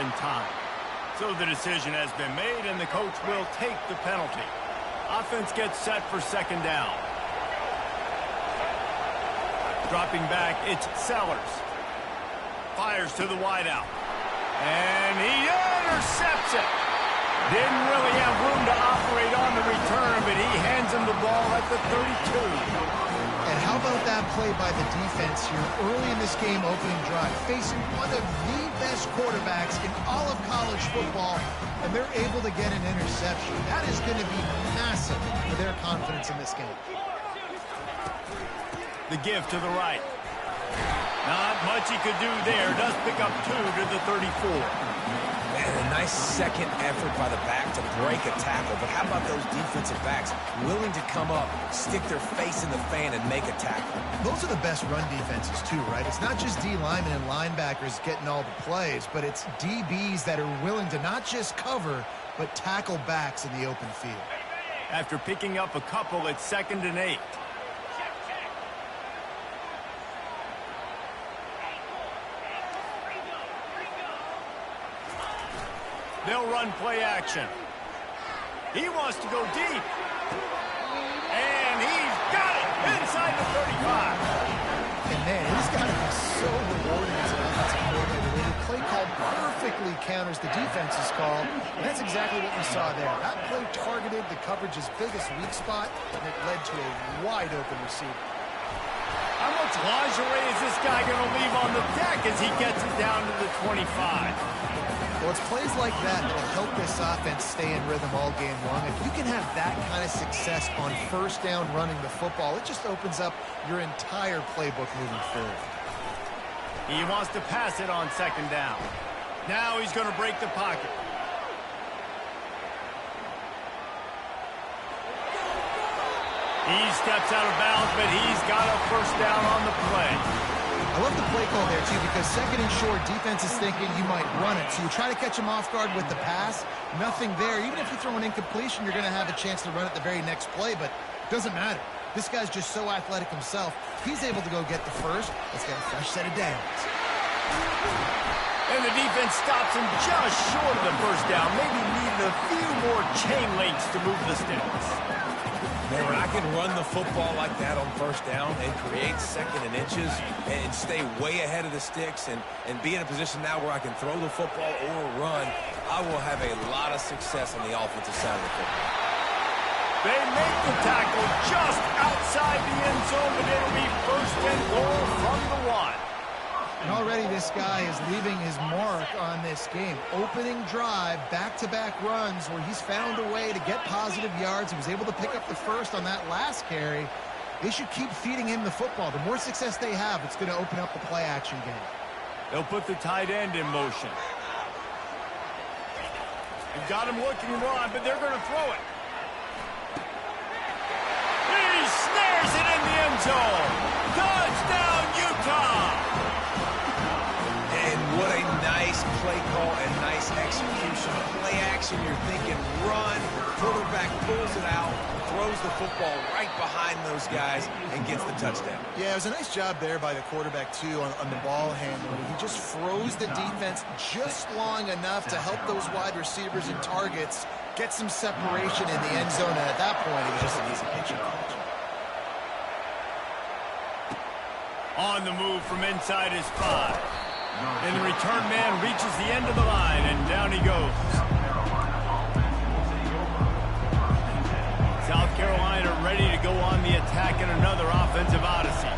in time. So the decision has been made, and the coach will take the penalty. Offense gets set for second down. Dropping back, it's Sellers. Fires to the wideout. And he intercepts it. Didn't really have room to operate on the return, but he hands him the ball at the 32. And how about that play by the defense here early in this game opening drive, facing one of the best quarterbacks in all of college football, and they're able to get an interception. That is going to be massive for their confidence in this game. The give to the right. Not much he could do there. Does pick up 2 to the 34. Man, a nice second effort by the back to break a tackle. But how about those defensive backs willing to come up, stick their face in the fan, and make a tackle? Those are the best run defenses too, right? It's not just D linemen and linebackers getting all the plays, but it's DBs that are willing to not just cover, but tackle backs in the open field. After picking up a couple, it's 2nd and 8. They'll run play action. He wants to go deep. And he's got it inside the 35. And man, he's got to be so rewarding as an offensive coordinator. When the play call perfectly counters the defense's call, and that's exactly what we saw there. That play targeted the coverage's biggest weak spot, and it led to a wide-open receiver. How much lingerie is this guy going to leave on the deck as he gets it down to the 25? Well, it's plays like that that help this offense stay in rhythm all game long. If you can have that kind of success on first down running the football, it just opens up your entire playbook moving forward. He wants to pass it on 2nd down. Now he's going to break the pocket. He steps out of bounds, but he's got a first down on the play. I love the play call there, too, because 2nd and short, defense is thinking you might run it. So you try to catch him off guard with the pass. Nothing there. Even if you throw an incompletion, you're going to have a chance to run it the very next play, but it doesn't matter. This guy's just so athletic himself. He's able to go get the first. Let's get a fresh set of downs. And the defense stops him just short of the first down. Maybe needed a few more chain links to move the sticks. Man, when I can run the football like that on first down and create 2nd and inches and stay way ahead of the sticks and be in a position now where I can throw the football or run, I will have a lot of success on the offensive side of the football. They make the tackle just outside the end zone, but it'll be 1st and goal from the 1. And already this guy is leaving his mark on this game. Opening drive, back-to-back runs where he's found a way to get positive yards. He was able to pick up the first on that last carry. They should keep feeding him the football. The more success they have, it's going to open up the play-action game. They'll put the tight end in motion. They've got him looking wide, but they're going to throw it. He snares it in the end zone. Touchdown, Utah! What a nice play call and nice execution. Play action, you're thinking run, quarterback pulls it out, throws the football right behind those guys, and gets the touchdown. Yeah, it was a nice job there by the quarterback, too, on the ball handling. He just froze the defense just long enough to help those wide receivers and targets get some separation in the end zone, and at that point, it was just an easy pitch. On the move from inside his 5. And the return man reaches the end of the line, and down he goes. South Carolina ready to go on the attack in another offensive odyssey.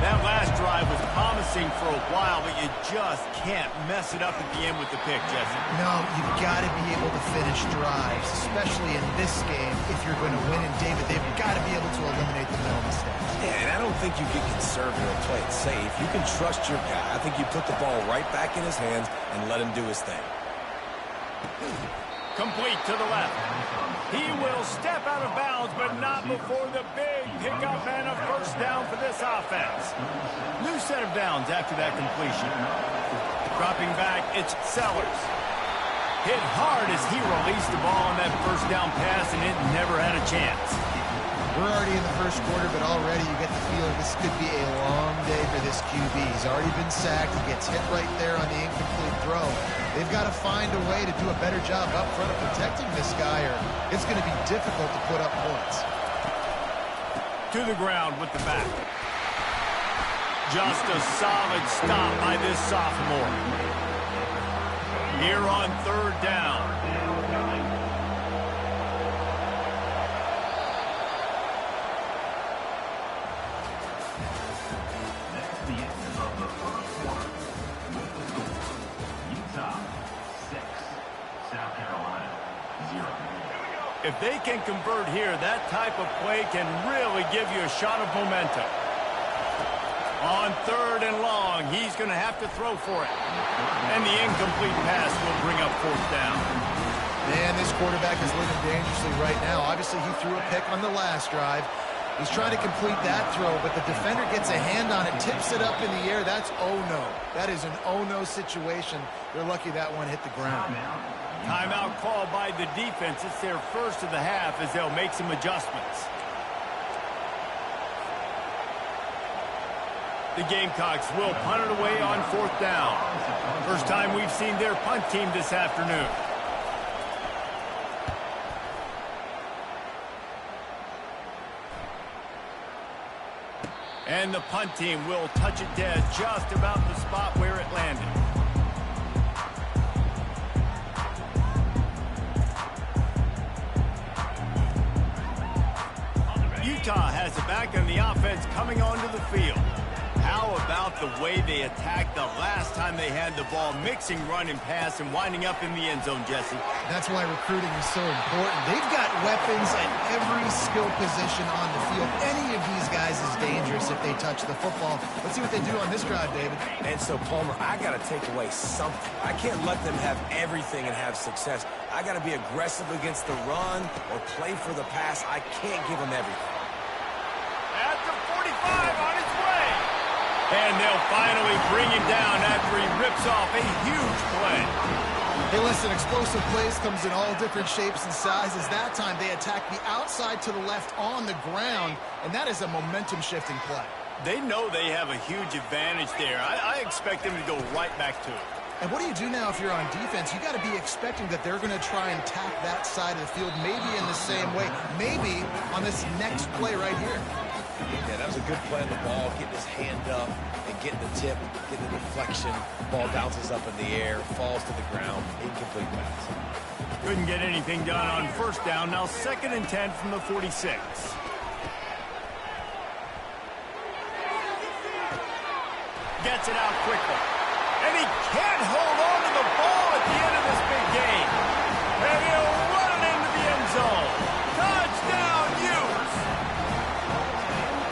That last drive was promising for a while, but you just can't mess it up at the end with the pick, Jesse. No, you've got to be able to finish drives, especially in this game. If you're going to win, and David, they've got to be able to eliminate the mental mistakes. Yeah, and I don't think you get conservative and play it safe. You can trust your guy. I think you put the ball right back in his hands and let him do his thing. Complete to the left. He will step out of bounds, but not before the big pickup and a first down for this offense. New set of downs after that completion. Dropping back, it's Sellers. Hit hard as he released the ball on that first down pass, and it never had a chance. We're already in the first quarter, but already you get the feeling this could be a long day for this QB. He's already been sacked. He gets hit right there on the incomplete throw. They've got to find a way to do a better job up front of protecting this guy, or it's going to be difficult to put up points. To the ground with the back. Just a solid stop by this sophomore. Here on third down. If they can convert here, that type of play can really give you a shot of momentum. On third and long, he's going to have to throw for it. And the incomplete pass will bring up fourth down. Man, this quarterback is living dangerously right now. Obviously, he threw a pick on the last drive. He's trying to complete that throw, but the defender gets a hand on it, tips it up in the air. That's oh-no. That is an oh-no situation. They're lucky that one hit the ground. Timeout called by the defense. It's their first of the half as they'll make some adjustments. The Gamecocks will punt it away on fourth down. First time we've seen their punt team this afternoon. And the punt team will touch it dead just about the spot where it landed. Utah has it back and the offense coming onto the field. How about the way they attacked the last time they had the ball, mixing run and pass and winding up in the end zone, Jesse? That's why recruiting is so important. They've got weapons at every skill position on the field. Any of these guys is dangerous if they touch the football. Let's see what they do on this drive, David. And so, Palmer, I got to take away something. I can't let them have everything and have success. I got to be aggressive against the run or play for the pass. I can't give them everything. At the 45 on its way. And they'll finally bring him down after he rips off a huge play. Hey, listen, explosive plays comes in all different shapes and sizes. That time they attack the outside to the left on the ground, and that is a momentum-shifting play. They know they have a huge advantage there. I expect them to go right back to it. And what do you do now if you're on defense? You got to be expecting that they're going to try and attack that side of the field, maybe in the same way, maybe on this next play right here. Yeah, that was a good play on the ball, getting his hand up and getting the tip, getting the deflection. Ball bounces up in the air, falls to the ground, incomplete pass. Couldn't get anything done on first down. Now 2nd and 10 from the 46. Gets it out quickly. And he can't hold on to the ball at the end of this big game. And he'll run it into the end zone. Touchdown, Utes!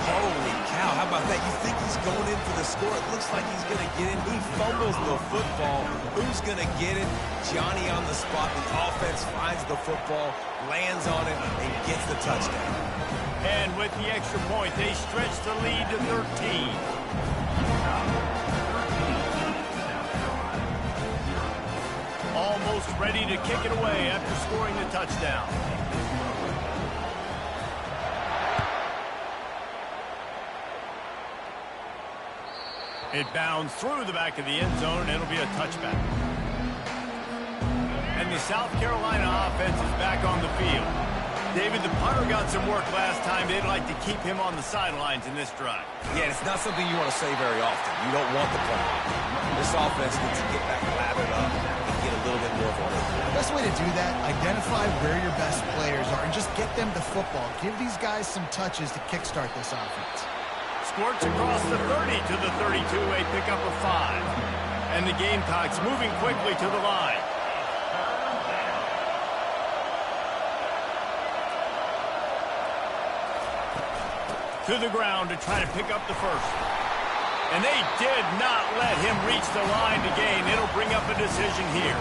Holy cow, how about that? You think he's going in for the score. It looks like he's going to get in. He fumbles the football. Who's going to get it? Johnny on the spot. The offense finds the football, lands on it, and gets the touchdown. And with the extra point, they stretch the lead to 13. Almost ready to kick it away after scoring the touchdown. It bounds through the back of the end zone, and it'll be a touchback. And the South Carolina offense is back on the field. David, the punter got some work last time. They'd like to keep him on the sidelines in this drive. Yeah, it's not something you want to say very often. You don't want the punter. This offense needs to get back lathered up and get a little bit more of a rhythm. The best way to do that, identify where your best players are and just get them the football. Give these guys some touches to kickstart this offense. Squirts across the 30 to the 32, a pickup of 5. And the Gamecocks moving quickly to the line. To the ground to try to pick up the first. And they did not let him reach the line to gain. It'll bring up a decision here.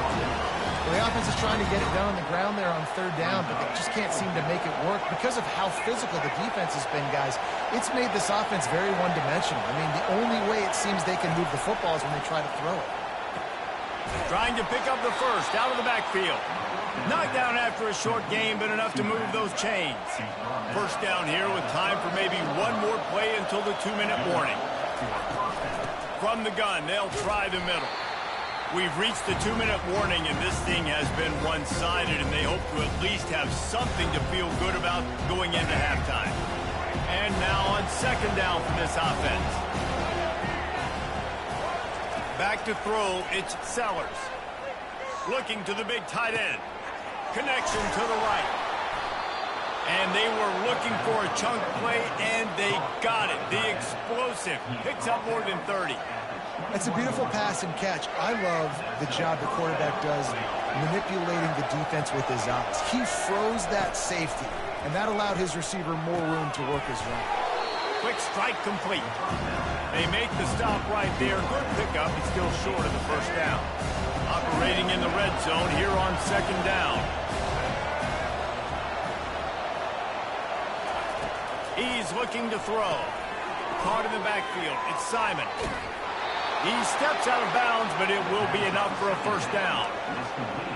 Well, the offense is trying to get it done on the ground there on third down, but they just can't seem to make it work because of how physical the defense has been, guys. It's made this offense very one-dimensional. I mean, the only way it seems they can move the football is when they try to throw it. Trying to pick up the first out of the backfield. Knocked down after a short game, but enough to move those chains. First down here with time for maybe one more play until the 2-minute warning. From the gun, they'll try the middle. We've reached the 2-minute warning, and this thing has been one-sided, and they hope to at least have something to feel good about going into halftime. And now on second down for this offense. Back to throw, it's Sellers. Looking to the big tight end. Connection to the right. And they were looking for a chunk play, and they got it. The explosive picks up more than 30. It's a beautiful pass and catch. I love the job the quarterback does manipulating the defense with his eyes. He froze that safety, and that allowed his receiver more room to work his run. Quick strike complete. They make the stop right there. Good pickup, but still short of the first down. Operating in the red zone here on second down. He's looking to throw. Caught in the backfield. It's Simon. He steps out of bounds, but it will be enough for a first down.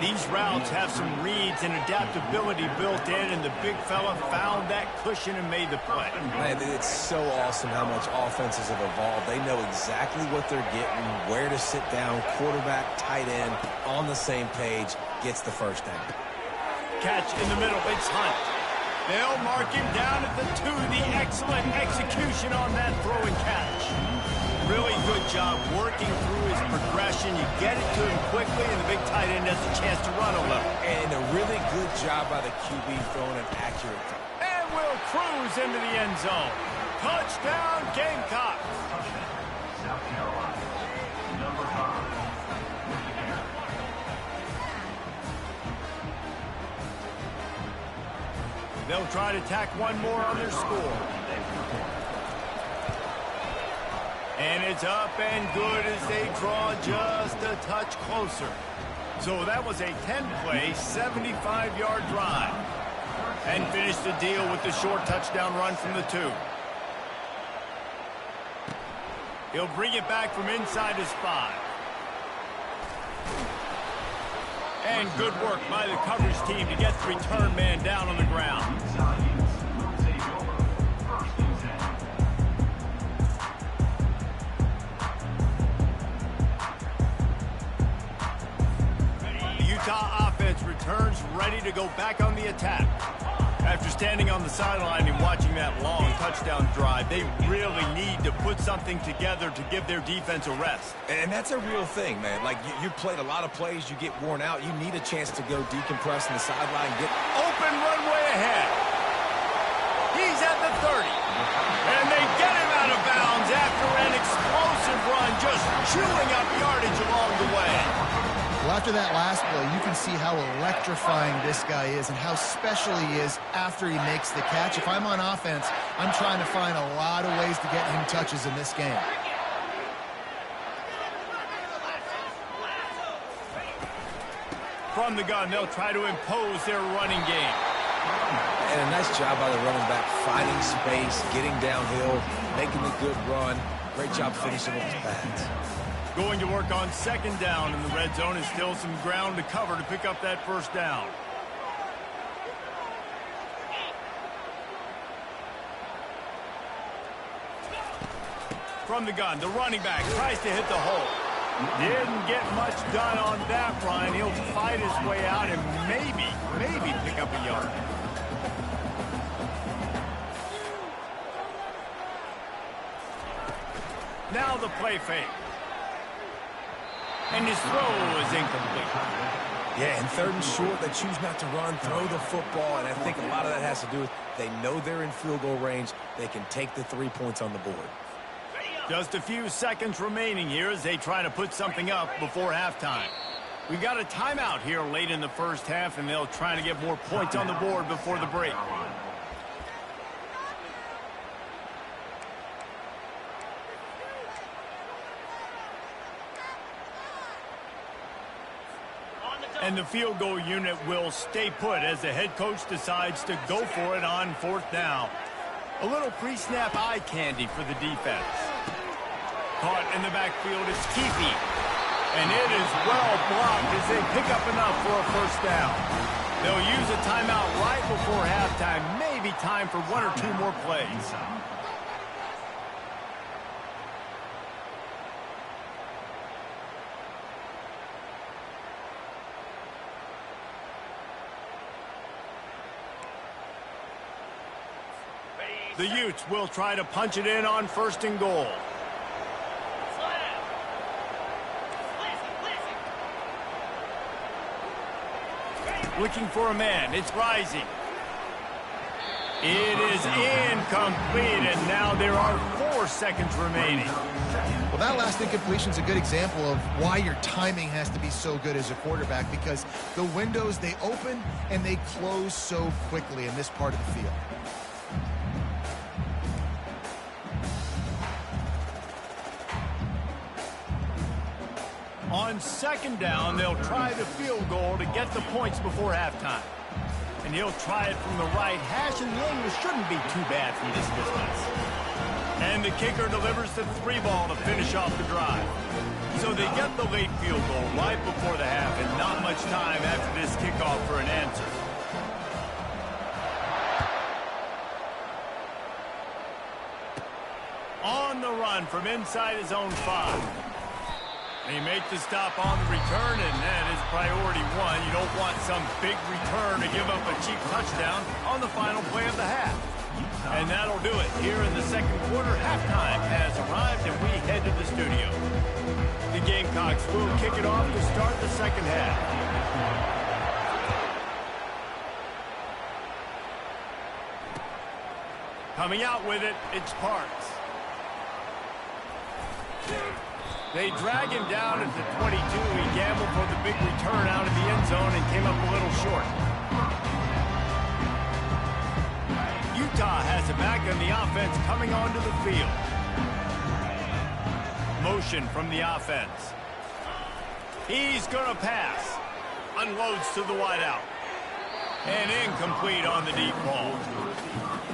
These routes have some reads and adaptability built in, and the big fella found that cushion and made the play. Man, it's so awesome how much offenses have evolved. They know exactly what they're getting, where to sit down, quarterback, tight end, on the same page, gets the first down. Catch in the middle, it's Hunt. They'll mark him down at the 2. The excellent execution on that throw and catch. Really good job working through his progression. You get it to him quickly, and the big tight end has a chance to run a little. And a really good job by the QB throwing an accurate throw. And will cruise into the end zone. Touchdown, Gamecocks. South Carolina, number 5. They'll try to tack one more on their score. And it's up and good as they draw just a touch closer. So that was a 10-play, 75-yard drive. And finished the deal with the short touchdown run from the 2. He'll bring it back from inside his 5. And good work by the coverage team to get the return man down on the ground. The Utah offense returns ready to go back on the attack. After standing on the sideline and watching that long touchdown drive, they really need to put something together to give their defense a rest. And that's a real thing, man. Like, you played a lot of plays, you get worn out. You need a chance to go decompress on the sideline. Get open runway ahead. He's at the 30. And they get him out of bounds after an explosive run, just chewing up yardage along the way. Well, after that last play, you can see how electrifying this guy is and how special he is after he makes the catch. If I'm on offense, I'm trying to find a lot of ways to get him touches in this game. From the gun, they'll try to impose their running game. And a nice job by the running back, finding space, getting downhill, making a good run. Great job finishing with his pads. Going to work on second down in the red zone, and still some ground to cover to pick up that first down. From the gun, the running back tries to hit the hole. Didn't get much done on that run. He'll fight his way out and maybe pick up a yard. Now the play fake. And his throw is incomplete. Yeah, and third and short, they choose not to run, throw the football, and I think a lot of that has to do with they know they're in field goal range. They can take the 3 points on the board. Just a few seconds remaining here as they try to put something up before halftime. We've got a timeout here late in the first half, and they'll try to get more points on the board before the break. And the field goal unit will stay put as the head coach decides to go for it on fourth down. A little pre-snap eye candy for the defense. Caught in the backfield is Keefe. And it is well blocked as they pick up enough for a first down. They'll use a timeout right before halftime. Maybe time for one or two more plays. The Utes will try to punch it in on 1st and goal. Looking for a man. It's Rising. It is incomplete, and now there are 4 seconds remaining. Well, that last incompletion is a good example of why your timing has to be so good as a quarterback, because the windows, they open and they close so quickly in this part of the field. On 2nd down, they'll try the field goal to get the points before halftime. And he'll try it from the right hash, and the angle shouldn't be too bad from this distance. And the kicker delivers the 3 ball to finish off the drive. So they get the late field goal right before the half, and not much time after this kickoff for an answer. On the run from inside his own 5. He made the stop on the return, and that is priority 1. You don't want some big return to give up a cheap touchdown on the final play of the half. And that'll do it here in the 2nd quarter. Halftime has arrived, and we head to the studio. The Gamecocks will kick it off to start the 2nd half. Coming out with it, it's Parks. They drag him down at the 22. He gambled for the big return out of the end zone and came up a little short. Utah has it back on the offense coming onto the field. Motion from the offense. He's going to pass. Unloads to the wideout. And incomplete on the deep ball.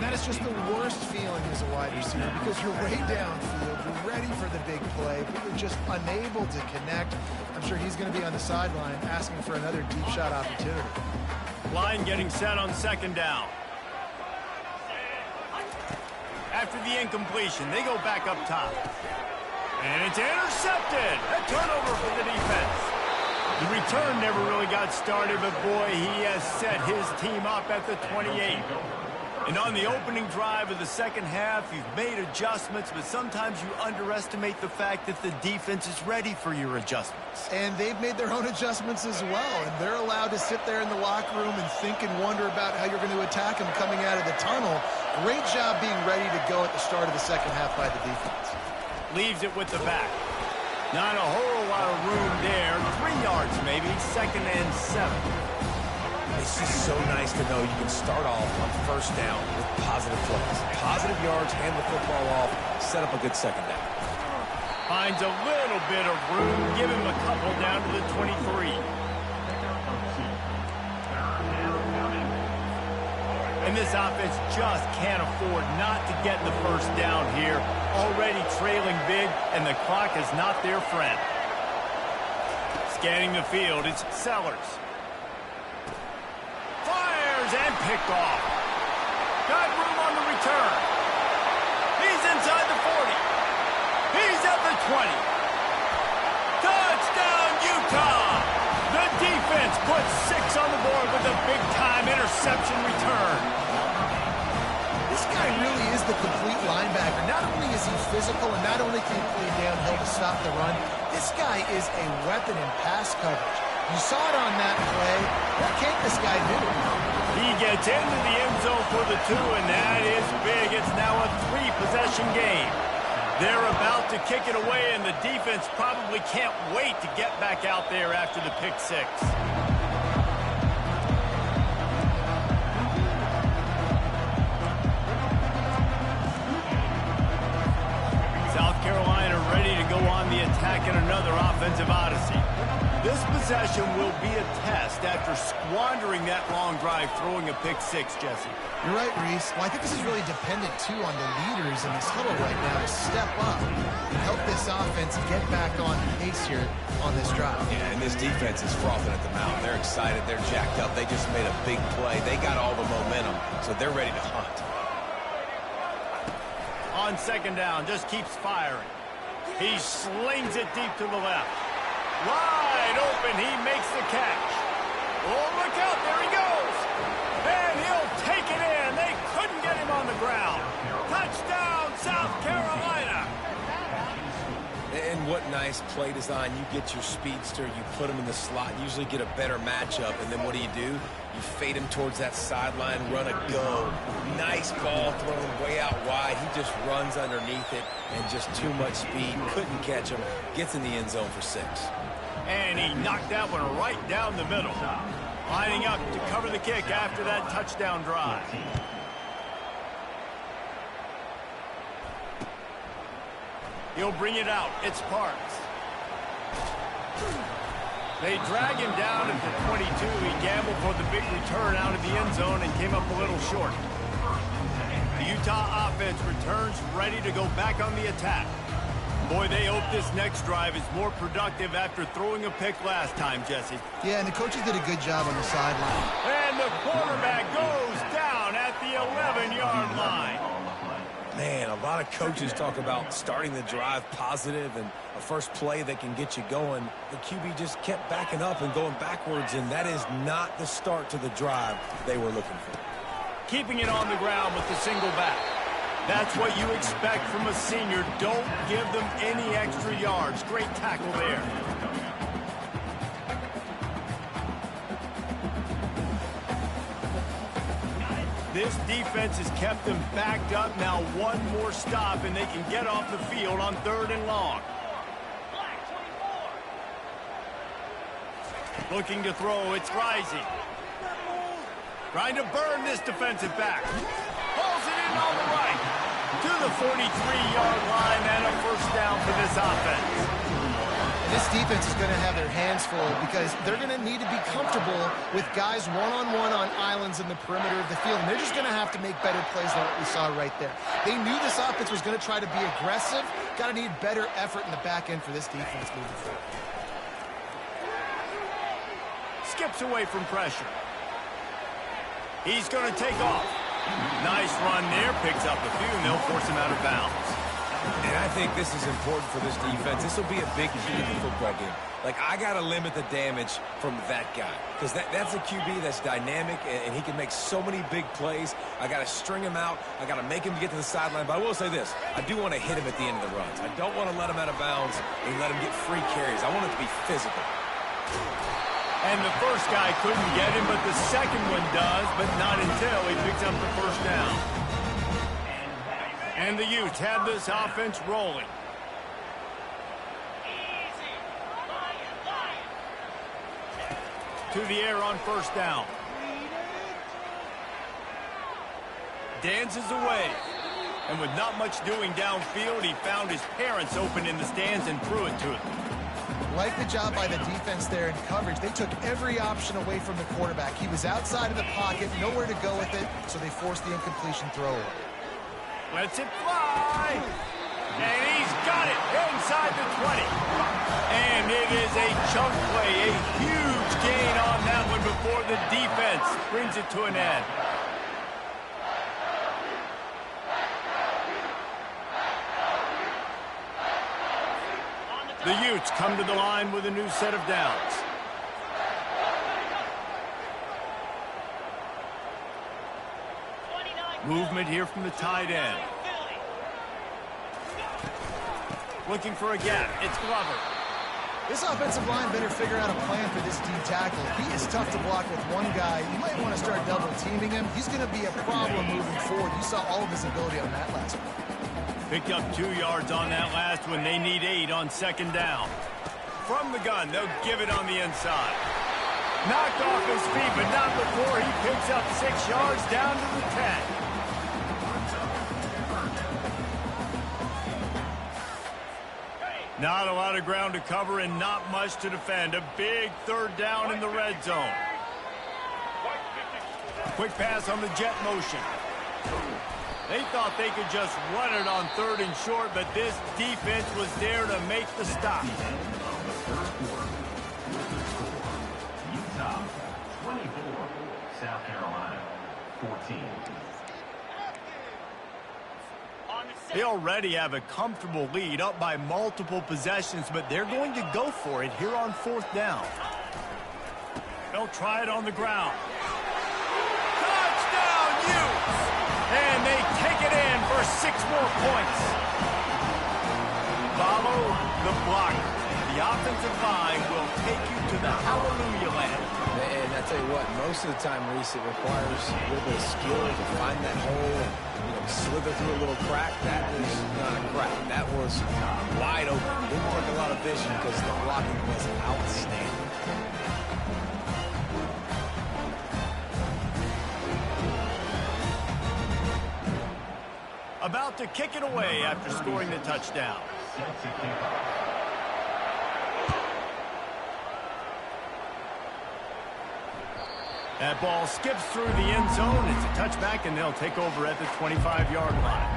That is just the worst feeling as a wide receiver, because you're way downfield, you're ready for the big play, but you're just unable to connect. I'm sure he's going to be on the sideline asking for another deep shot opportunity. Line getting set on 2nd down. After the incompletion, they go back up top. And it's intercepted. A turnover for the defense. The return never really got started, but boy, he has set his team up at the 28. And on the opening drive of the 2nd half, you've made adjustments, but sometimes you underestimate the fact that the defense is ready for your adjustments. And they've made their own adjustments as well, and they're allowed to sit there in the locker room and think and wonder about how you're going to attack them coming out of the tunnel. Great job being ready to go at the start of the 2nd half by the defense. Leaves it with the back. Not a whole lot of room there. 3 yards maybe, 2nd and 7. It's just so nice to know you can start off on 1st down with positive plays. Positive yards, hand the football off, set up a good 2nd down. Finds a little bit of room, give him a couple down to the 23. And this offense just can't afford not to get the 1st down here. Already trailing big, and the clock is not their friend. Scanning the field, it's Sellers. And picked off. Got room on the return. He's inside the 40. He's at the 20. Touchdown, Utah! The defense puts 6 on the board with a big-time interception return. This guy really is the complete linebacker. Not only is he physical, and not only can he play downhill to stop the run, this guy is a weapon in pass coverage. You saw it on that play. What can't this guy do? He gets into the end zone for the 2, and that is big. It's now a 3-possession game. They're about to kick it away, and the defense probably can't wait to get back out there after the pick 6. South Carolina ready to go on the attack in another offensive odyssey. This possession will be a test after squandering that long drive, throwing a pick 6, Jesse. You're right, Reese. Well, I think this is really dependent, too, on the leaders in this huddle right now to step up and help this offense get back on pace here on this drive. Yeah, and this defense is frothing at the mouth. They're excited. They're jacked up. They just made a big play. They got all the momentum, so they're ready to hunt. On second down, just keeps firing. He slings it deep to the left. Wide open, he makes the catch. Oh, look out, there he goes. And he'll take it in. They couldn't get him on the ground. Touchdown, South Carolina. And what nice play design. You get your speedster, you put him in the slot, usually get a better matchup, and then what do? You fade him towards that sideline, run a go. Nice ball thrown way out wide. He just runs underneath it, and just too much speed. Couldn't catch him. Gets in the end zone for 6. And he knocked that one right down the middle. Lining up to cover the kick after that touchdown drive. He'll bring it out. It's Parks. They drag him down at the 22. He gambled for the big return out of the end zone and came up a little short. The Utah offense returns ready to go back on the attack. Boy, they hope this next drive is more productive after throwing a pick last time, Jesse. Yeah, and the coaches did a good job on the sideline. And the quarterback goes down at the 11-yard line. Man, a lot of coaches talk about starting the drive positive and a first play that can get you going. The QB just kept backing up and going backwards, and that is not the start to the drive they were looking for. Keeping it on the ground with the single back. That's what you expect from a senior. Don't give them any extra yards. Great tackle there. This defense has kept them backed up. Now one more stop, and they can get off the field on 3rd and long. Looking to throw. It's Rising. Trying to burn this defensive back. Pulls it in on the right. To the 43-yard line and a first down for this offense. This defense is going to have their hands full because they're going to need to be comfortable with guys one-on-one on islands in the perimeter of the field, and they're just going to have to make better plays than what we saw right there. They knew this offense was going to try to be aggressive. Got to need better effort in the back end for this defense moving forward. Skips away from pressure. He's going to take off. Nice run there. Picks up a few, and they'll force him out of bounds. And I think this is important for this defense. This will be a big key in the football game. Like, I got to limit the damage from that guy because that's a QB that's dynamic, and he can make so many big plays. I got to string him out. I got to make him get to the sideline. But I will say this. I do want to hit him at the end of the runs. I don't want to let him out of bounds and let him get free carries. I want it to be physical. And the first guy couldn't get him, but the second one does, but not until he picks up the first down. And the Utes have this offense rolling. To the air on first down. Dances away. And with not much doing downfield, he found his parents open in the stands and threw it to them. Like the job by the defense there in coverage. They took every option away from the quarterback. He was outside of the pocket, nowhere to go with it, so they forced the incompletion throw. Lets it fly. And he's got it inside the 20. And it is a chunk play, a huge gain on that one before the defense brings it to an end. The Utes come to the line with a new set of downs. Movement here from the tight end. Looking for a gap. It's Glover. This offensive line better figure out a plan for this D tackle. He is tough to block with one guy. You might want to start double teaming him. He's going to be a problem moving forward. You saw all of his ability on that last one. Picked up 2 yards on that last one. They need 8 on second down. From the gun, they'll give it on the inside. Knocked off his feet, but not before he picks up 6 yards down to the 10. Not a lot of ground to cover and not much to defend. A big third down in the red zone. Quick pass on the jet motion. They thought they could just run it on 3rd and short, but this defense was there to make the stop. Utah 24, South Carolina 14. They already have a comfortable lead, up by multiple possessions, but they're going to go for it here on 4th down. They'll try it on the ground. Touchdown, Utes! And they take it in for 6 more points. Follow the blocker. The offensive line will take you to the hallelujah land. And I tell you what, most of the time, Reese, it requires a little bit of skill to find that hole and, slither through a little crack. That was not a crack. That was wide open. Didn't take a lot of vision because the blocking was outstanding. About to kick it away after scoring the touchdown. That ball skips through the end zone. It's a touchback, and they'll take over at the 25-yard line.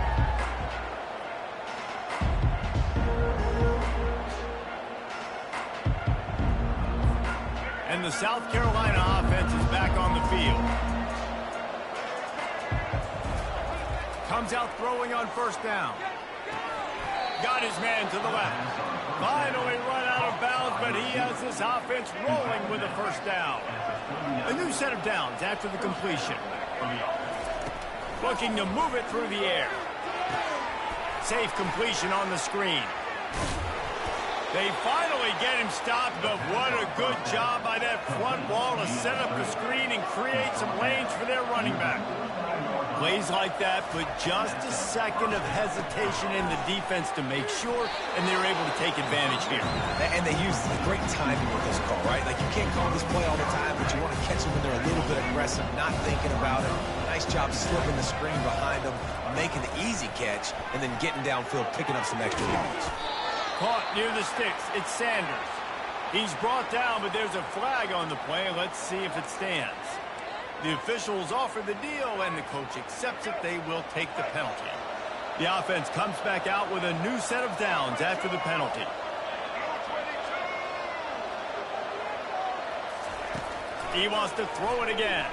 And the South Carolina offense is back on the field. Comes out throwing on 1st down. Got his man to the left. Finally run out of bounds, but he has this offense rolling with a 1st down. A new set of downs after the completion. Looking to move it through the air. Safe completion on the screen. They finally get him stopped, but what a good job by that front wall to set up the screen and create some lanes for their running back. Plays like that put just a second of hesitation in the defense to make sure, and they were able to take advantage here. And they used great timing with this call, right? Like, you can't call this play all the time, but you want to catch them when they're a little bit aggressive, not thinking about it. Nice job slipping the screen behind them, making the easy catch, and then getting downfield, picking up some extra yards. Caught near the sticks. It's Sanders. He's brought down, but there's a flag on the play. Let's see if it stands. The officials offer the deal, and the coach accepts it. They will take the penalty. The offense comes back out with a new set of downs after the penalty. He wants to throw it again.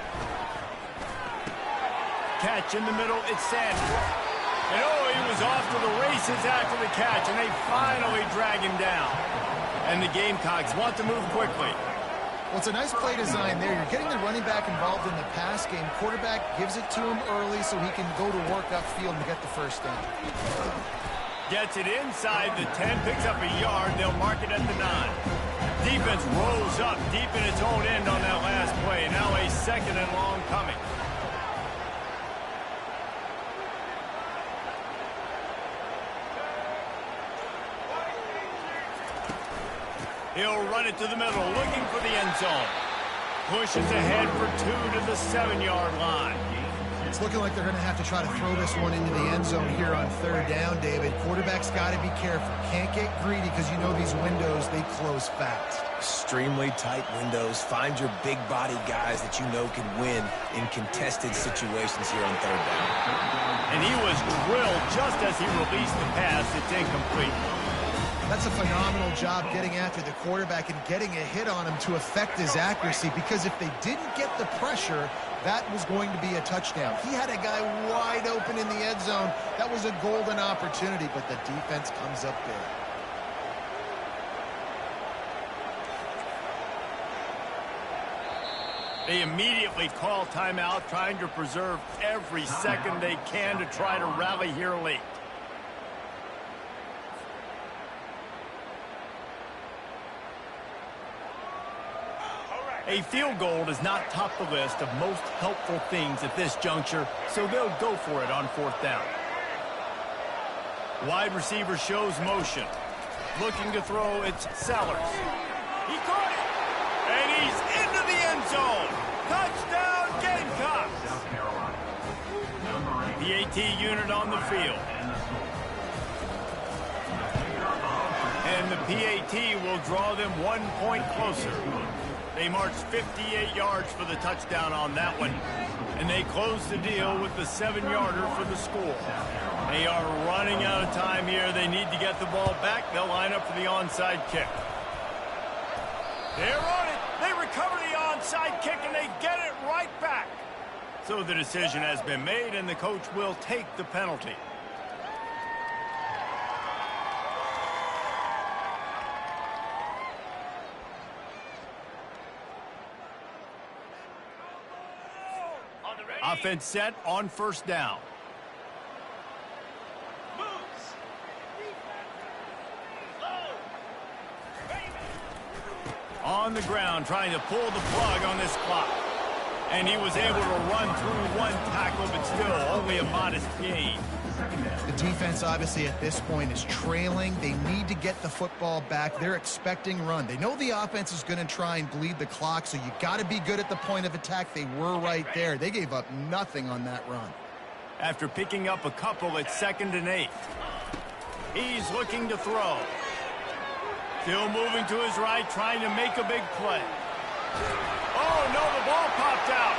Catch in the middle. It's Sanders. And he was off to the races after the catch, and they finally drag him down. And the Gamecocks want to move quickly. Well, it's a nice play design there. You're getting the running back involved in the pass game. Quarterback gives it to him early so he can go to work upfield and get the 1st down. Gets it inside the 10, picks up a yard. They'll mark it at the 9. Defense rolls up deep in its own end on that last play. Now a 2nd and long coming. He'll run it to the middle, looking for the end zone. Pushes ahead for 2 to the 7-yard line. It's looking like they're going to have to try to throw this one into the end zone here on 3rd down, David. Quarterback's got to be careful. Can't get greedy because you know these windows, they close fast. Extremely tight windows. Find your big body guys that you know can win in contested situations here on 3rd down. And he was drilled just as he released the pass. It's incomplete. That's a phenomenal job getting after the quarterback and getting a hit on him to affect his accuracy, because if they didn't get the pressure, that was going to be a touchdown. He had a guy wide open in the end zone. That was a golden opportunity, but the defense comes up big. They immediately call timeout, trying to preserve every second they can to try to rally here late. A field goal does not top the list of most helpful things at this juncture, so they'll go for it on 4th down. Wide receiver shows motion. Looking to throw, it's Sellers. He caught it, and he's into the end zone. Touchdown, Gamecocks. The AT unit on the field. And the PAT will draw them 1 point closer. They marched 58 yards for the touchdown on that one. And they closed the deal with the 7-yarder for the score. They are running out of time here. They need to get the ball back. They'll line up for the onside kick. They're on it. They recover the onside kick, and they get it right back. So the decision has been made, and the coach will take the penalty. Offense set on first down. On the ground, trying to pull the plug on this clock. And he was able to run through one tackle, but still only a modest gain. The defense, obviously, at this point is trailing. They need to get the football back. They're expecting run. They know the offense is going to try and bleed the clock, so you got to be good at the point of attack. They were right there. They gave up nothing on that run. After picking up a couple at 2nd and 8. He's looking to throw. Still moving to his right, trying to make a big play. Oh, no, the ball popped out.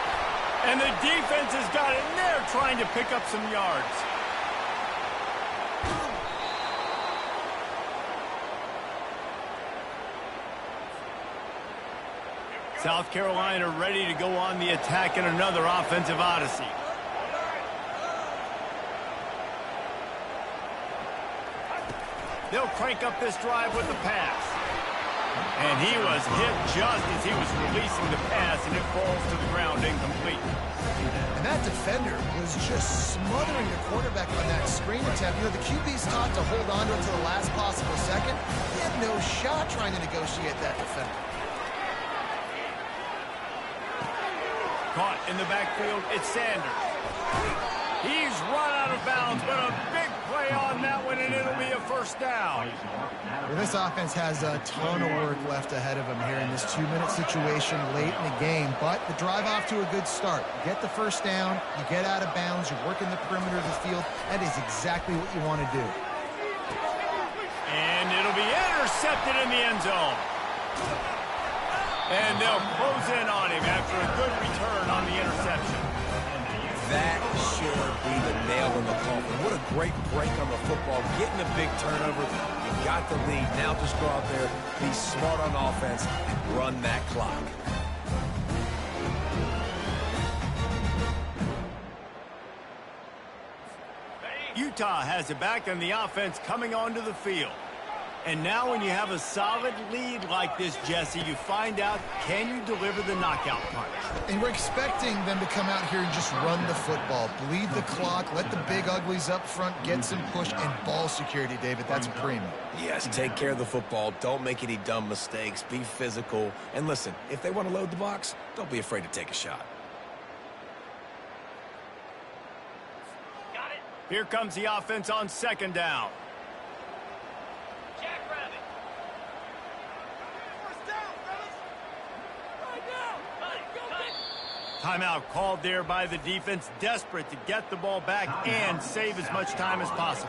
And the defense has got it in there trying to pick up some yards. South Carolina ready to go on the attack in another offensive odyssey. They'll crank up this drive with the pass. And he was hit just as he was releasing the pass, and it falls to the ground incomplete. And that defender was just smothering the quarterback on that screen attempt. You know, the QB's taught to hold on to it to the last possible second. He had no shot trying to negotiate that defender. Caught in the backfield, it's Sanders. He's run out of bounds, but a big play on that one, and it'll be a first down. Well, this offense has a ton of work left ahead of them here in this 2-minute situation late in the game, but the drive off to a good start. You get the first down, you get out of bounds, you're working the perimeter of the field. That is exactly what you want to do. And it'll be intercepted in the end zone. And they'll close in on him after a good return on the interception. That should be the nail in the coffin. What a great break on the football. Getting a big turnover. You got the lead. Now just go out there, be smart on offense, and run that clock. Utah has it back, and the offense coming onto the field. And now when you have a solid lead like this, Jesse, you find out, can you deliver the knockout punch? And we're expecting them to come out here and just run the football, bleed the clock, let the big uglies up front get some push, and ball security, David. That's a premium. Yes, take care of the football. Don't make any dumb mistakes. Be physical. And listen, if they want to load the box, don't be afraid to take a shot. Got it. Here comes the offense on 2nd down. Timeout called there by the defense, desperate to get the ball back and save as much time as possible.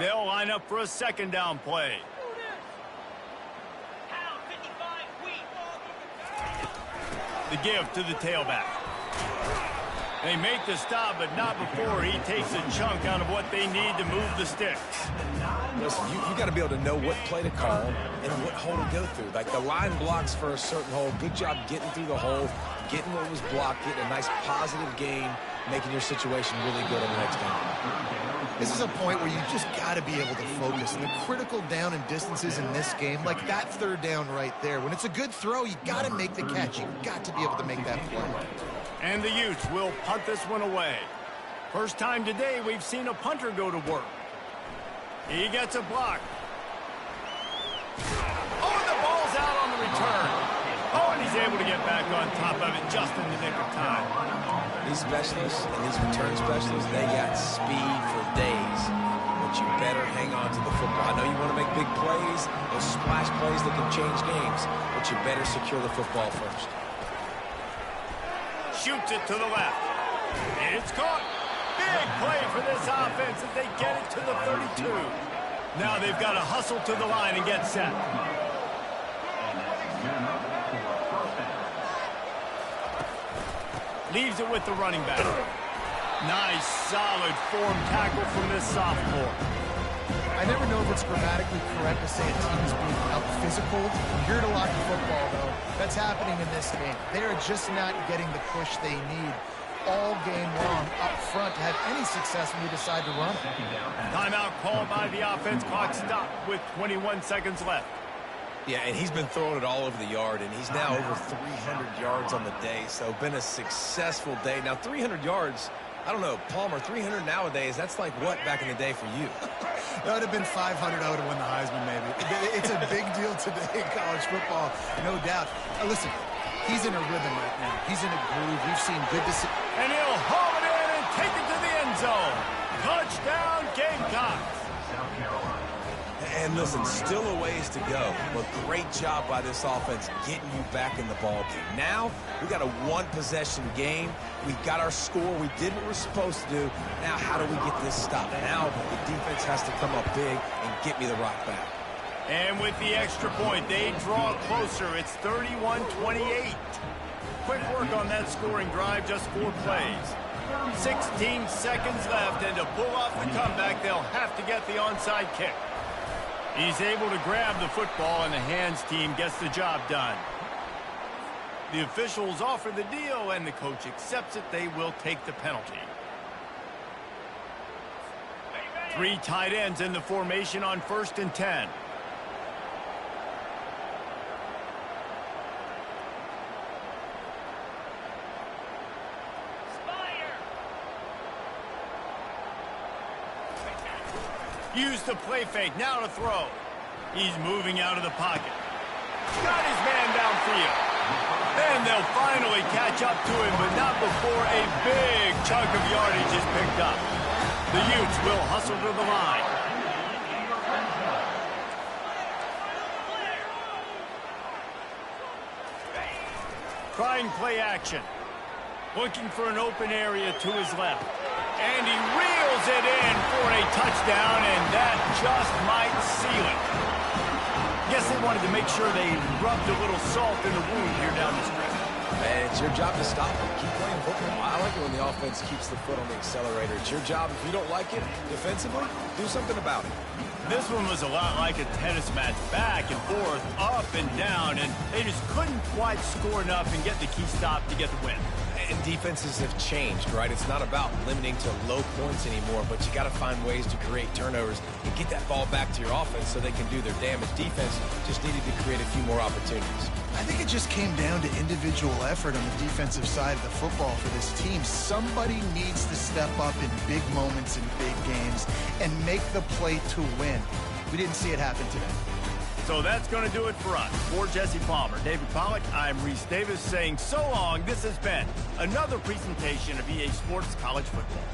They'll line up for a 2nd down play. The give to the tailback. They make the stop, but not before he takes a chunk out of what they need to move the sticks. Listen, you got to be able to know what play to call and what hole to go through. Like the line blocks for a certain hole. Good job getting through the hole, getting what was blocked, getting a nice positive gain, making your situation really good on the next down. This is a point where you just got to be able to focus. And the critical down and distances in this game, like that third down right there, when it's a good throw, you got to make the catch. You've got to be able to make that play. And the Utes will punt this one away. First time today we've seen a punter go to work. He gets a block. Oh, and the ball's out on the return. Oh, and he's able to get back on top of it just in the nick of time. These specialists and these return specialists, they got speed for days. But you better hang on to the football. I know you want to make big plays, those splash plays that can change games, but you better secure the football first. Shoots it to the left. It's caught. Big play for this offense as they get it to the 32. Now they've got to hustle to the line and get set. Leaves it with the running back. Nice, solid form tackle from this sophomore. I never know if it's grammatically correct to say a team is being out-physical. You're to lock the football, though. That's happening in this game. They are just not getting the push they need all game long up front to have any success when you decide to run. Timeout called by the offense. Clock stopped with 21 seconds left. Yeah, and he's been throwing it all over the yard, and he's now over 300 yards on the day, so been a successful day. Now, 300 yards, I don't know, Palmer, 300 nowadays, that's like what back in the day for you? That would have been 500. I would have won the Heisman, maybe. It's a big deal today in college football, no doubt. Listen, he's in a rhythm right now. He's in a groove. We've seen good decisions. And he'll haul it in and take it to the end zone. Touchdown, Gamecocks. And listen, still a ways to go, but great job by this offense getting you back in the ball game. Now, we got a one-possession game. We got our score. We did what we're supposed to do. Now, how do we get this stopped? Now, the defense has to come up big and get me the rock back. And with the extra point, they draw closer. It's 31-28. Quick work on that scoring drive, just 4 plays. 16 seconds left, and to pull off the comeback, they'll have to get the onside kick. He's able to grab the football, and the hands team gets the job done. The officials offer the deal, and the coach accepts it. They will take the penalty. 3 tight ends in the formation on 1st and 10. Use the play fake, now to throw. He's moving out of the pocket. Got his man downfield. And they'll finally catch up to him, but not before a big chunk of yardage is picked up. The Utes will hustle to the line. Trying play action. Looking for an open area to his left. And he reels it in for a touchdown, and that just might seal it. Guess they wanted to make sure they rubbed a little salt in the wound here down the stretch. Man, it's your job to stop it. Keep playing football. I like it when the offense keeps the foot on the accelerator. It's your job. If you don't like it defensively, do something about it. This one was a lot like a tennis match, back and forth, up and down, and they just couldn't quite score enough and get the key stop to get the win. And defenses have changed, right? It's not about limiting to low points anymore, but you got to find ways to create turnovers and get that ball back to your offense so they can do their damage. Defense just needed to create a few more opportunities. I think it just came down to individual effort on the defensive side of the football for this team. Somebody needs to step up in big moments in big games and make the play to win. We didn't see it happen today. So that's going to do it for us. For Jesse Palmer, David Pollack, I'm Reese Davis saying so long. This has been another presentation of EA Sports College Football.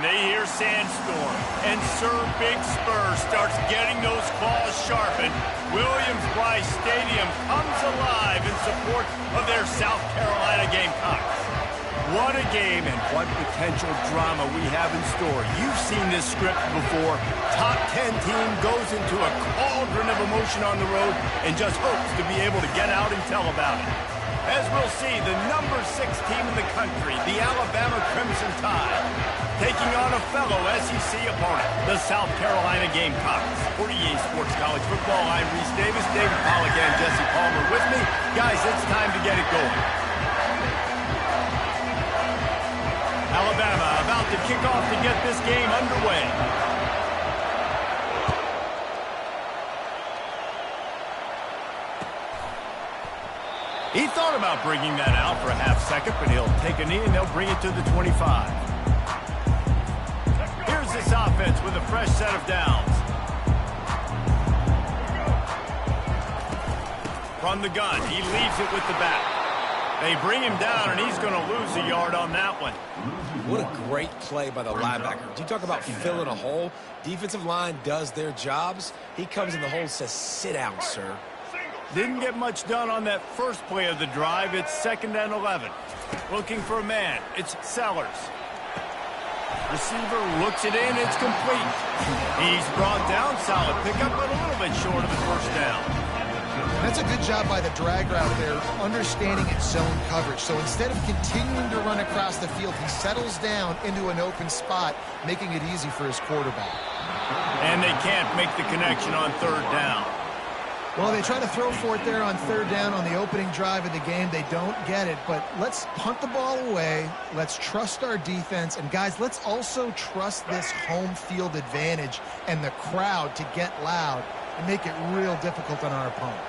when they hear Sandstorm and Sir Big Spur starts getting those claws sharpened, Williams-Brice Stadium comes alive in support of their South Carolina Gamecocks. What a game and what potential drama we have in store. You've seen this script before. Top 10 team goes into a cauldron of emotion on the road and just hopes to be able to get out and tell about it. As we'll see, the number 6 team in the country, the Alabama Crimson Tide, taking on a fellow SEC opponent, the South Carolina Gamecocks. For EA Sports College Football, I'm Reese Davis, David Pollack and Jesse Palmer with me. Guys, it's time to get it going. Alabama about to kick off to get this game underway. He thought about bringing that out for a half second, but he'll take a knee and they'll bring it to the 25. Here's this offense with a fresh set of downs. From the gun, he leaves it with the back. They bring him down, and he's going to lose a yard on that one. What a great play by the linebacker. You talk about filling a hole. Defensive line does their jobs. He comes in the hole and says, sit down, sir. Didn't get much done on that first play of the drive. It's 2nd and 11. Looking for a man. It's Sellers. Receiver looks it in. It's complete. He's brought down. Solid pickup, but a little bit short of the first down. That's a good job by the drag route there, understanding its zone coverage. So instead of continuing to run across the field, he settles down into an open spot, making it easy for his quarterback. And they can't make the connection on 3rd down. Well, they try to throw for it there on 3rd down on the opening drive of the game. They don't get it, but let's punt the ball away. Let's trust our defense. And, guys, let's also trust this home field advantage and the crowd to get loud and make it real difficult on our opponent.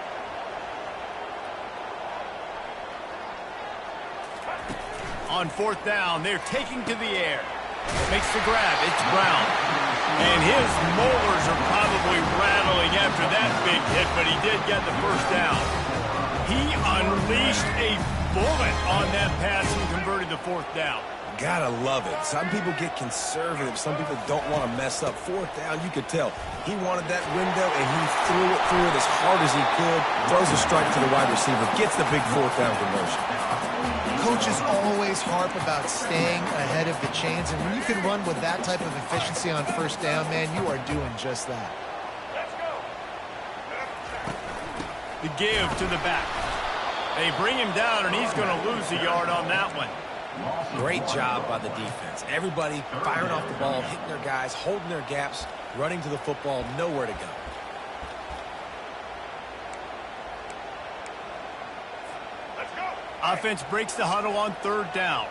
On 4th down, they're taking to the air. Makes the grab. It's Brown. And his molars are probably rattling after that big hit, but he did get the first down. He unleashed a bullet on that pass and converted the 4th down. Gotta love it. Some people get conservative. Some people don't want to mess up. 4th down, you could tell. He wanted that window, and he threw it through it as hard as he could. Throws a strike to the wide receiver. Gets the big 4th down conversion. Coaches always harp about staying ahead of the chains, and when you can run with that type of efficiency on 1st down, man, you are doing just that. The give to the back. They bring him down, and he's going to lose a yard on that one. Great job by the defense. Everybody firing off the ball, hitting their guys, holding their gaps, running to the football, nowhere to go. Offense breaks the huddle on 3rd down.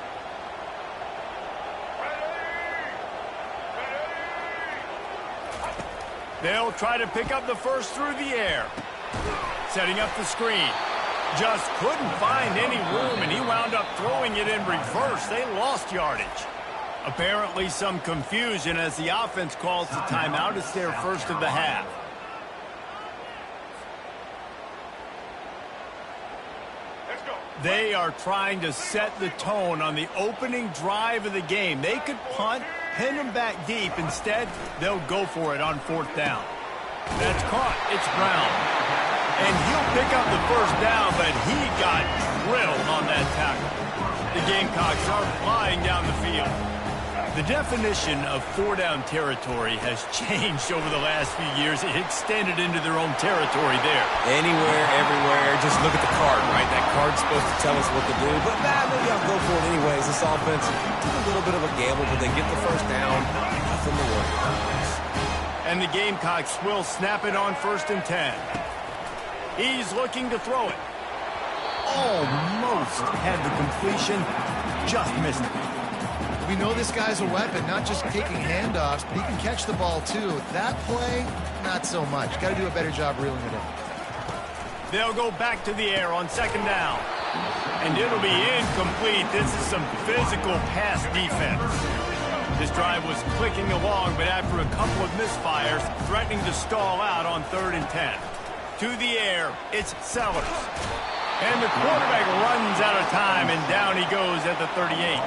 They'll try to pick up the first through the air. Setting up the screen. Just couldn't find any room, and he wound up throwing it in reverse. They lost yardage. Apparently some confusion as the offense calls the timeout. It's their first of the half. They are trying to set the tone on the opening drive of the game. They could punt, pin them back deep. Instead, they'll go for it on 4th down. That's caught. It's Brown. And he'll pick up the first down, but he got drilled on that tackle. The Gamecocks are flying down the field. The definition of 4-down territory has changed over the last few years. It extended into their own territory there. Anywhere, everywhere, just look at the card, right? That card's supposed to tell us what to do, but maybe I'll go for it anyways. This offense took a little bit of a gamble, but they get the first down. Nothing to worry about. And the Gamecocks will snap it on 1st and 10. He's looking to throw it. Almost had the completion, just missed it. We know this guy's a weapon, not just kicking handoffs, but he can catch the ball too. That play, not so much. Got to do a better job reeling it in. They'll go back to the air on 2nd down. And it'll be incomplete. This is some physical pass defense. This drive was clicking along, but after a couple of misfires, threatening to stall out on 3rd and 10. To the air, it's Sellers. And the quarterback runs out of time, and down he goes at the 38.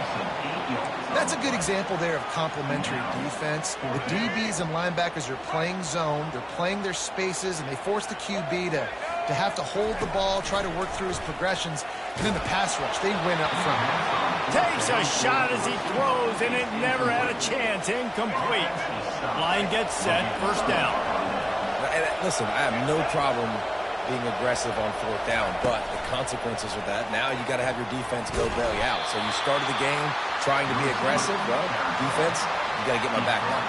That's a good example there of complementary defense. The DBs and linebackers are playing zone, they're playing their spaces, and they force the QB to have to hold the ball, try to work through his progressions, and then the pass rush, they win up front. Takes a shot as he throws, and it never had a chance. Incomplete. Line gets set, first down. And listen, I have no problem being aggressive on fourth down, but the consequences of that, now you got to have your defense go bail you out. So you started the game trying to be aggressive. Well, defense, you got to get my back on.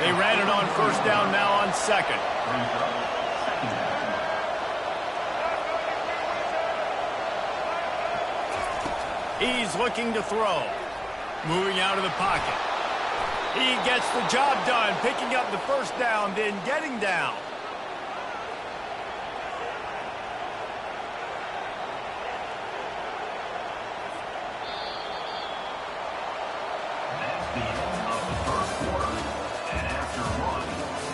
They ran it on first down, now on second. He's looking to throw. Moving out of the pocket. He gets the job done, picking up the first down, then getting down. That's the end of the first quarter. And after one,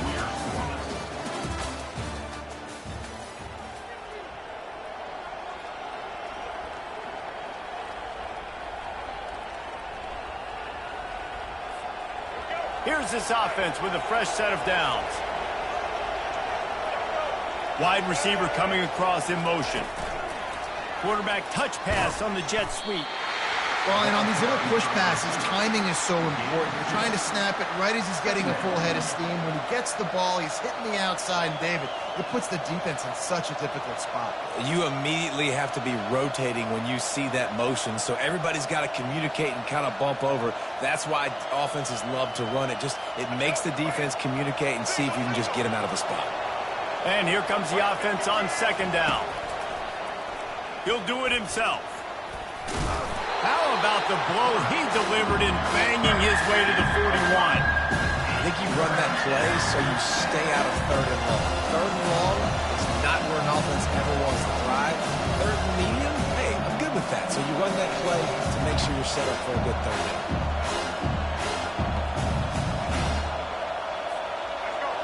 we're scoreless. Here's this offense with a fresh set of downs. Wide receiver coming across in motion. Quarterback touch pass on the jet sweep. Well, and on these little push passes, timing is so important. You're trying to snap it right as he's getting a full head of steam. When he gets the ball, he's hitting the outside, and David, it puts the defense in such a difficult spot. You immediately have to be rotating when you see that motion, so everybody's got to communicate and kind of bump over. That's why offenses love to run it. It makes the defense communicate and see if you can just get him out of the spot. And here comes the offense on second down. He'll do it himself. How about the blow he delivered in banging his way to the 41? I think you run that play so you stay out of third and long. Third and long is not where an offense ever wants to thrive. Third and medium, hey, I'm good with that. So you run that play to make sure you're set up for a good third down.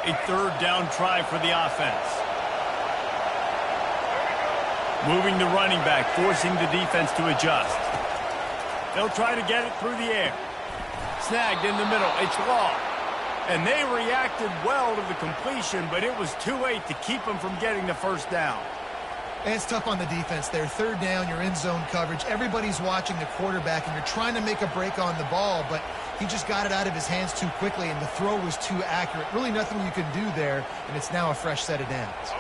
A third down try for the offense. Moving the running back, forcing the defense to adjust. They'll try to get it through the air. Snagged in the middle. It's long. And they reacted well to the completion, but it was too late to keep them from getting the first down. And it's tough on the defense there. Third down, you're in zone coverage. Everybody's watching the quarterback, and you're trying to make a break on the ball, but he just got it out of his hands too quickly, and the throw was too accurate. Really nothing you can do there, and it's now a fresh set of downs.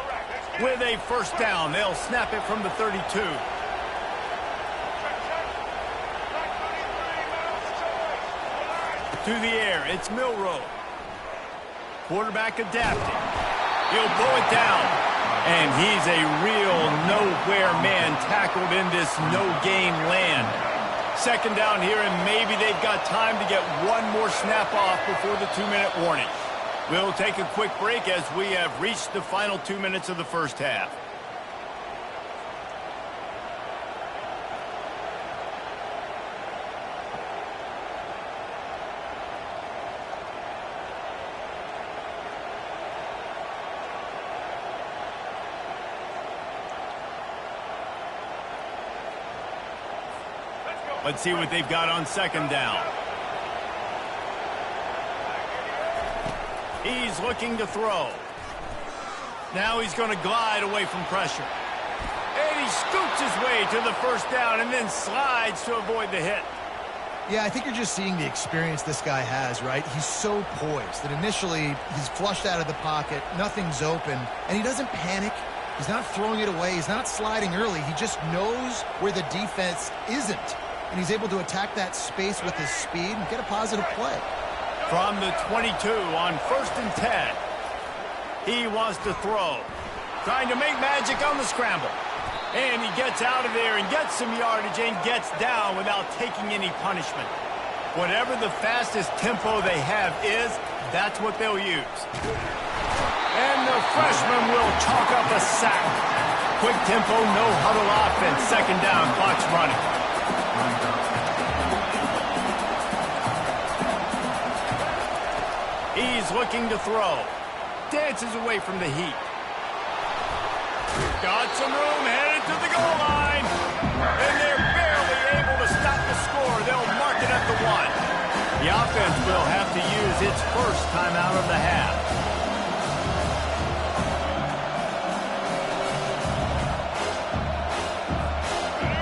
With a first down, they'll snap it from the 32. To the air, it's Milroe. Quarterback adapting. He'll pull it down. And he's a real nowhere man tackled in this no-gain land. Second down here, and maybe they've got time to get one more snap off before the 2-minute warning. We'll take a quick break as we have reached the final 2 minutes of the first half. Let's see what they've got on second down. He's looking to throw. Now he's going to glide away from pressure. And he scoots his way to the first down and then slides to avoid the hit. Yeah, I think you're just seeing the experience this guy has, right? He's so poised that initially he's flushed out of the pocket, nothing's open, and he doesn't panic. He's not throwing it away. He's not sliding early. He just knows where the defense isn't. And he's able to attack that space with his speed and get a positive play. From the 22 on 1st and 10. He wants to throw. Trying to make magic on the scramble. And he gets out of there and gets some yardage and gets down without taking any punishment. Whatever the fastest tempo they have is, that's what they'll use. And the freshman will chalk up a sack. Quick tempo, no huddle offense. Second down, clock's running. He's looking to throw. Dances away from the heat. Got some room, headed to the goal line. And timeout of the half.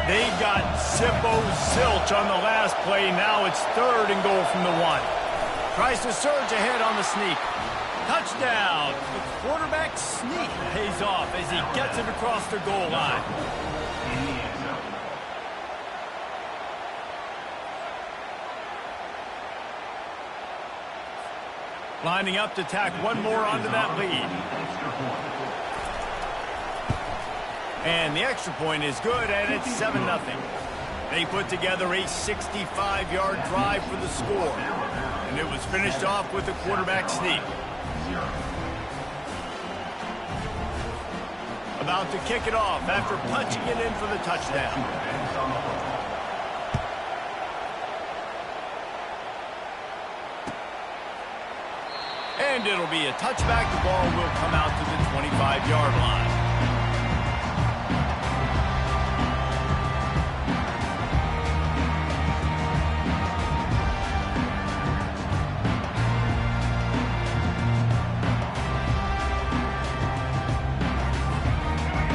They got zilch on the last play. Now it's 3rd and goal from the 1. Tries to surge ahead on the sneak. Touchdown. The quarterback sneak pays off as he gets it across the goal line. Lining up to tack one more onto that lead. And the extra point is good, and it's 7-0. They put together a 65-yard drive for the score. And it was finished off with the quarterback sneak. About to kick it off after punching it in for the touchdown. And it'll be a touchback. The ball will come out to the 25-yard line.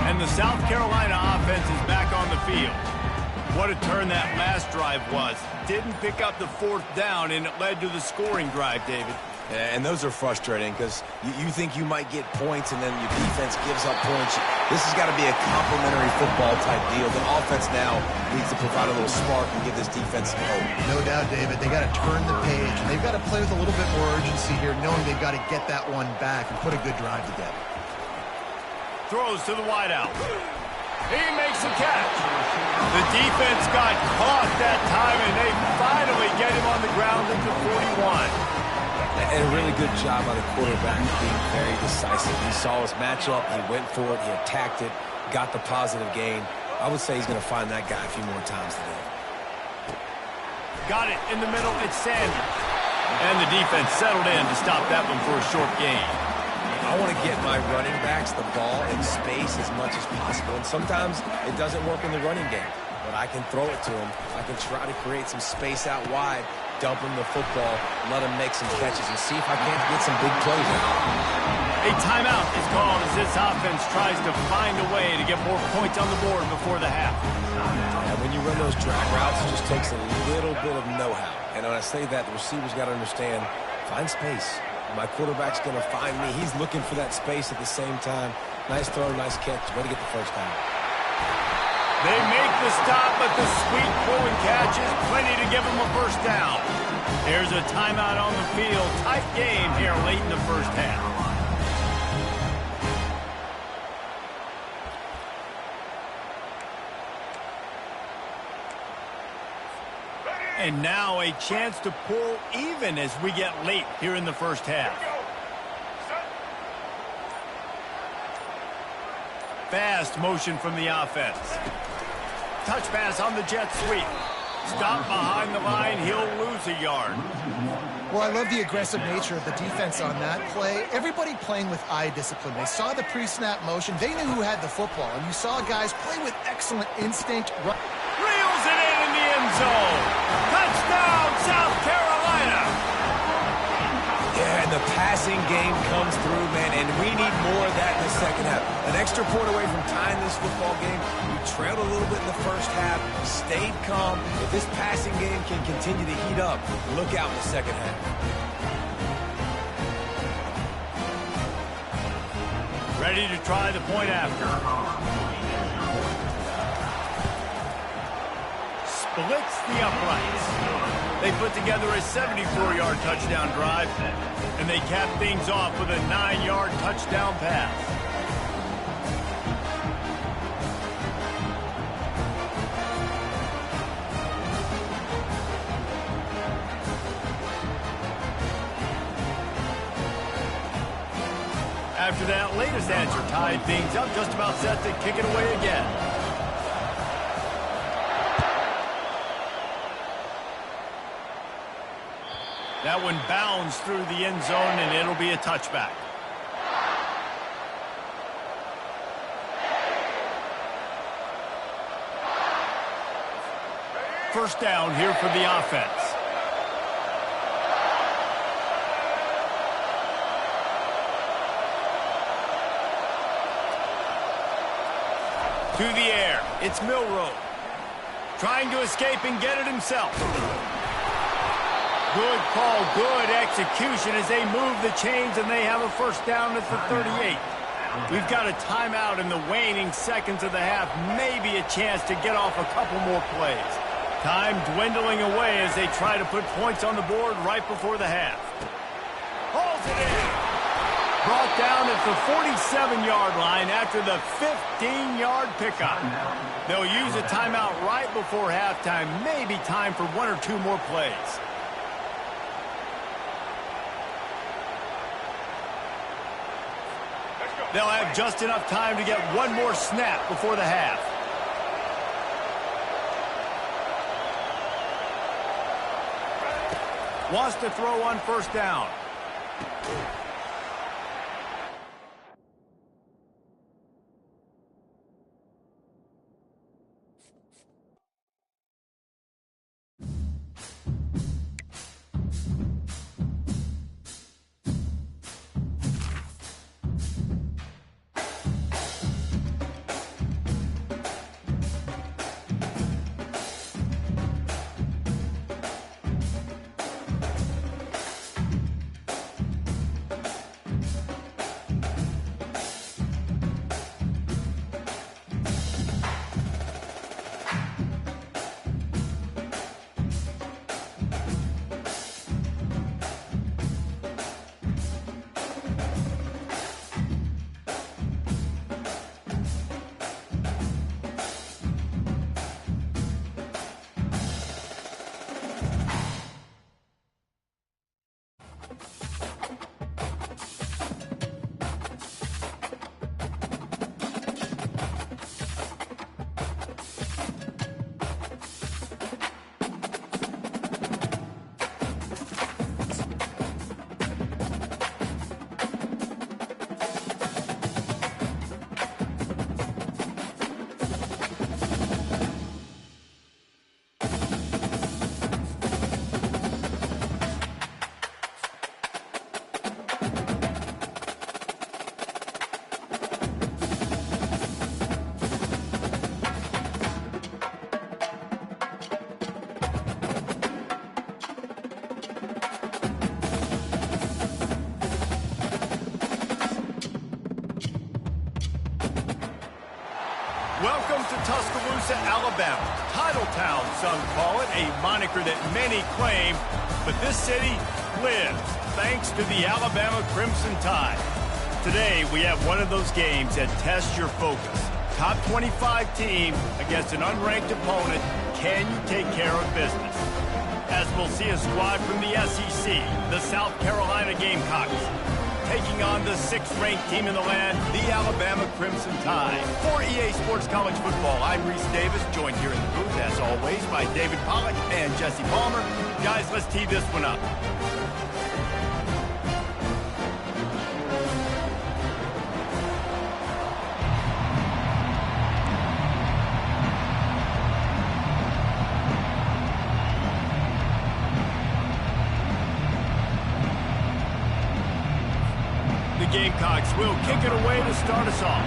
And the South Carolina offense is back on the field. What a turn that last drive was. Didn't pick up the 4th down, and it led to the scoring drive, David. And those are frustrating because you think you might get points and then your defense gives up points. This has got to be a complementary football type deal. The offense now needs to provide a little spark and give this defense some hope. No doubt, David. They got to turn the page, and they've got to play with a little bit more urgency here, knowing they've got to get that one back and put a good drive together. Throws to the wideout. He makes a catch. The defense got caught that time, and they finally get him on the ground at the 41. And a really good job by the quarterback being very decisive. He saw his matchup, he went for it, he attacked it, got the positive gain. I would say he's going to find that guy a few more times today. Got it in the middle, it's Sanders. And the defense settled in to stop that one for a short gain. I want to get my running backs the ball in space as much as possible. And sometimes it doesn't work in the running game. But I can throw it to them. I can try to create some space out wide, dump him the football, let him make some catches, and see if I can't get some big plays out. A timeout is called as this offense tries to find a way to get more points on the board before the half. And when you run those drag routes, it just takes a little bit of know-how. And when I say that, the receiver's got to understand, find space. My quarterback's going to find me. He's looking for that space at the same time. Nice throw, nice catch. Way to get the first down. They make the stop, but the sweet throw and catch is plenty to give them a first down. There's a timeout on the field. Tight game here late in the first half. And now a chance to pull even as we get late here in the first half. Fast motion from the offense. Touch pass on the jet sweep. Stop behind the line. He'll lose a yard. Well, I love the aggressive nature of the defense on that play. Everybody playing with eye discipline. They saw the pre-snap motion. They knew who had the football. And you saw guys play with excellent instinct. Reels it in the end zone. Touchdown, South Carolina. Yeah, and the passing game comes through, man, and we need more of that in the second half. An extra point away from tying this football game. We trailed a little bit in the first half, stayed calm. If this passing game can continue to heat up, look out in the second half. Ready to try the point after. Splits the uprights. They put together a 74-yard touchdown drive, and they cap things off with a 9-yard touchdown pass. After that latest answer tied things up, just about set to kick it away again. That one bounds through the end zone, and it'll be a touchback. First down here for the offense. To the air. It's Milroe. Trying to escape and get it himself. Good call, good execution as they move the chains and they have a first down at the 38. We've got a timeout in the waning seconds of the half. Maybe a chance to get off a couple more plays. Time dwindling away as they try to put points on the board right before the half. Hauls it in. Brought down at the 47-yard line after the 15-yard pickup. They'll use a timeout right before halftime. Maybe time for one or two more plays. They'll have just enough time to get one more snap before the half. Wants to throw on first down. Welcome to Tuscaloosa, Alabama. Titletown, some call it, a moniker that many claim, but this city lives thanks to the Alabama Crimson Tide. Today, we have one of those games that tests your focus. Top 25 team against an unranked opponent. Can you take care of business? As we'll see a squad from the SEC, the South Carolina Gamecocks, taking on the 6th-ranked team in the land, the Alabama Crimson Tide. For EA Sports College Football, I'm Reese Davis, joined here in the booth, as always, by David Pollack and Jesse Palmer. Guys, let's tee this one up. The Gamecocks will kick it away to start us off.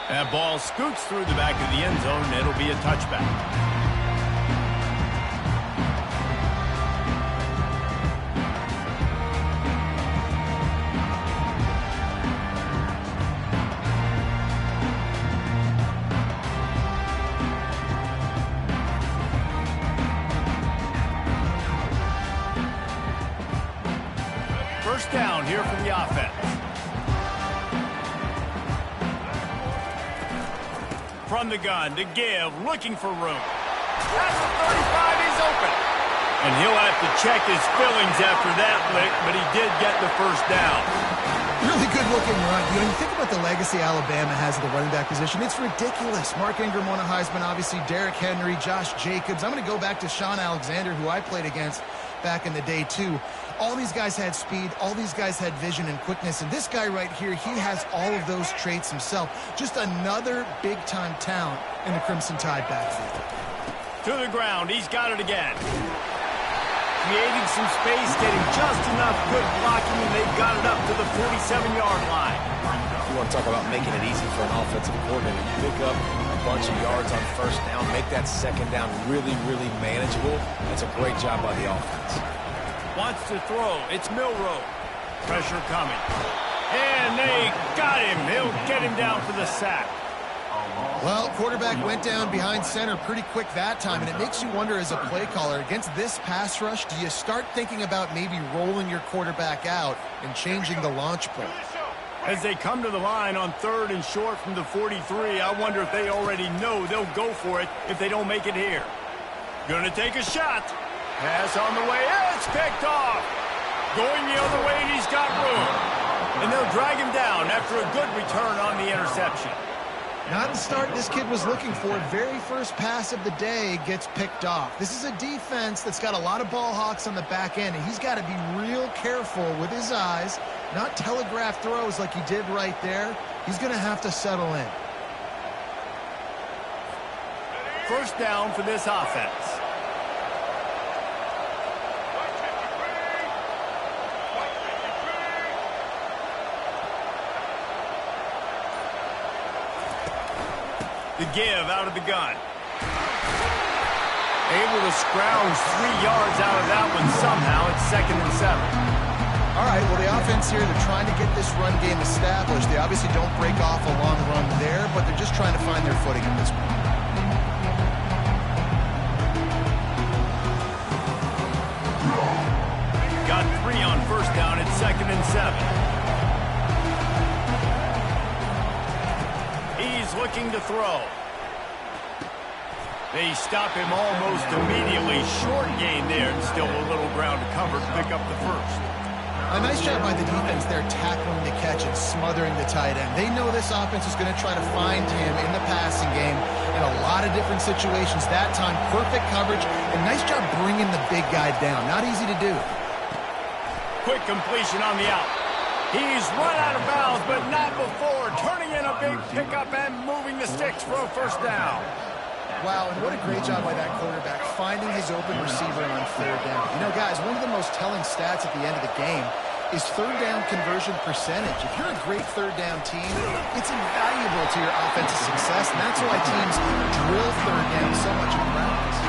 That ball scoots through the back of the end zone, and it'll be a touchback. First down here from the offense. From the gun to give, looking for room. That's the 35, he's open. And he'll have to check his feelings after that lick, but he did get the first down. Really good-looking run. You know, you think about the legacy Alabama has at the running back position. It's ridiculous. Mark Ingram won a Heisman, obviously Derrick Henry, Josh Jacobs. I'm going to go back to Sean Alexander, who I played against back in the day, too. All these guys had speed. All these guys had vision and quickness. And this guy right here, he has all of those traits himself. Just another big-time talent in the Crimson Tide backfield. To the ground. He's got it again. Creating some space, getting just enough good blocking, and they've got it up to the 47-yard line. You want to talk about making it easy for an offensive coordinator. You pick up a bunch of yards on first down, make that second down really, really manageable. That's a great job by the offense. Wants to throw. It's Milroe. Pressure coming. And they got him. He'll get him down for the sack. Well, quarterback went down behind center pretty quick that time, and it makes you wonder as a play caller, against this pass rush, do you start thinking about maybe rolling your quarterback out and changing the launch play? As they come to the line on 3rd and short from the 43, I wonder if they already know they'll go for it if they don't make it here. Gonna take a shot. Pass on the way. It's picked off. Going the other way, and he's got room. And they'll drag him down after a good return on the interception. Not the start this kid was looking for. Very first pass of the day gets picked off. This is a defense that's got a lot of ball hawks on the back end, and he's got to be real careful with his eyes, not telegraph throws like he did right there. He's going to have to settle in. First down for this offense. The give out of the gun. Able to scrounge 3 yards out of that one somehow. It's 2nd and 7. All right, well, the offense here, they're trying to get this run game established. They obviously don't break off a long run there, but they're just trying to find their footing at this point. Got 3 on first down. It's 2nd and 7. He's looking to throw. They stop him almost immediately. Short gain there, and still a little ground to cover to pick up the first. A nice job by the defense there, tackling the catch and smothering the tight end. They know this offense is going to try to find him in the passing game in a lot of different situations. That time, perfect coverage, and nice job bringing the big guy down. Not easy to do. Quick completion on the out. He's run out of bounds, but not before. Turning in a big pickup and moving the sticks for a first down. Wow, and what a great job by that quarterback, finding his open receiver on 3rd down. You know, guys, one of the most telling stats at the end of the game is 3rd down conversion percentage. If you're a great 3rd down team, it's invaluable to your offensive success, and that's why teams drill 3rd down so much in practice.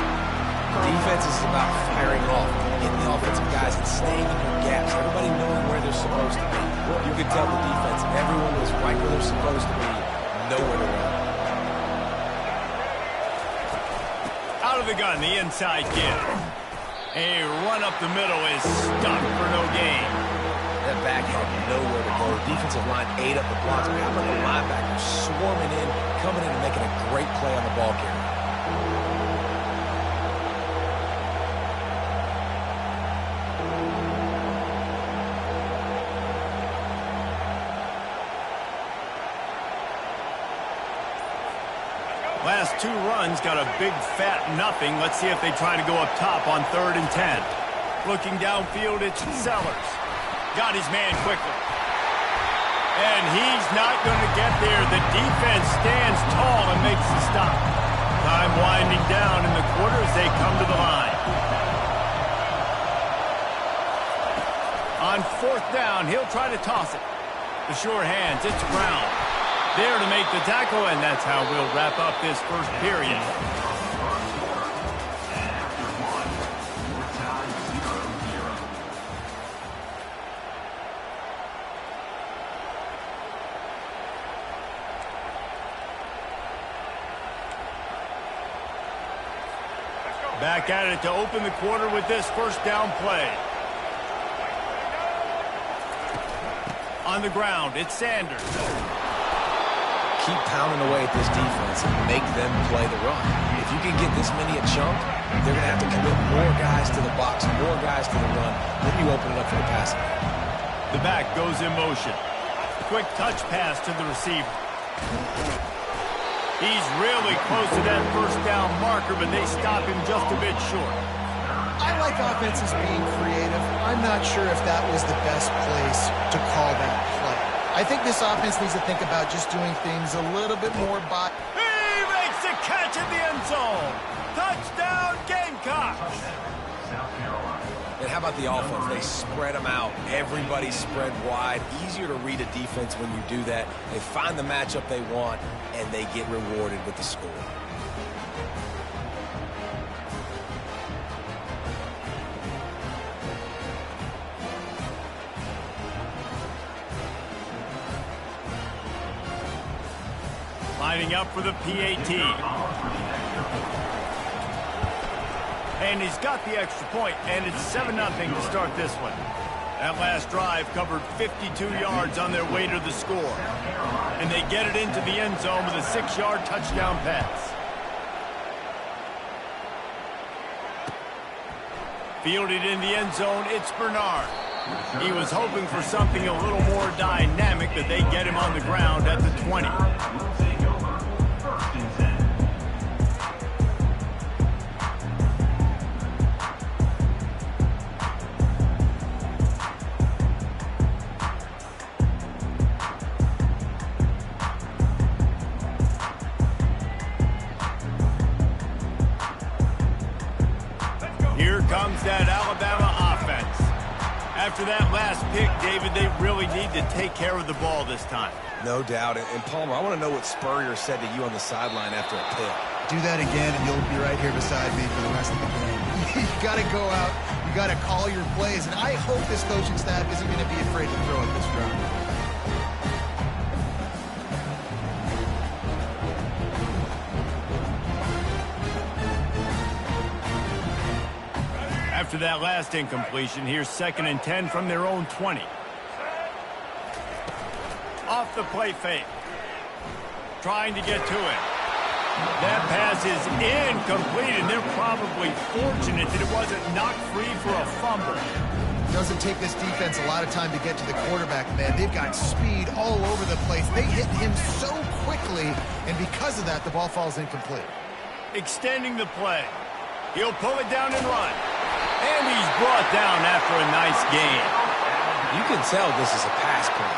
Defense is about firing off, getting the offensive guys and staying in their gaps. Everybody knowing where they're supposed to be. You could tell the defense, everyone was right where they're supposed to be, nowhere to run. Out of the gun, the inside give. A run up the middle is stopped for no gain. That back had nowhere to go. The defensive line ate up the blocks. How about the linebackers swarming in, coming in and making a great play on the ball carrier? Last 2 runs got a big fat nothing. Let's see if they try to go up top on 3rd and 10. Looking downfield, it's Sellers. Got his man quickly. And he's not going to get there. The defense stands tall and makes the stop. Time winding down in the quarter as they come to the line. On 4th down, he'll try to toss it. The sure hands, it's Brown. There to make the tackle, and that's how we'll wrap up this first period. Back at it to open the quarter with this first down play. On the ground, it's Sanders. Keep pounding away at this defense and make them play the run. If you can get this many a chunk, they're going to have to commit more guys to the box, more guys to the run. Then you open it up for the passing game. The back goes in motion. Quick touch pass to the receiver. He's really close to that first down marker, but they stop him just a bit short. I like offenses being creative. I'm not sure if that was the best place to call that play. I think this offense needs to think about just doing things a little bit more by... He makes the catch in the end zone. Touchdown, Gamecocks! South Carolina. And how about the offense? They spread them out. Everybody spread wide. Easier to read a defense when you do that. They find the matchup they want, and they get rewarded with the score. Lining up for the PAT. And he's got the extra point, and it's 7-0 to start this one. That last drive covered 52 yards on their way to the score. And they get it into the end zone with a 6-yard touchdown pass. Fielded in the end zone, it's Bernard. He was hoping for something a little more dynamic, but they get him on the ground at the 20. Will take over. First and 10. Here comes that Alabama offense. After that last pick, David, they really need to take care of the ball this time. No doubt. And Palmer, I want to know what Spurrier said to you on the sideline after a pick. Do that again, and you'll be right here beside me for the rest of the game. You got to go out. You got to call your plays, and I hope this coaching staff isn't going to be afraid to throw it this round. After that last incompletion, here's 2nd and 10 from their own 20. Off the play fake. Trying to get to it. That pass is incomplete, and they're probably fortunate that it wasn't knocked free for a fumble. Doesn't take this defense a lot of time to get to the quarterback, man. They've got speed all over the place. They hit him so quickly, and because of that, the ball falls incomplete. Extending the play. He'll pull it down and run. And he's brought down after a nice gain. You can tell this is a pass play.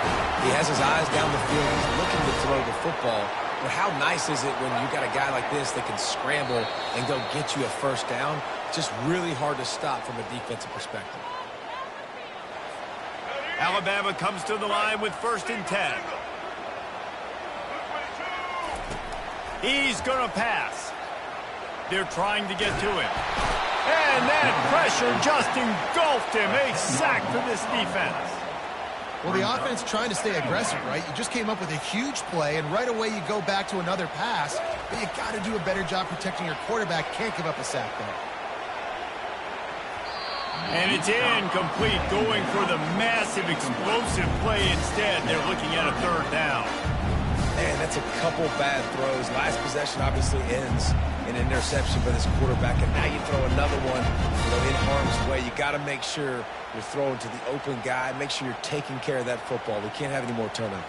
He has his eyes down the field. He's looking to throw the football. But how nice is it when you got a guy like this that can scramble and go get you a first down? Just really hard to stop from a defensive perspective. Alabama comes to the line with 1st and 10. He's going to pass. They're trying to get to him. And that pressure just engulfed him. A sack for this defense. Well, the offense trying to stay aggressive, right? You just came up with a huge play, and right away you go back to another pass. But you got to do a better job protecting your quarterback. Can't give up a sack there. And it's incomplete, going for the massive, explosive play instead. They're looking at a 3rd down. Man, that's a couple bad throws. Last possession obviously ends in an interception by this quarterback, and now you throw another one, in harm's way. You got to make sure you're throwing to the open guy. Make sure you're taking care of that football. We can't have any more turnovers.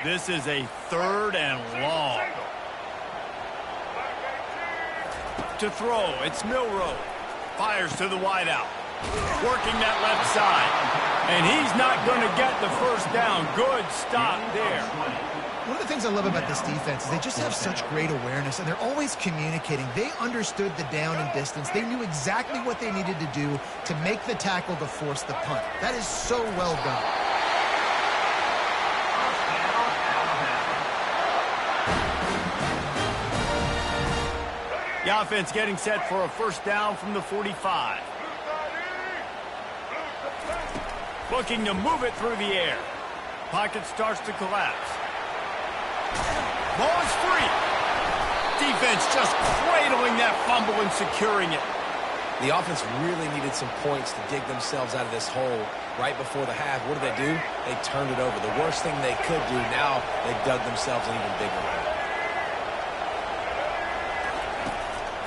This is a 3rd and long. To throw, it's Milroe. Fires to the wideout. Working that left side. And he's not going to get the first down. Good stop there. One of the things I love about this defense is they just have such great awareness, and they're always communicating. They understood the down and distance. They knew exactly what they needed to do to make the tackle to force the punt. That is so well done. The offense getting set for a first down from the 45. Looking to move it through the air. Pocket starts to collapse. Ball is free. Defense just cradling that fumble and securing it. The offense really needed some points to dig themselves out of this hole right before the half. What did they do? They turned it over. The worst thing they could do, now they dug themselves an even bigger hole.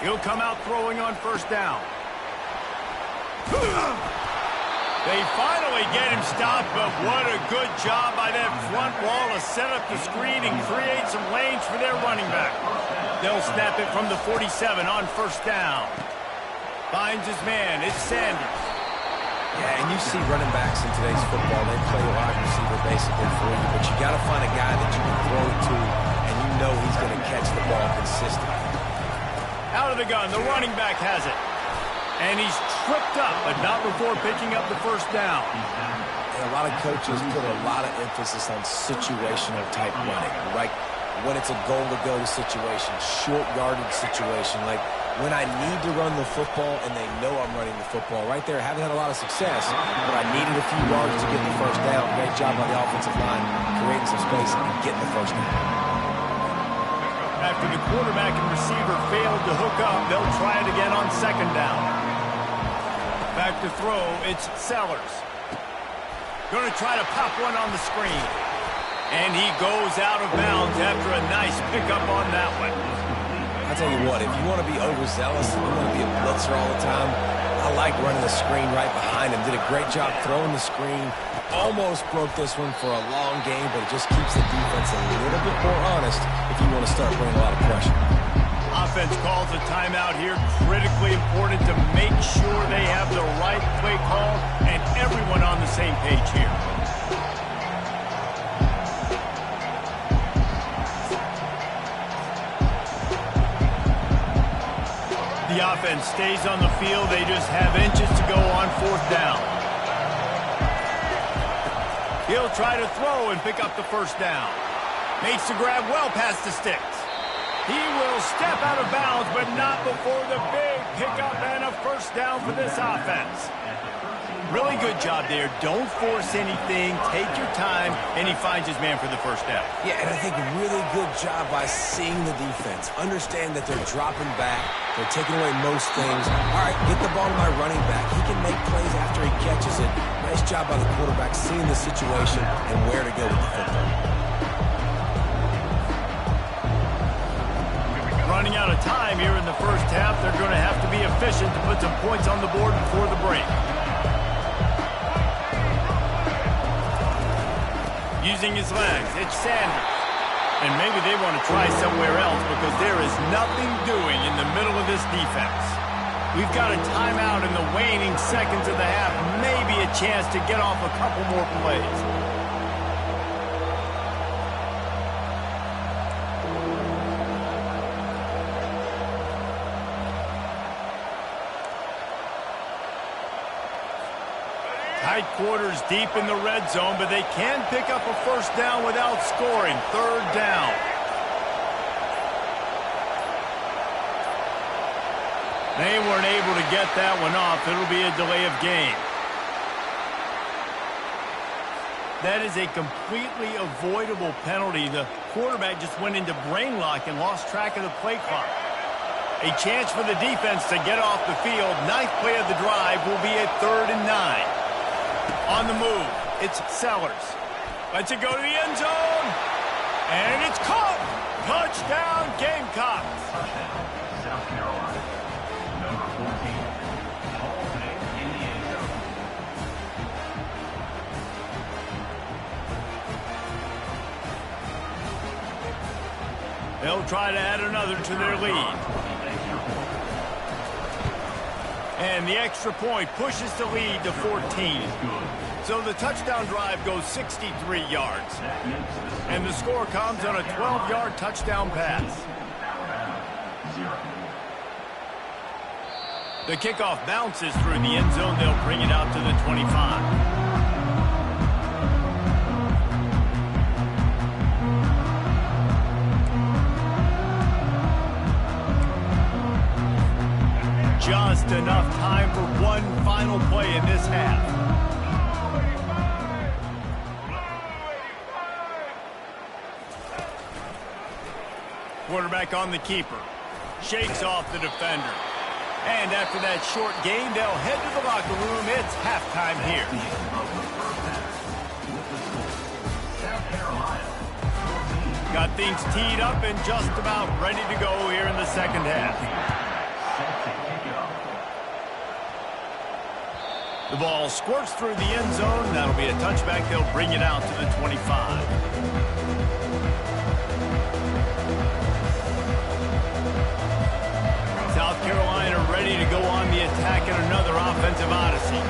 He'll come out throwing on first down. They finally get him stopped, but what a good job by that front wall to set up the screen and create some lanes for their running back. They'll snap it from the 47 on first down. Finds his man. It's Sanders. Yeah, and you see running backs in today's football, they play wide receiver basically for you, but you got to find a guy that you can throw it to, and you know he's going to catch the ball consistently. Out of the gun, the running back has it. And he's tripped up, but not before picking up the first down. And a lot of coaches put a lot of emphasis on situational type running, like when it's a goal-to-go situation, short yardage situation, like when I need to run the football and they know I'm running the football. Right there, haven't had a lot of success, but I needed a few yards to get the first down. Great job by the offensive line, creating some space and getting the first down. After the quarterback and receiver failed to hook up, they'll try it again on second down. Back to throw, it's Sellers. Going to try to pop one on the screen. And he goes out of bounds after a nice pickup on that one. I'll tell you what, if you want to be overzealous, you want to be a blitzer all the time, I like running the screen right behind him. Did a great job throwing the screen. Almost broke this one for a long game, but it just keeps the defense a little bit more honest if you want to start bringing a lot of pressure. Offense calls a timeout here. Critically important to make sure they have the right play call and everyone on the same page here. The offense stays on the field. They just have inches to go on fourth down. He'll try to throw and pick up the first down. Makes the grab well past the sticks. He will step out of bounds, but not before the big pickup and a first down for this offense. Really good job there. Don't force anything. Take your time, and he finds his man for the first down. Yeah, and I think a really good job by seeing the defense. Understand that they're dropping back. They're taking away most things. All right, get the ball to my running back. He can make plays after he catches it. Nice job by the quarterback seeing the situation and where to go with the football. Running out of time here in the first half. They're going to have to be efficient to put some points on the board before the break. Using his legs, it's Sanders. And maybe they want to try somewhere else because there is nothing doing in the middle of this defense. We've got a timeout in the waning seconds of the half. Maybe a chance to get off a couple more plays. Tight quarters deep in the red zone, but they can pick up a first down without scoring. Third down. They weren't able to get that one off. It'll be a delay of game. That is a completely avoidable penalty. The quarterback just went into brain lock and lost track of the play clock. A chance for the defense to get off the field. Ninth play of the drive will be a 3rd and 9. On the move, it's Sellers. Lets it go to the end zone. And it's caught. Touchdown, Gamecocks. Touchdown, South Carolina. Number 14, Hall Bank in the end zone. They'll try to add another to their lead. And the extra point pushes the lead to 14. So the touchdown drive goes 63 yards. And the score comes on a 12-yard touchdown pass. The kickoff bounces through the end zone. They'll bring it out to the 25. Just enough time for one final play in this half. Quarterback on the keeper. Shakes off the defender. And after that short gain, they'll head to the locker room. It's halftime here. Got things teed up and just about ready to go here in the second half. The ball squirts through the end zone. That'll be a touchback. They'll bring it out to the 25. South Carolina ready to go on the attack in another offensive odyssey.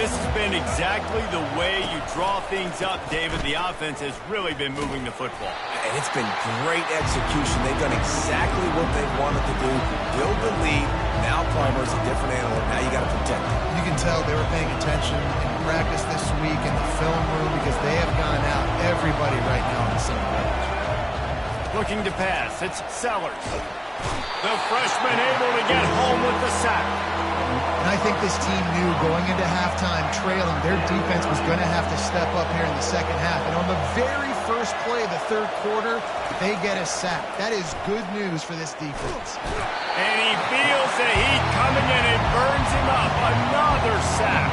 This has been exactly the way you draw things up, David. The offense has really been moving the football. And it's been great execution. They've done exactly what they wanted to do. Build the lead. Now Palmer's a different animal. Now you got to protect him. You can tell they were paying attention in practice this week in the film room because they have gone out everybody right now on the same page. Looking to pass. It's Sellers. The freshman able to get home with the sack. And I think this team knew going into halftime trailing, their defense was going to have to step up here in the second half. And on the very first play of the third quarter, they get a sack. That is good news for this defense. And he feels the heat coming in and burns him up. Another sack.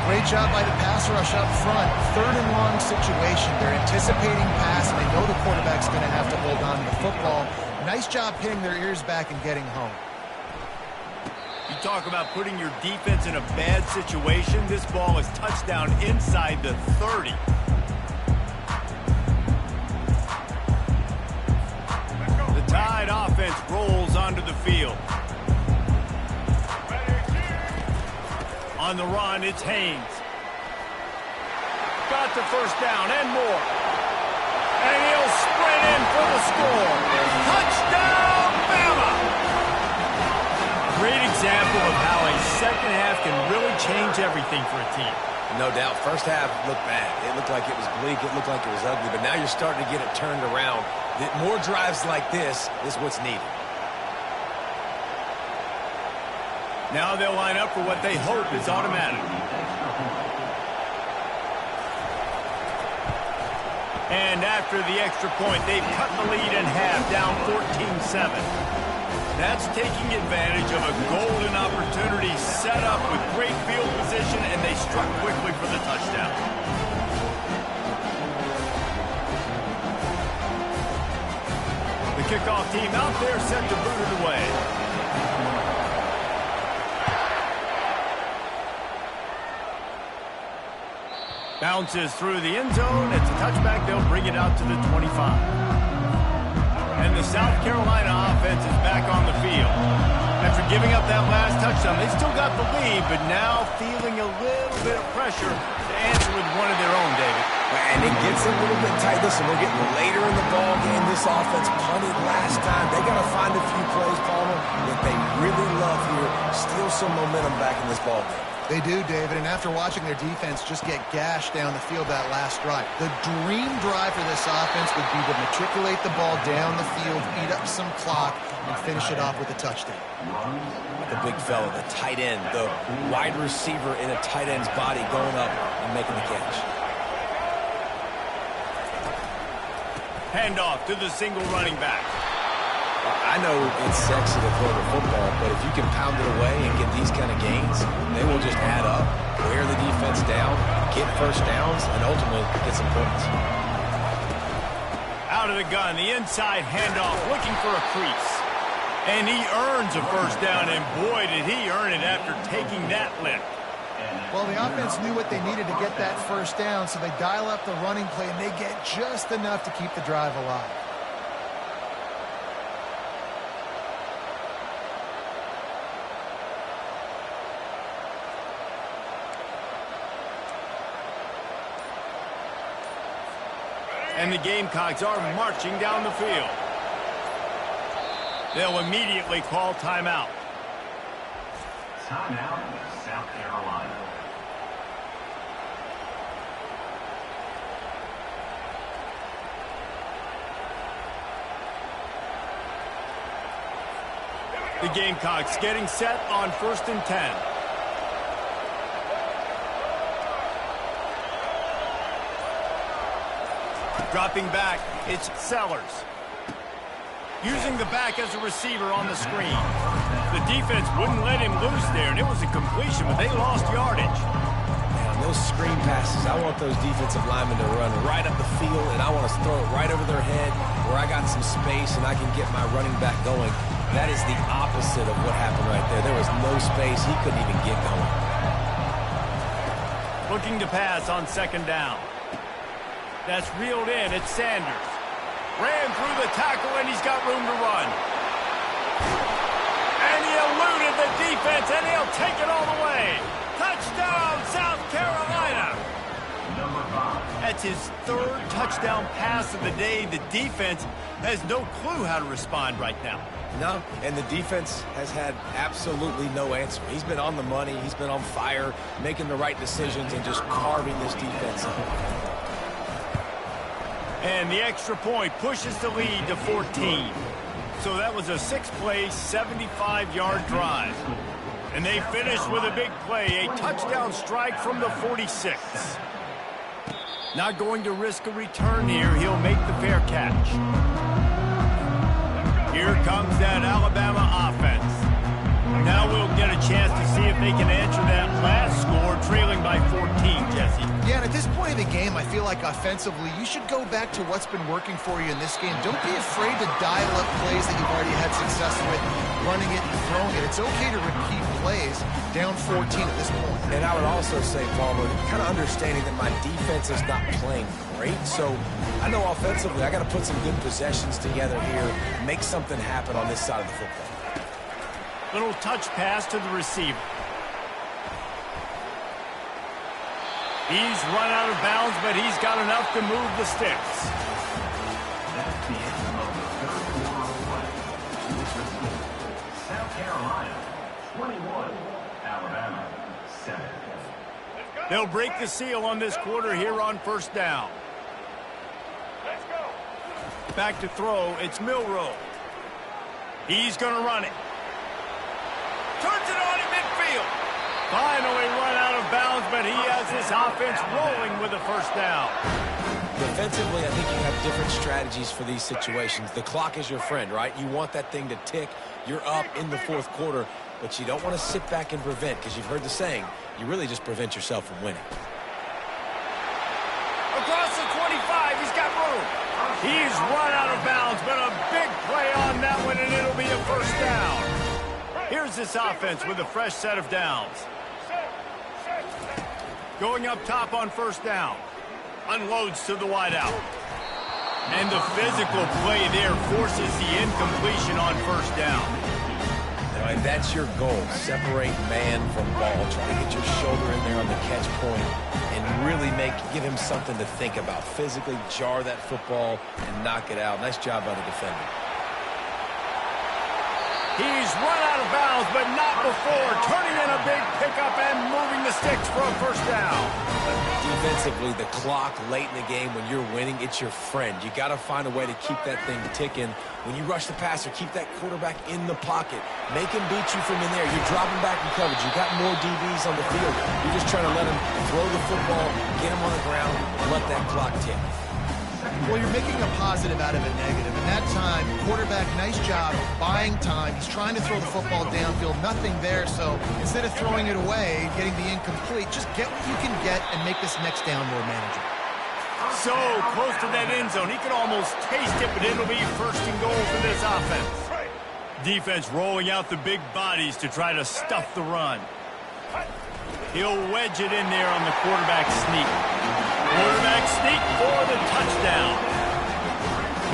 Great job by the pass rush up front. Third and long situation. They're anticipating pass, and they know the quarterback's going to have to hold on to the football. Nice job pinning their ears back and getting home. You talk about putting your defense in a bad situation. This ball is touchdown inside the 30. The Tide offense rolls onto the field. On the run, it's Haynes. Got the first down and more. And he'll sprint in for the score. Touchdown, Bama! Great example of how a second half can really change everything for a team. No doubt. First half looked bad. It looked like it was bleak. It looked like it was ugly. But now you're starting to get it turned around. More drives like this is what's needed. Now they'll line up for what they hope is automatic. And after the extra point, they've cut the lead in half, down 14-7. That's taking advantage of a golden opportunity set up with great field position, and they struck quickly for the touchdown. The kickoff team out there set to boot it away. Bounces through the end zone. It's a touchback. They'll bring it out to the 25. And the South Carolina offense is back on the field. After giving up that last touchdown, they still got the lead, but now feeling a little bit of pressure to answer with one of their own, David. And it gets a little bit tight. Listen, we're getting later in the ball game. This offense punted last time. They got to find a few plays, Palmer, that they really love here. Steal some momentum back in this ball game. They do, David, and after watching their defense just get gashed down the field that last drive, the dream drive for this offense would be to matriculate the ball down the field, eat up some clock, and finish it off with a touchdown. The big fella, the tight end, the wide receiver in a tight end's body going up and making the catch. Handoff to the single running back. I know it's sexy to throw the football, but if you can pound it away and get these kind of gains, they will just add up, wear the defense down, get first downs, and ultimately get some points. Out of the gun, the inside handoff, looking for a crease. And he earns a first down, and boy, did he earn it after taking that lift. Well, the offense knew what they needed to get that first down, so they dial up the running play, and they get just enough to keep the drive alive. And the Gamecocks are marching down the field. They'll immediately call timeout. Timeout, South Carolina. The Gamecocks getting set on 1st and 10. Dropping back, it's Sellers. Using the back as a receiver on the screen. The defense wouldn't let him loose there, and it was a completion, but they lost yardage. Man, those screen passes, I want those defensive linemen to run right up the field, and I want to throw it right over their head where I got some space and I can get my running back going. That is the opposite of what happened right there. There was no space. He couldn't even get going. Looking to pass on 2nd down. That's reeled in. It's Sanders. Ran through the tackle, and he's got room to run. And he eluded the defense, and he'll take it all the way. Touchdown, South Carolina! Number 5. That's his third touchdown pass of the day. The defense has no clue how to respond right now. No, and the defense has had absolutely no answer. He's been on the money. He's been on fire, making the right decisions and just carving this defense up. And the extra point pushes the lead to 14. So that was a 6-play, 75-yard drive. And they finished with a big play, a touchdown strike from the 46. Not going to risk a return here. He'll make the fair catch. Here comes that Alabama offense. Now we'll get a chance to see if they can answer that last score, trailing by 14, Jesse. Yeah, and at this point of the game, I feel like offensively, you should go back to what's been working for you in this game. Don't be afraid to dial up plays that you've already had success with, running it and throwing it. It's okay to repeat plays down 14 at this point. And I would also say, Palmer, kind of understanding that my defense is not playing great. So I know offensively I got to put some good possessions together here, make something happen on this side of the football. Little touch pass to the receiver. He's run out of bounds, but he's got enough to move the sticks. That's the end of the third quarter of play. With the score, South Carolina 21, Alabama 7. They'll break the seal on this quarter here on first down. Back to throw, it's Milroe. He's going to run it. Turns it on in midfield. Finally run out of bounds, but he has his offense rolling with a first down. Defensively, I think you have different strategies for these situations. The clock is your friend, right? You want that thing to tick. You're up in the fourth quarter, but you don't want to sit back and prevent, because you've heard the saying, you really just prevent yourself from winning. Across the 25, he's got room. He's run out of bounds, but a big play on that one, and it'll be a first down. Here's this offense with a fresh set of downs. Going up top on first down. Unloads to the wideout. And the physical play there forces the incompletion on first down. Now, and that's your goal. Separate man from ball. Try to get your shoulder in there on the catch point and really give him something to think about. Physically jar that football and knock it out. Nice job by the defender. He's run out of bounds, but not before. Turning in a big pickup and moving the sticks for a first down. Defensively, the clock late in the game, when you're winning, it's your friend. You got to find a way to keep that thing ticking. When you rush the passer, keep that quarterback in the pocket. Make him beat you from in there. You're dropping back in coverage. You got more DBs on the field. You're just trying to let him throw the football, get him on the ground, and let that clock tick. Well, you're making a positive out of a negative. And that time, quarterback, nice job buying time. He's trying to throw the football downfield. Nothing there. So instead of throwing it away, getting the incomplete, just get what you can get and make this next down more manageable. So close to that end zone. He can almost taste it, but it'll be first and goal for this offense. Defense rolling out the big bodies to try to stuff the run. He'll wedge it in there on the quarterback sneak. Quarterback sneak for the touchdown.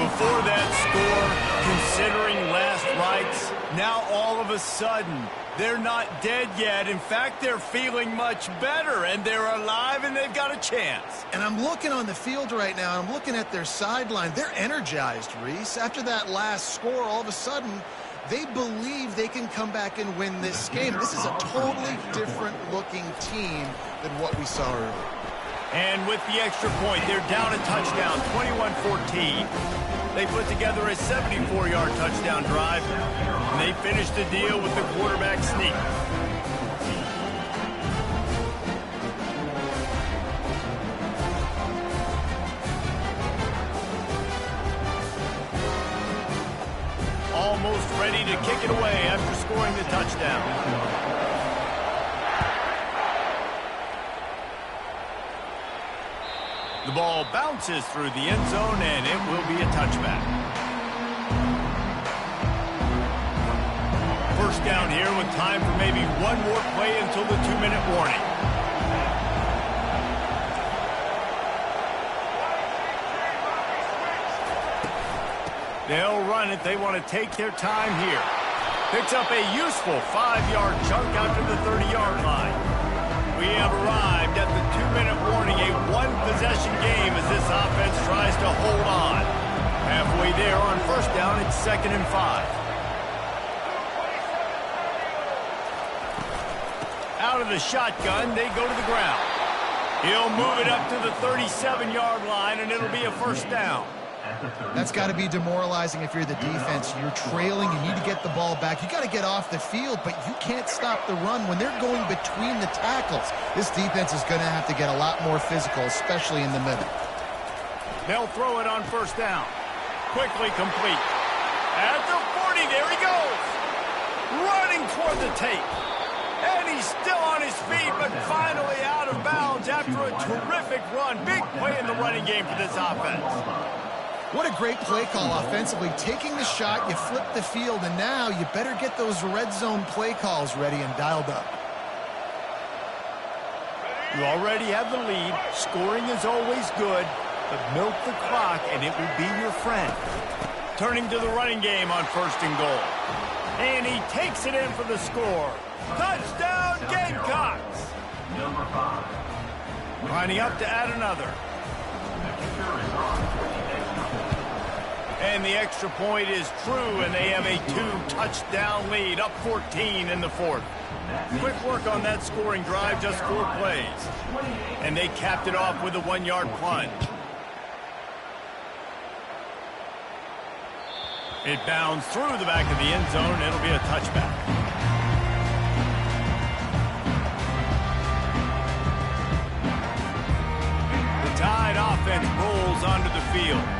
Before that score, considering last rites, now all of a sudden, they're not dead yet. In fact, they're feeling much better, and they're alive, and they've got a chance. And I'm looking on the field right now, and I'm looking at their sideline. They're energized, Reese. After that last score, all of a sudden, they believe they can come back and win this game. This is a totally different-looking team than what we saw earlier. And with the extra point, they're down a touchdown, 21-14. They put together a 74-yard touchdown drive, and they finished the deal with the quarterback sneak. Almost ready to kick it away after scoring the touchdown. The ball bounces through the end zone, and it will be a touchback. First down here with time for maybe one more play until the 2-minute warning. They'll run it. They want to take their time here. Picks up a useful 5-yard chunk out to the 30-yard line. We have arrived at the 2-minute warning, a one-possession game as this offense tries to hold on. Halfway there on first down, it's 2nd and 5. Out of the shotgun, they go to the ground. He'll move it up to the 37-yard line, and it'll be a first down. That's got to be demoralizing if you're the defense. You're trailing. You need to get the ball back. You got to get off the field, but you can't stop the run when they're going between the tackles. This defense is going to have to get a lot more physical, especially in the middle. They'll throw it on first down. Quickly complete. At the 40, there he goes. Running toward the tape. And he's still on his feet, but finally out of bounds after a terrific run. Big play in the running game for this offense. What a great play call offensively. Taking the shot, you flip the field, and now you better get those red zone play calls ready and dialed up. You already have the lead. Scoring is always good, but milk the clock, and it will be your friend. Turning to the running game on 1st and goal. And he takes it in for the score. Touchdown, Gamecocks! Number 5. Lining up to add another. And the extra point is true, and they have a 2-touchdown lead, up 14 in the 4th. Quick work on that scoring drive, just 4 plays. And they capped it off with a 1-yard plunge. It bounds through the back of the end zone, and it'll be a touchback. The Tide offense rolls onto the field.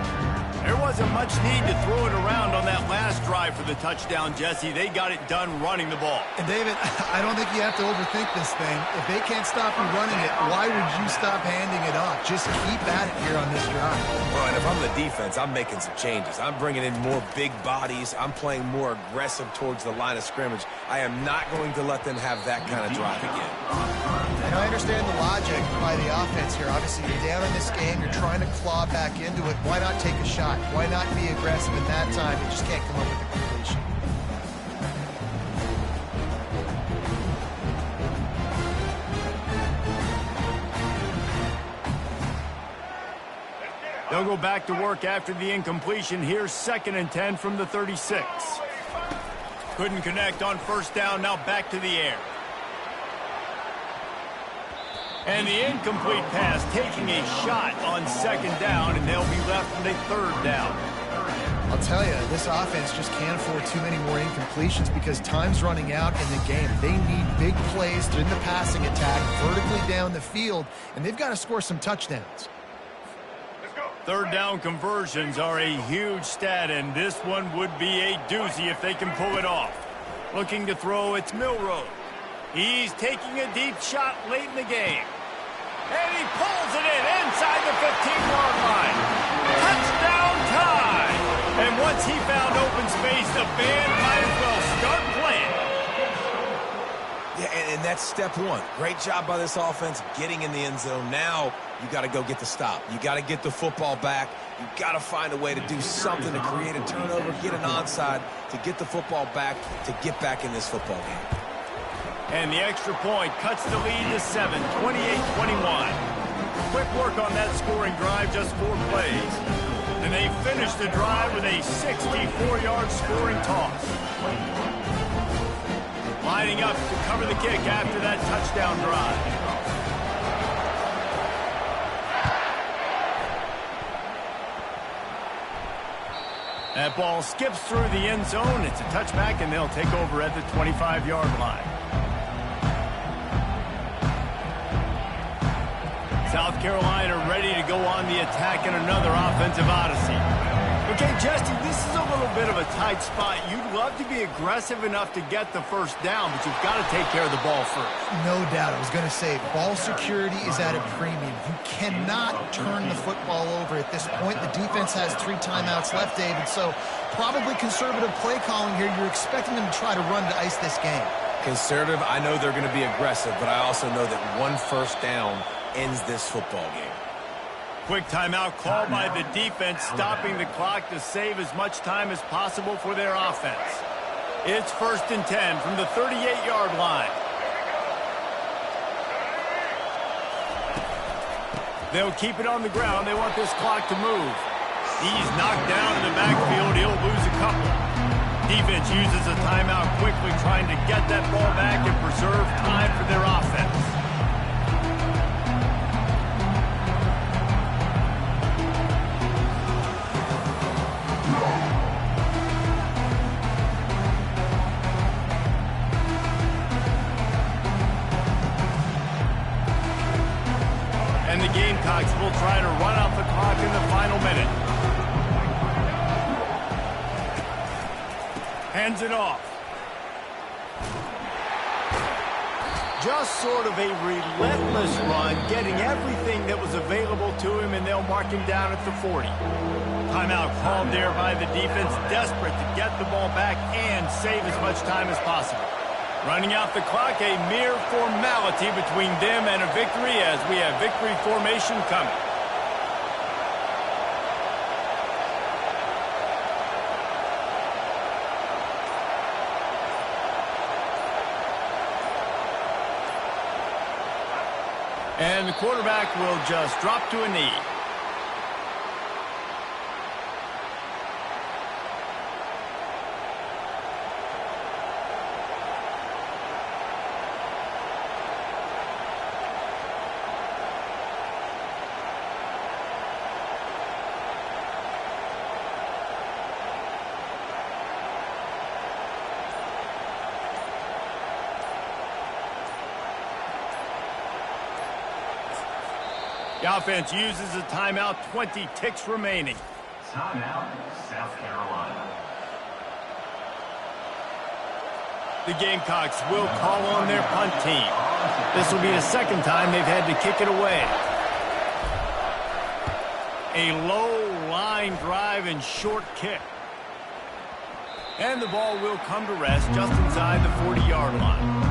There wasn't much need to throw it around on that last drive for the touchdown, Jesse. They got it done running the ball. And, David, I don't think you have to overthink this thing. If they can't stop you running it, why would you stop handing it off? Just keep at it here on this drive. Well, and if I'm the defense, I'm making some changes. I'm bringing in more big bodies. I'm playing more aggressive towards the line of scrimmage. I am not going to let them have that kind of drive again. And I understand the logic by the offense here. Obviously, you're down in this game. You're trying to claw back into it. Why not take a shot? Why not be aggressive at that time? You just can't come up with the completion. They'll go back to work after the incompletion. Here's 2nd and 10 from the 36. Couldn't connect on first down. Now back to the air. And the incomplete pass taking a shot on 2nd down, and they'll be left with a 3rd down. I'll tell you, this offense just can't afford too many more incompletions because time's running out in the game. They need big plays in the passing attack, vertically down the field, and they've got to score some touchdowns. 3rd down conversions are a huge stat, and this one would be a doozy if they can pull it off. Looking to throw, it's Milroe. He's taking a deep shot late in the game. And he pulls it in inside the 15-yard line. Touchdown time! And once he found open space, the band might as well start playing. Yeah, and that's step 1. Great job by this offense getting in the end zone. Now you got to go get the stop. You got to get the football back. You got to find a way to do something to create a turnover, get an onside, to get the football back, to get back in this football game. And the extra point cuts the lead to 7, 28-21. Quick work on that scoring drive, just 4 plays. And they finish the drive with a 64-yard scoring toss. Lining up to cover the kick after that touchdown drive. That ball skips through the end zone. It's a touchback, and they'll take over at the 25-yard line. South Carolina ready to go on the attack in another offensive odyssey. Okay, Jesse, this is a little bit of a tight spot. You'd love to be aggressive enough to get the first down, but you've got to take care of the ball first. No doubt. I was going to say, ball security is at a premium. You cannot turn the football over at this point. The defense has 3 timeouts left, David, so probably conservative play calling here. You're expecting them to try to run to ice this game. Conservative, I know they're going to be aggressive, but I also know that 1 first down ends this football game. Quick timeout called by the defense, stopping the clock to save as much time as possible for their offense. It's 1st and 10 from the 38-yard line. They'll keep it on the ground. They want this clock to move. He's knocked down in the backfield. He'll lose a couple. Defense uses a timeout quickly, trying to get that ball back and preserve time for their offense. And the Gamecocks will try to run out the clock in the final minute. Hands it off. Just sort of a relentless run, getting everything that was available to him, and they'll mark him down at the 40. Timeout called there by the defense, desperate to get the ball back and save as much time as possible. Running out the clock, a mere formality between them and a victory, as we have victory formation coming. And the quarterback will just drop to a knee. The offense uses a timeout, 20 ticks remaining. Timeout, South Carolina. The Gamecocks will call on their punt team. This will be the second time they've had to kick it away. A low line drive and short kick. And the ball will come to rest just inside the 40-yard line.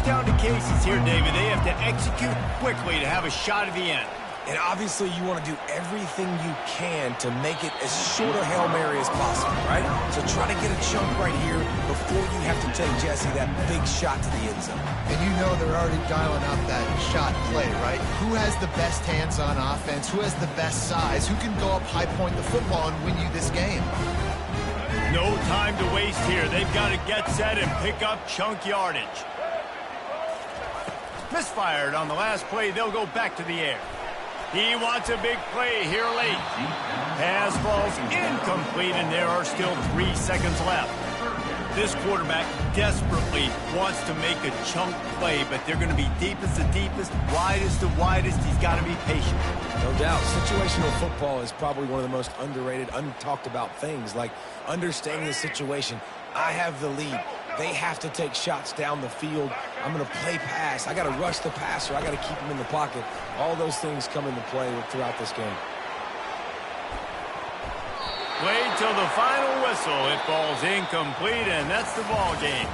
Down to cases here, David. They have to execute quickly to have a shot at the end. And obviously you want to do everything you can to make it as short a Hail Mary as possible, right? So try to get a chunk right here before you have to take, Jesse, that big shot to the end zone. And you know they're already dialing up that shot play, right? Who has the best hands on offense? Who has the best size? Who can go up high point the football and win you this game? No time to waste here. They've got to get set and pick up chunk yardage. Misfired on the last play. They'll go back to the air. He wants a big play here late. Pass falls incomplete, and there are still 3 seconds left. This quarterback desperately wants to make a chunk play, but they're going to be deepest to deepest, widest to widest. He's got to be patient. No doubt. Situational football is probably one of the most underrated, untalked about things, like understanding the situation. I have the lead. They have to take shots down the field. I'm going to play pass. I got to rush the passer. I got to keep him in the pocket. All those things come into play throughout this game. Wait till the final whistle. It falls incomplete, and that's the ball game.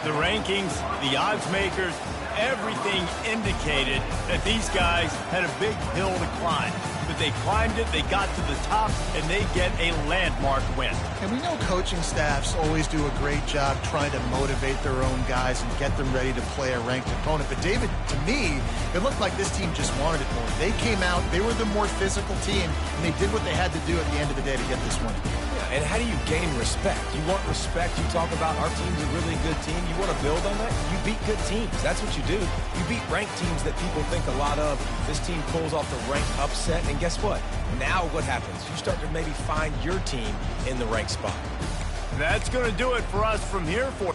The rankings, the odds makers, everything indicated that these guys had a big hill to climb. But they climbed it, they got to the top, and they get a landmark win. And we know coaching staffs always do a great job trying to motivate their own guys and get them ready to play a ranked opponent. But David, to me, it looked like this team just wanted it more. They came out, they were the more physical team, and they did what they had to do at the end of the day to get this win. And how do you gain respect? You want respect. You talk about our team's a really good team. You want to build on that? You beat good teams. That's what you do. You beat ranked teams that people think a lot of. This team pulls off the ranked upset, and guess what? Now what happens? You start to maybe find your team in the ranked spot. That's going to do it for us from here for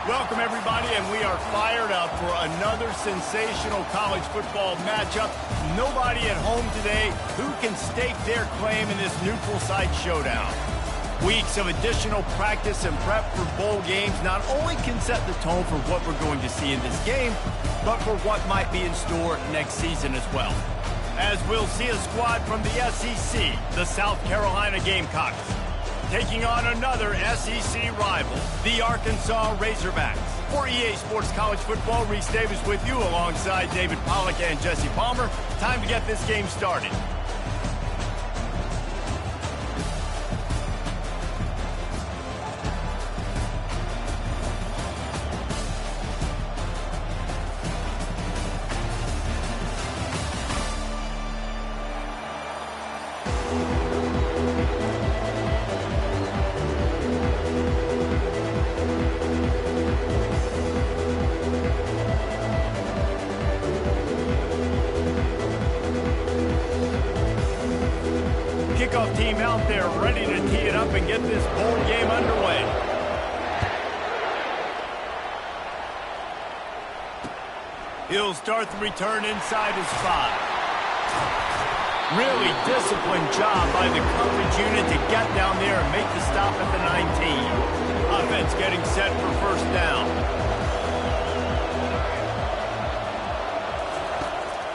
Welcome, everybody, and we are fired up for another sensational college football matchup. Nobody at home today who can stake their claim in this neutral site showdown. Weeks of additional practice and prep for bowl games not only can set the tone for what we're going to see in this game, but for what might be in store next season as well. As we'll see a squad from the SEC, the South Carolina Gamecocks, taking on another SEC rival, the Arkansas Razorbacks. For EA Sports College Football, Reese Davis with you alongside David Pollack and Jesse Palmer. Time to get this game started. Kickoff team out there ready to tee it up and get this bowl game underway. He'll start the return inside his 5. Really disciplined job by the coverage unit to get down there and make the stop at the 19. Offense getting set for first down.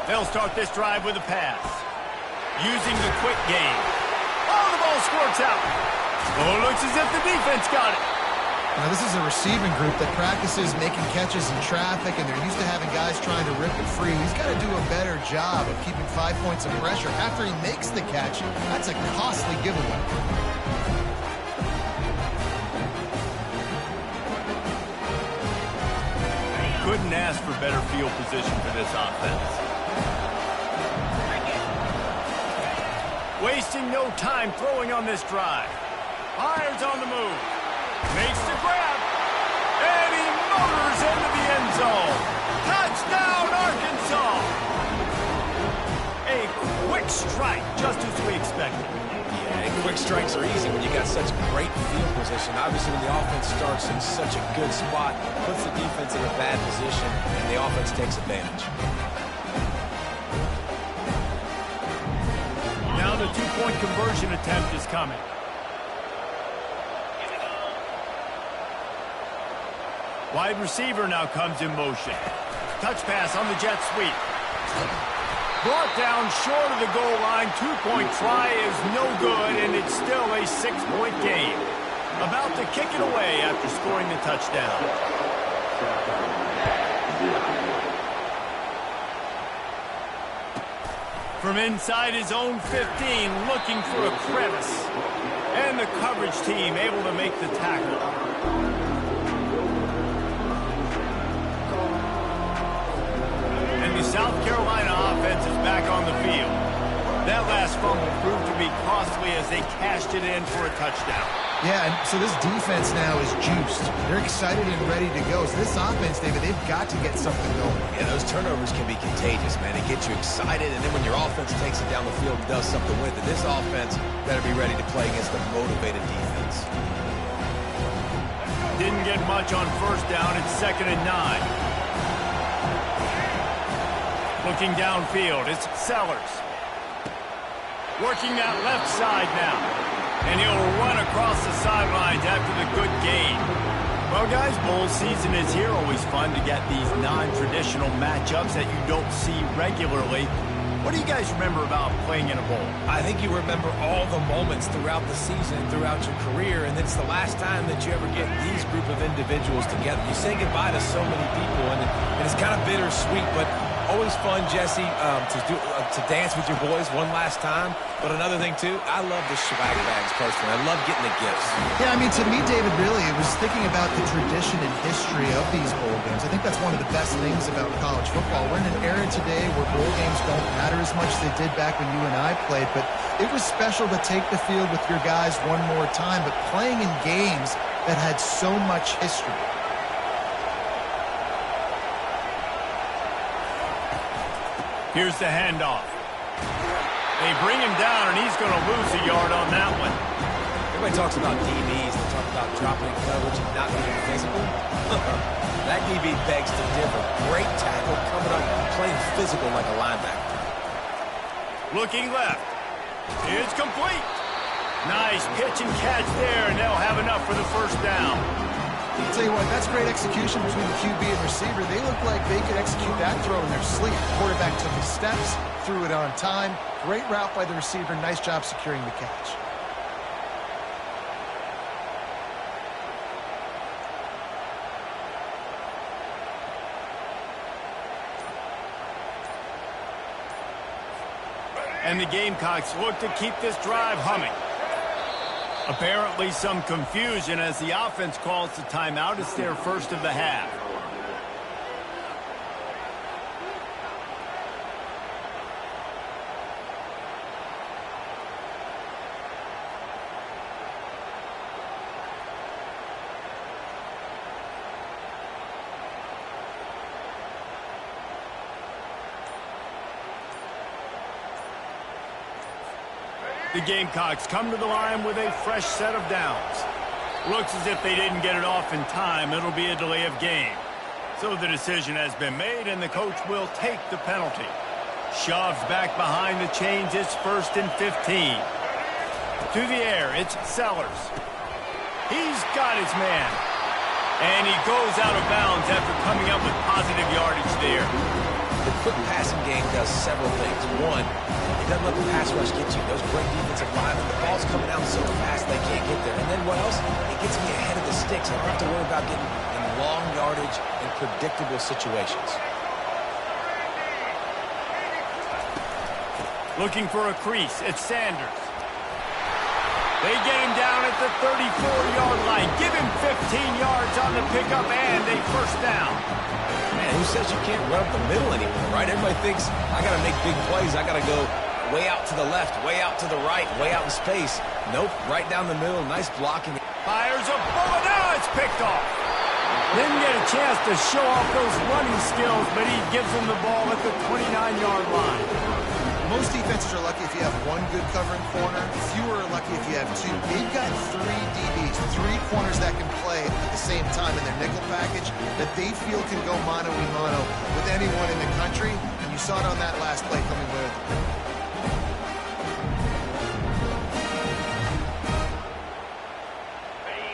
They'll start this drive with a pass. Using the quick game. Oh, the ball squirts out. Oh, looks as if the defense got it. Now, this is a receiving group that practices making catches in traffic, and they're used to having guys trying to rip it free. He's got to do a better job of keeping 5 points of pressure after he makes the catch. That's a costly giveaway. Couldn't ask for better field position for this offense. Wasting no time throwing on this drive. Fires on the move. Makes the grab. And he motors into the end zone. Touchdown, Arkansas. A quick strike, just as we expected. Yeah, and quick strikes are easy when you got such great field position. Obviously, when the offense starts in such a good spot, puts the defense in a bad position, and the offense takes advantage. Now the two-point conversion attempt is coming. Wide receiver now comes in motion. Touch pass on the jet sweep. Brought down short of the goal line. Two-point try is no good, and it's still a 6-point game. About to kick it away after scoring the touchdown. From inside his own 15, looking for a crevice. And the coverage team able to make the tackle. And the South Carolina offense is back on the field. That last fumble proved to be costly as they cashed it in for a touchdown. Yeah, and so this defense now is juiced. They're excited and ready to go. So this offense, David, they've got to get something going. Yeah, those turnovers can be contagious, man. It gets you excited, and then when your offense takes it down the field and does something with it, this offense better be ready to play against a motivated defense. Didn't get much on first down. It's 2nd and 9. Looking downfield, it's Sellers. Working that left side now. And he'll run across the sidelines after the good gain. Well, guys, bowl season is here. Always fun to get these non-traditional matchups that you don't see regularly. What do you guys remember about playing in a bowl? I think you remember all the moments throughout the season, throughout your career, and it's the last time that you ever get these group of individuals together. You say goodbye to so many people, and it's kind of bittersweet, but always fun, Jesse, to dance with your boys one last time. But another thing, too, I love the swag bags, personally. I love getting the gifts. Yeah, I mean, to me, David, really, it was thinking about the tradition and history of these bowl games. I think that's one of the best things about college football. We're in an era today where bowl games don't matter as much as they did back when you and I played, but it was special to take the field with your guys one more time, but playing in games that had so much history. Here's the handoff. They bring him down, and he's going to lose a yard on that one. Everybody talks about DBs. They talk about dropping coverage and not being physical. That DB begs to differ. Great tackle coming up, playing physical like a linebacker. Looking left. It's complete. Nice pitch and catch there, and they'll have enough for the first down. I'll tell you what, that's great execution between the QB and receiver. They look like they could execute that throw in their sleep. The quarterback took his steps, threw it on time. Great route by the receiver. Nice job securing the catch. And the Gamecocks look to keep this drive humming. Apparently some confusion as the offense calls the timeout. It's their first of the half. The Gamecocks come to the line with a fresh set of downs. Looks as if they didn't get it off in time. It'll be a delay of game. So the decision has been made, and the coach will take the penalty. Shoves back behind the chains. It's 1st and 15. To the air, it's Sellers. He's got his man. And he goes out of bounds after coming up with positive yardage there. The quick passing game does several things. One, it doesn't let the pass rush get you. Those great defensive linemen, the ball's coming out so fast they can't get there. And then what else? It gets me ahead of the sticks. I don't have to worry about getting in long yardage and predictable situations. Looking for a crease. It's Sanders. They get him down at the 34-yard line. Give him 15 yards on the pickup and a first down. Man, who says you can't run up the middle anymore, right? Everybody thinks, I got to make big plays. I got to go way out to the left, way out to the right, way out in space. Nope, right down the middle. Nice blocking. Fires a bullet. Now it's picked off. Didn't get a chance to show off those running skills, but he gives them the ball at the 29-yard line. Most defenses are lucky if you have one good covering corner. Fewer are lucky if you have two. They've got 3 DBs, 3 corners that can play at the same time in their nickel package that they feel can go mano-a-mano with anyone in the country. And you saw it on that last play coming with.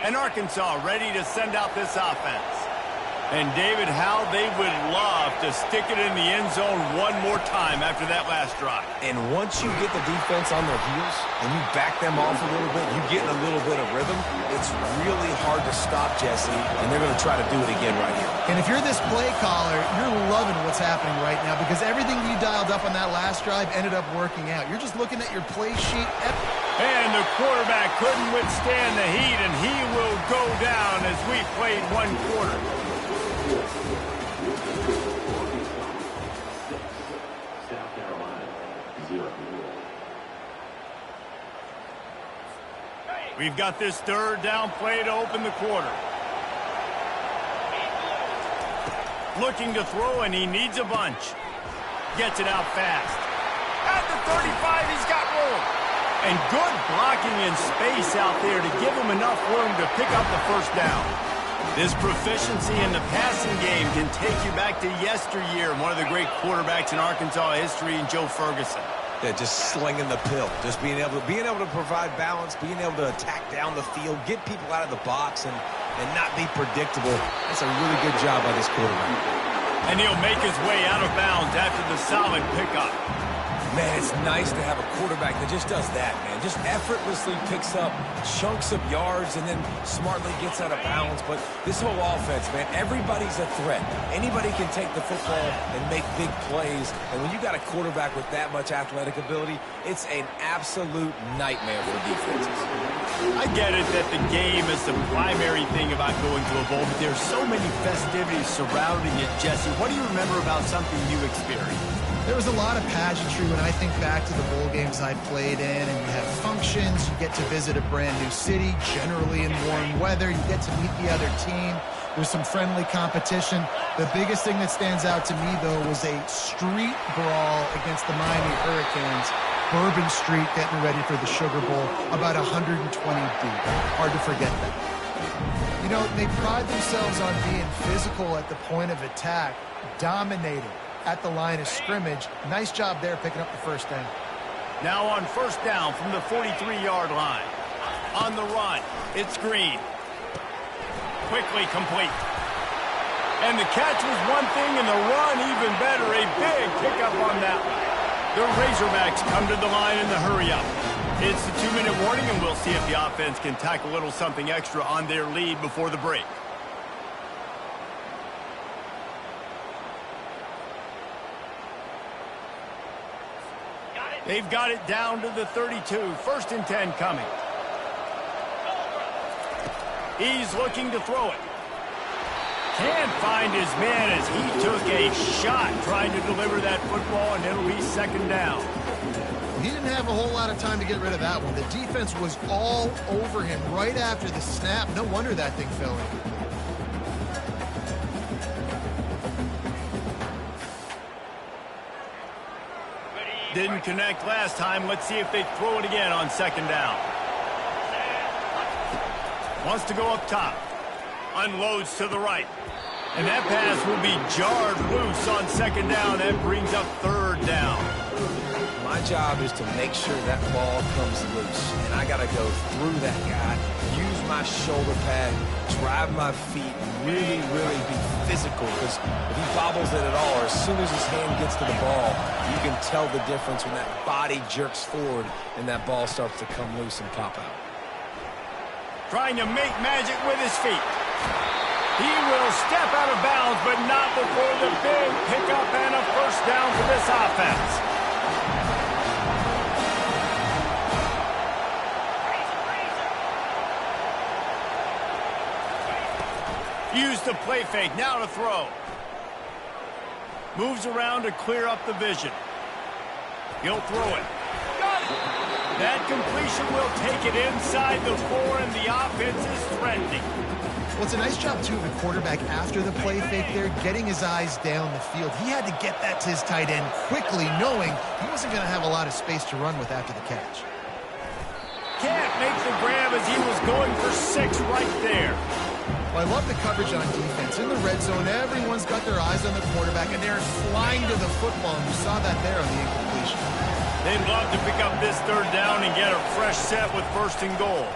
And Arkansas ready to send out this offense. And, David, how they would love to stick it in the end zone one more time after that last drive. And once you get the defense on their heels and you back them off a little bit, you get in a little bit of rhythm, it's really hard to stop, Jesse, and they're going to try to do it again right here. And if you're this play caller, you're loving what's happening right now because everything you dialed up on that last drive ended up working out. You're just looking at your play sheet. And the quarterback couldn't withstand the heat, and he will go down as we played one quarter. South Carolina, 0. We've got this third down play to open the quarter. Looking to throw, and he needs a bunch. Gets it out fast. At the 35, he's got room. And good blocking in space out there to give him enough room to pick up the first down. This proficiency in the passing game can take you back to yesteryear, one of the great quarterbacks in Arkansas history, in Joe Ferguson. Yeah, just slinging the pill, just being able to provide balance, being able to attack down the field, get people out of the box, and not be predictable. That's a really good job by this quarterback. And he'll make his way out of bounds after the solid pickup. Man, it's nice to have a quarterback that just does that, man. Just effortlessly picks up chunks of yards and then smartly gets out of bounds. But this whole offense, man, everybody's a threat. Anybody can take the football and make big plays. And when you got a quarterback with that much athletic ability, it's an absolute nightmare for defenses. I get it that the game is the primary thing about going to a bowl, but there's so many festivities surrounding it, Jesse. What do you remember about something you experienced? There was a lot of pageantry when I think back to the bowl games I played in, and you have functions, you get to visit a brand new city, generally in warm weather, you get to meet the other team, there's some friendly competition. The biggest thing that stands out to me, though, was a street brawl against the Miami Hurricanes. Bourbon Street getting ready for the Sugar Bowl, about 120 deep. Hard to forget that. You know, they pride themselves on being physical at the point of attack, dominating at the line of scrimmage. Nice job there picking up the first down. Now on first down from the 43-yard line. On the run, it's Green. Quickly complete. And the catch was one thing, and the run even better. A big pickup on that one. The Razorbacks come to the line in the hurry-up. It's the 2-minute warning, and we'll see if the offense can tack a little something extra on their lead before the break. They've got it down to the 32. 1st and 10 coming. He's looking to throw it. Can't find his man as he took a shot trying to deliver that football, and it'll be 2nd down. He didn't have a whole lot of time to get rid of that one. The defense was all over him right after the snap. No wonder that thing fell in. Didn't connect last time. Let's see if they throw it again on 2nd down. Wants to go up top. Unloads to the right. And that pass will be jarred loose on 2nd down. That brings up 3rd down. My job is to make sure that ball comes loose. And I got to go through that guy, use my shoulder pad, drive my feet, really be physical. Because if he bobbles it at all, or as soon as his hand gets to the ball, you can tell the difference when that body jerks forward and that ball starts to come loose and pop out. Trying to make magic with his feet. He will step out of bounds, but not before the big pickup and a 1st down for this offense. Use the play fake, now to throw. Moves around to clear up the vision. He'll throw it. Got it! That completion will take it inside the 4, and the offense is threatening. Well, it's a nice job, too, of the quarterback after the play fake there, getting his eyes down the field. He had to get that to his tight end quickly, knowing he wasn't going to have a lot of space to run with after the catch. Can't make the grab as he was going for 6 right there. Well, I love the coverage on defense. In the red zone, everyone's got their eyes on the quarterback, and they're flying to the football, and you saw that there on the incompletion. They'd love to pick up this 3rd down and get a fresh set with 1st and goal.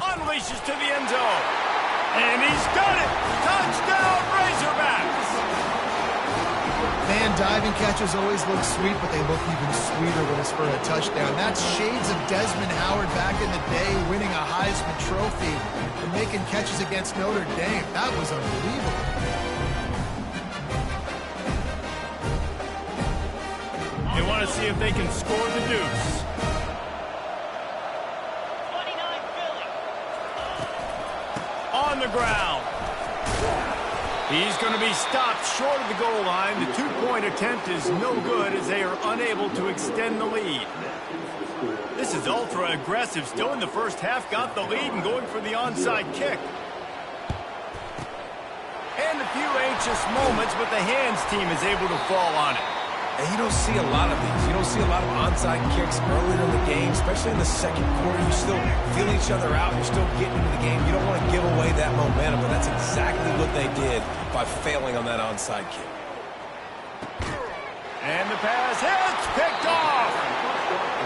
Unleashes to the end zone. And he's done it! Touchdown, Razorbacks! Man, diving catches always look sweet, but they look even sweeter when it's for a touchdown. That's shades of Desmond Howard back in the day, winning a Heisman Trophy and making catches against Notre Dame. That was unbelievable. They want to see if they can score the deuce. On the ground. He's going to be stopped short of the goal line. The two-point attempt is no good as they are unable to extend the lead. This is ultra-aggressive. Still in the first half, got the lead and going for the onside kick. And a few anxious moments, but the hands team is able to fall on it. And you don't see a lot of these. You don't see a lot of onside kicks earlier in the game, especially in the second quarter. You still feel each other out. You're still getting into the game. You don't want to give away that momentum, but that's exactly what they did by failing on that onside kick. And the pass hits, picked off.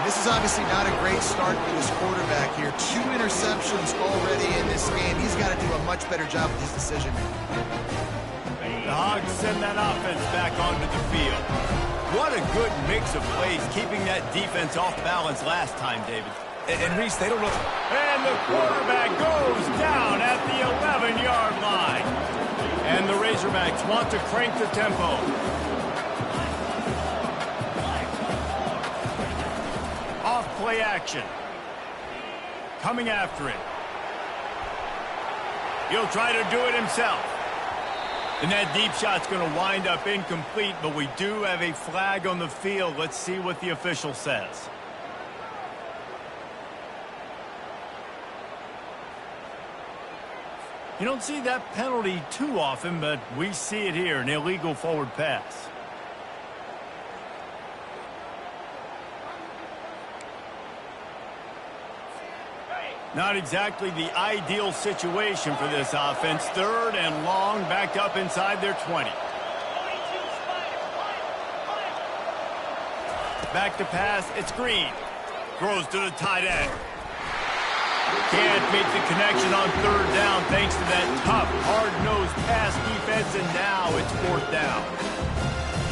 And this is obviously not a great start for this quarterback here. 2 interceptions already in this game. He's got to do a much better job with his decision-making. The Hogs send that offense back onto the field. What a good mix of plays, keeping that defense off balance last time, David. And Reese, they don't know. And the quarterback goes down at the 11-yard line. And the Razorbacks want to crank the tempo. Off play action. Coming after it. He'll try to do it himself. And that deep shot's going to wind up incomplete, but we do have a flag on the field. Let's see what the official says. You don't see that penalty too often, but we see it here, an illegal forward pass. Not exactly the ideal situation for this offense. 3rd and long, backed up inside their 20. Back to pass, it's Green. Throws to the tight end. Can't make the connection on 3rd down thanks to that tough, hard-nosed pass defense, and now it's 4th down.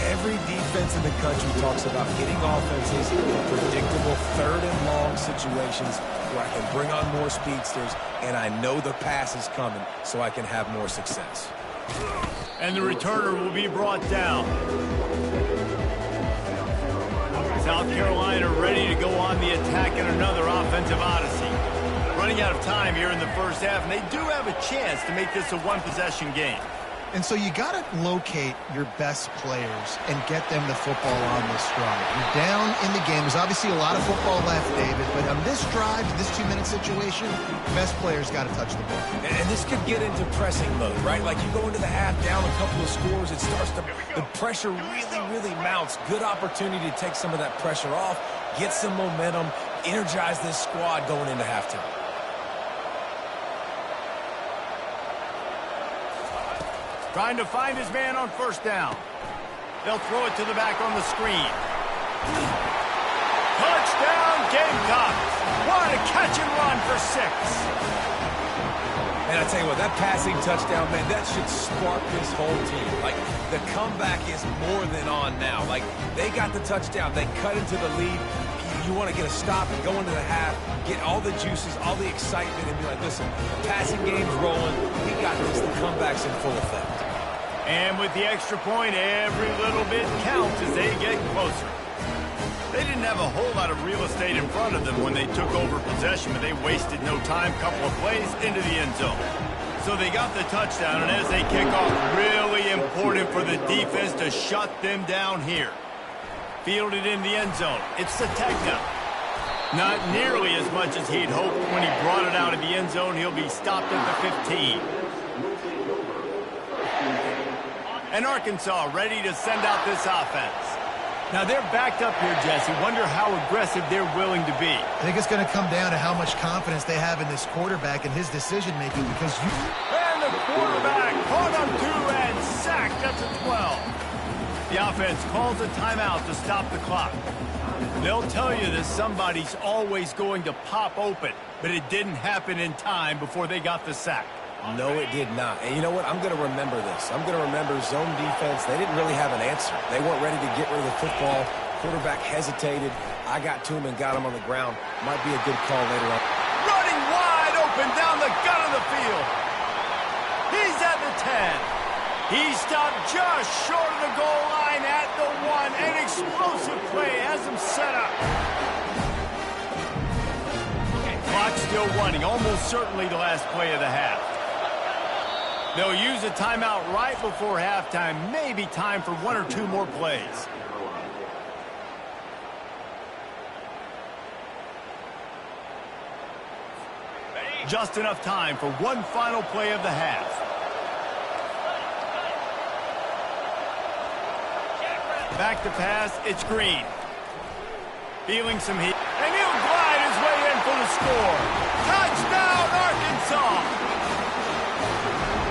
Every defense in the country talks about hitting offenses in predictable 3rd and long situations where I can bring on more speedsters and I know the pass is coming so I can have more success. And the returner will be brought down. South Carolina ready to go on the attack in another offensive odyssey. Running out of time here in the first half, and they do have a chance to make this a one-possession game. And so you got to locate your best players and get them the football on this drive. You're down in the game. There's obviously a lot of football left, David, but on this drive, this 2-minute situation, best players got to touch the ball. And this could get into pressing mode, right? Like you go into the half down a couple of scores, it starts to, the pressure really mounts. Good opportunity to take some of that pressure off, get some momentum, energize this squad going into halftime. Trying to find his man on 1st down. They'll throw it to the back on the screen. Touchdown, Gamecocks! What a catch and run for 6. And I tell you what, that passing touchdown, man, that should spark this whole team. Like, the comeback is more than on now. Like, they got the touchdown. They cut into the lead. You want to get a stop and go into the half, get all the juices, all the excitement, and be like, listen, the passing game's rolling. We got this. The comeback's in full effect. And with the extra point, every little bit counts as they get closer. They didn't have a whole lot of real estate in front of them when they took over possession, but they wasted no time, couple of plays into the end zone. So they got the touchdown, and as they kick off, really important for the defense to shut them down here. Fielded in the end zone. It's Sategna. Not nearly as much as he'd hoped when he brought it out of the end zone. He'll be stopped at the 15. And Arkansas ready to send out this offense. Now they're backed up here, Jesse. Wonder how aggressive they're willing to be. I think it's going to come down to how much confidence they have in this quarterback and his decision-making because you... And the quarterback caught on 2 and sacked at the 12. The offense calls a timeout to stop the clock. They'll tell you that somebody's always going to pop open, but it didn't happen in time before they got the sack. No, it did not. And you know what? I'm going to remember this. I'm going to remember zone defense. They didn't really have an answer. They weren't ready to get rid of the football. Quarterback hesitated. I got to him and got him on the ground. Might be a good call later on. Running wide open down the gut of the field. He's at the 10. He stopped just short of the goal line at the 1. An explosive play has him set up. Clock still running, almost certainly the last play of the half. They'll use a timeout right before halftime. Maybe time for 1 or 2 more plays. Just enough time for one final play of the half. Back to pass, it's Green. Feeling some heat. And he'll glide his way in for the score. Touchdown, Arkansas!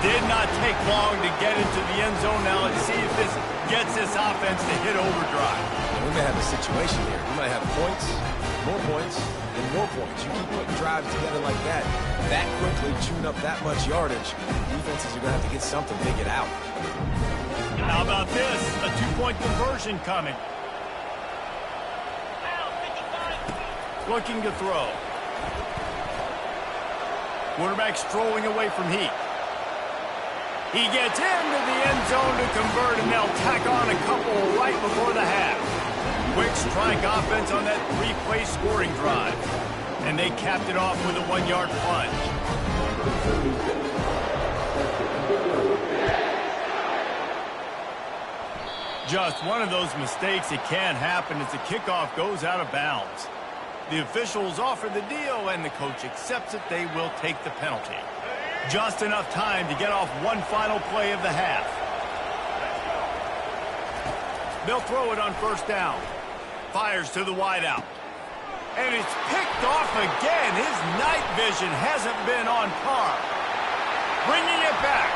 Did not take long to get into the end zone. Now let's see if this gets this offense to hit overdrive. We may have a situation here. We might have points, and more points. You keep putting drives together like that quickly, chewing up that much yardage, defenses are going to have to get something to get out. How about this? A 2-point conversion coming. Looking to throw. Quarterback strolling away from heat. He gets into the end zone to convert, and they'll tack on a couple right before the half. Quick strike offense on that 3-play scoring drive. And they capped it off with a 1-yard plunge. Just one of those mistakes that can happen as the kickoff goes out of bounds. The officials offer the deal, and the coach accepts it. They will take the penalty. Just enough time to get off one final play of the half. They'll throw it on first down. Fires to the wideout. And it's picked off again. His night vision hasn't been on par. Bringing it back.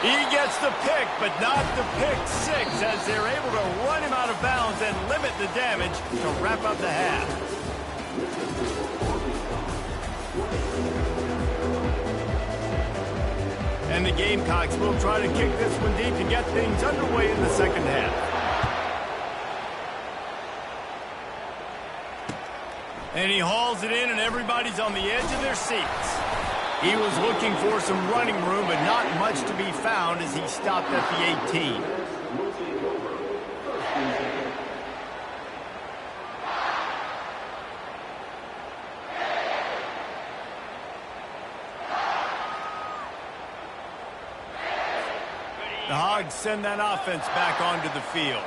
He gets the pick, but not the pick six, as they're able to run him out of bounds and limit the damage to wrap up the half. And the Gamecocks will try to kick this one deep to get things underway in the second half. And he hauls it in, and everybody's on the edge of their seats. He was looking for some running room, but not much to be found as he stopped at the 18. The Hogs send that offense back onto the field.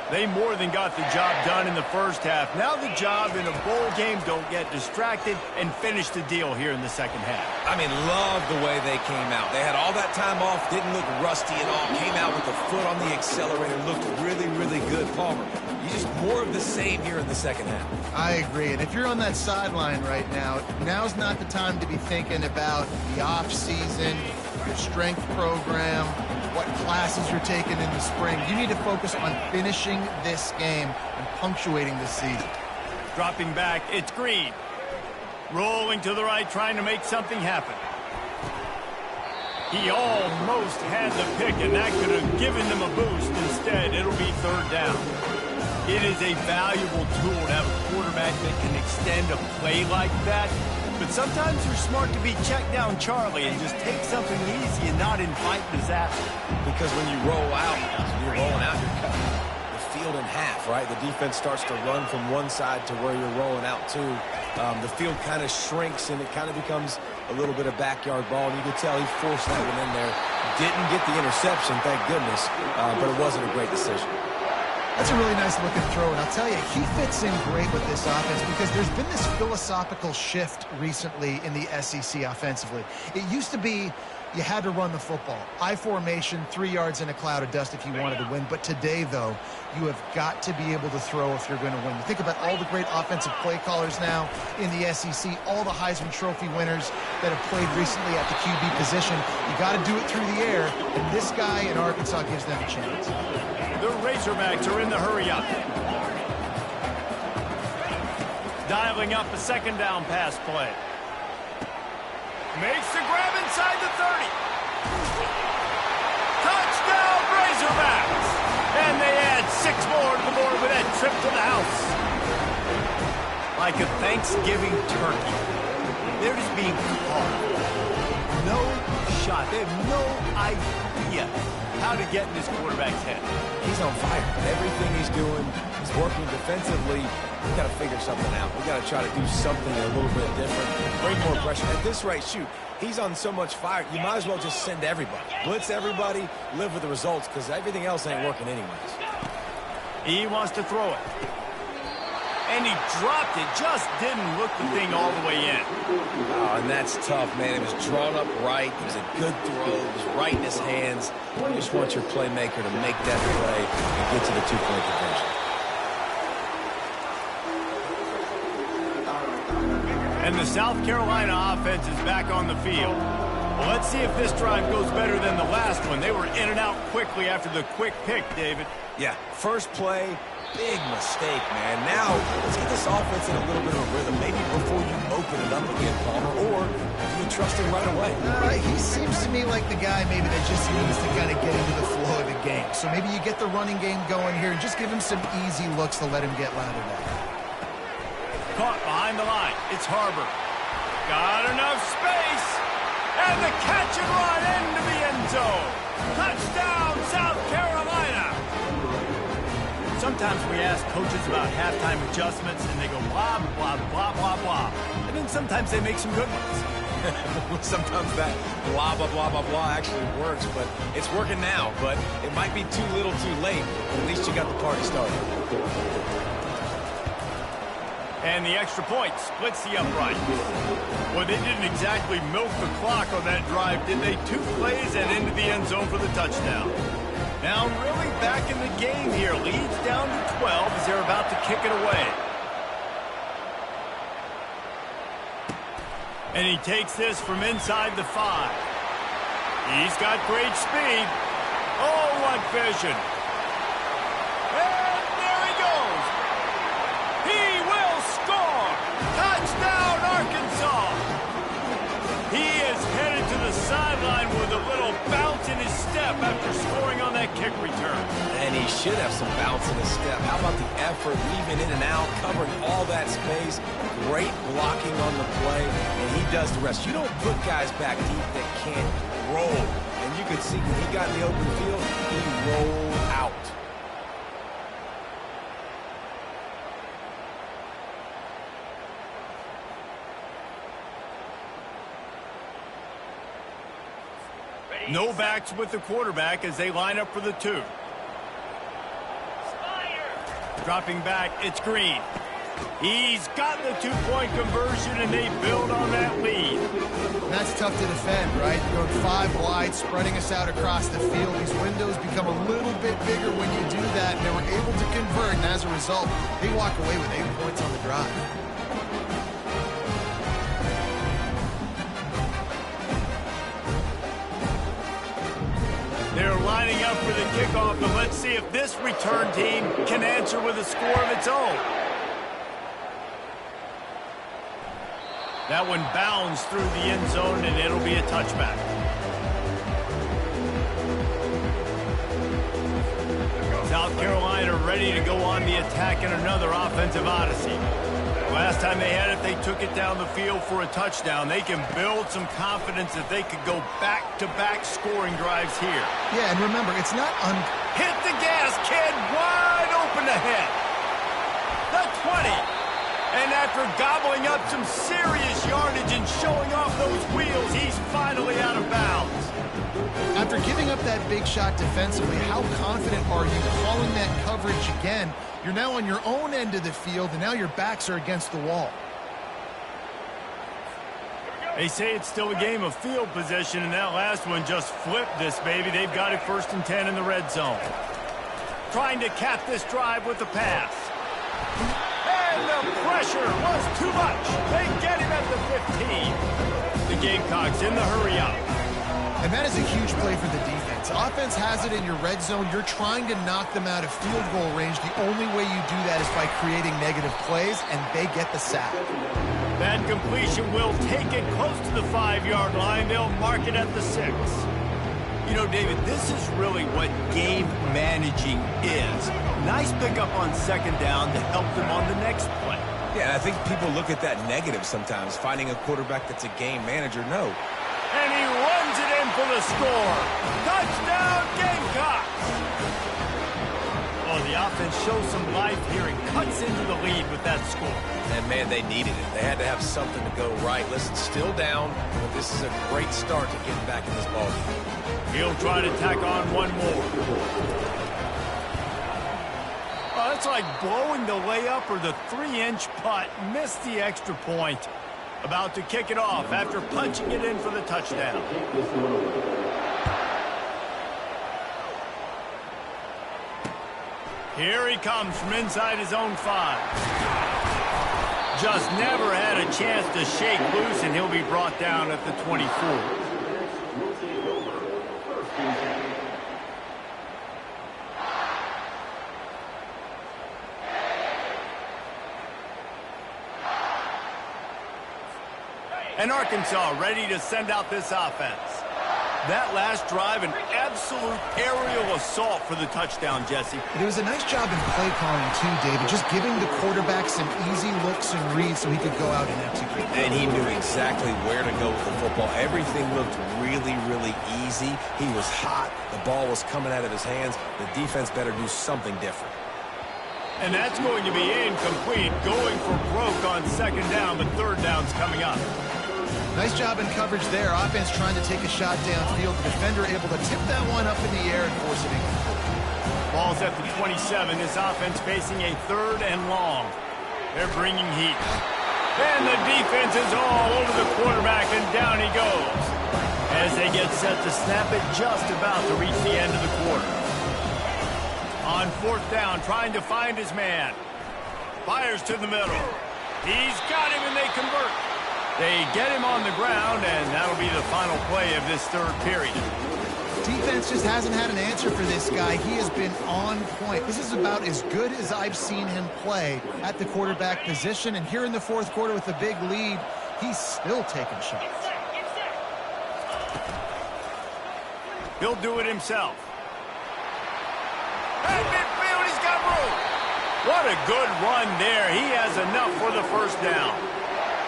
They more than got the job done in the first half. Now the job in a bowl game, don't get distracted and finish the deal here in the second half. I mean, love the way they came out. They had all that time off, didn't look rusty at all. Came out with the foot on the accelerator, looked really, really good. Palmer, you just more of the same here in the second half. I agree. And if you're on that sideline right now, now's not the time to be thinking about the off season, your strength program, what classes you're taking in the spring. You need to focus on finishing this game and punctuating this season. Dropping back, it's Green. Rolling to the right, trying to make something happen. He almost had the pick, and that could have given them a boost. Instead, it'll be third down. It is a valuable tool to have a quarterback that can extend a play like that. But sometimes you're smart to be check down Charlie and just take something easy and not invite disaster. Because when you roll out, you're cutting the field in half, right? The defense starts to run from one side to where you're rolling out to. The field kind of shrinks, and it kind of becomes a little bit of backyard ball. And you can tell he forced that one in there. Didn't get the interception, thank goodness, but it wasn't a great decision. That's a really nice looking throw, and I'll tell you, he fits in great with this offense because there's been this philosophical shift recently in the SEC offensively. It used to be you had to run the football. I formation, 3 yards in a cloud of dust if you wanted to win. But today, though, you have got to be able to throw if you're going to win. You think about all the great offensive play callers now in the SEC, all the Heisman Trophy winners that have played recently at the QB position. You got to do it through the air, and this guy in Arkansas gives them a chance. The Razorbacks are in the hurry-up. Dialing up a second down pass play. Makes the grab inside the 30. Touchdown, Razorbacks! And they add 6 more to the board with that trip to the house. Like a Thanksgiving turkey. They're just being caught. No shot. They have no idea how to get in this quarterback's head. He's on fire. Everything he's doing is working defensively. We got to figure something out. We got to try to do something a little bit different. Bring more pressure. At this rate, shoot, he's on so much fire, you might as well just send everybody. Blitz everybody, live with the results, because everything else ain't working anyways. He wants to throw it. And he dropped it. Just didn't look the thing all the way in. Oh, and that's tough, man. It was drawn up right. It was a good throw. It was right in his hands. You just want your playmaker to make that play and get to the 2-point conversion. And the South Carolina offense is back on the field. Well, let's see if this drive goes better than the last one. They were in and out quickly after the quick pick, David. Yeah, first play, big mistake, man. Now, let's get this offense in a little bit of a rhythm. Maybe before you open it up again, Palmer, or do you trust him right away? He seems to me like the guy maybe that just needs to kind of get into the flow of the game. So maybe you get the running game going here and just give him some easy looks to let him get lathered up. Caught behind the line. It's Harbor. Got enough space. And the catch and run into the end zone. Touchdown, South Carolina. Sometimes we ask coaches about halftime adjustments, and they go blah, blah, blah, blah, blah. And then sometimes they make some good ones. Sometimes that blah, blah, blah, blah, blah actually works, but it's working now. But it might be too little too late. At least you got the party started. And the extra point splits the upright. Well, they didn't exactly milk the clock on that drive, did they? 2 plays and into the end zone for the touchdown. Now really back in the game here. Leads down to 12 as they're about to kick it away. And he takes this from inside the 5. He's got great speed. Oh, what vision. And there he goes. He will score. Touchdown, Arkansas. He is headed to the sideline with a little bounce in his step after scoring on that kick return. And he should have some bounce in his step. How about the effort, weaving in and out, covering all that space, great blocking on the play, and he does the rest. You don't put guys back deep that can't roll. And you could see when he got in the open field, he rolled out. No backs with the quarterback as they line up for the 2. Dropping back, it's Green. He's got the 2-point conversion, and they build on that lead. That's tough to defend, right? You're going 5 wide, spreading us out across the field. These windows become a little bit bigger when you do that, and they were able to convert, and as a result, they walk away with 8 points on the drive. They're lining up for the kickoff, but let's see if this return team can answer with a score of its own. That one bounds through the end zone, and it'll be a touchback. South Carolina ready to go on the attack in another offensive odyssey. Last time they had it, they took it down the field for a touchdown. They can build some confidence that they could go back-to-back scoring drives here. Yeah, and remember, it's not Hit the gas, kid. Wide open ahead. The 20. And after gobbling up some serious yardage and showing off those wheels, he's finally out of bounds. After giving up that big shot defensively, how confident are you calling that coverage again? You're now on your own end of the field, and now your backs are against the wall. They say it's still a game of field possession, and that last one just flipped this baby. They've got it 1st and 10 in the red zone. Trying to cap this drive with the pass. And the pressure was too much. They get him at the 15. The Gamecocks in the hurry up. And that is a huge play for the defense. Offense has it in your red zone. You're trying to knock them out of field goal range. The only way you do that is by creating negative plays, and they get the sack. That completion will take it close to the 5-yard line. They'll mark it at the 6. You know, David, this is really what game managing is. Nice pickup on second down to help them on the next play. Yeah, and I think people look at that negative sometimes, finding a quarterback that's a game manager. No. And he runs it in for the score. Touchdown, Gamecocks! Oh, the offense shows some life here and cuts into the lead with that score. And, man, they needed it. They had to have something to go right. Listen, still down, but this is a great start to getting back in this ballgame. He'll try to tack on one more. Oh, that's like blowing the layup or the 3-inch putt. Missed the extra point. About to kick it off after punching it in for the touchdown. Here he comes from inside his own 5. Just never had a chance to shake loose, and he'll be brought down at the 24. And Arkansas ready to send out this offense. That last drive, an absolute aerial assault for the touchdown, Jesse. It was a nice job in play calling, too, David. Just giving the quarterback some easy looks and reads so he could go out and execute. And he knew exactly where to go with the football. Everything looked really, really easy. He was hot. The ball was coming out of his hands. The defense better do something different. And that's going to be incomplete, going for broke on second down, but third down's coming up. Nice job in coverage there. Offense trying to take a shot downfield. The defender able to tip that one up in the air and force it incomplete. Ball's at the 27. This offense facing a third and long. They're bringing heat. And the defense is all over the quarterback, and down he goes. As they get set to snap it, just about to reach the end of the quarter. On fourth down, trying to find his man. Fires to the middle. He's got him, and they convert. They get him on the ground, and that'll be the final play of this third period. Defense just hasn't had an answer for this guy. He has been on point. This is about as good as I've seen him play at the quarterback position. And here in the fourth quarter with a big lead, he's still taking shots. He'll do it himself. At midfield, he's got room. What a good run there. He has enough for the first down.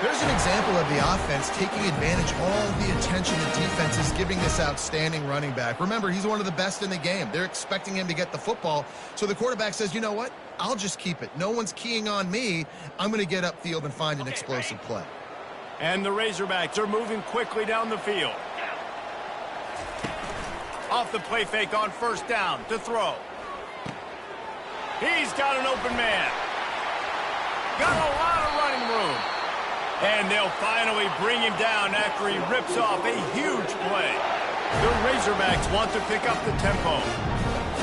There's an example of the offense taking advantage of all the attention the defense is giving this outstanding running back. Remember, he's one of the best in the game. They're expecting him to get the football. So the quarterback says, you know what? I'll just keep it. No one's keying on me. I'm going to get upfield and find an explosive play. And the Razorbacks are moving quickly down the field. Off the play fake on first down to throw. He's got an open man. Got a lot of running room. And they'll finally bring him down after he rips off a huge play. The Razorbacks want to pick up the tempo.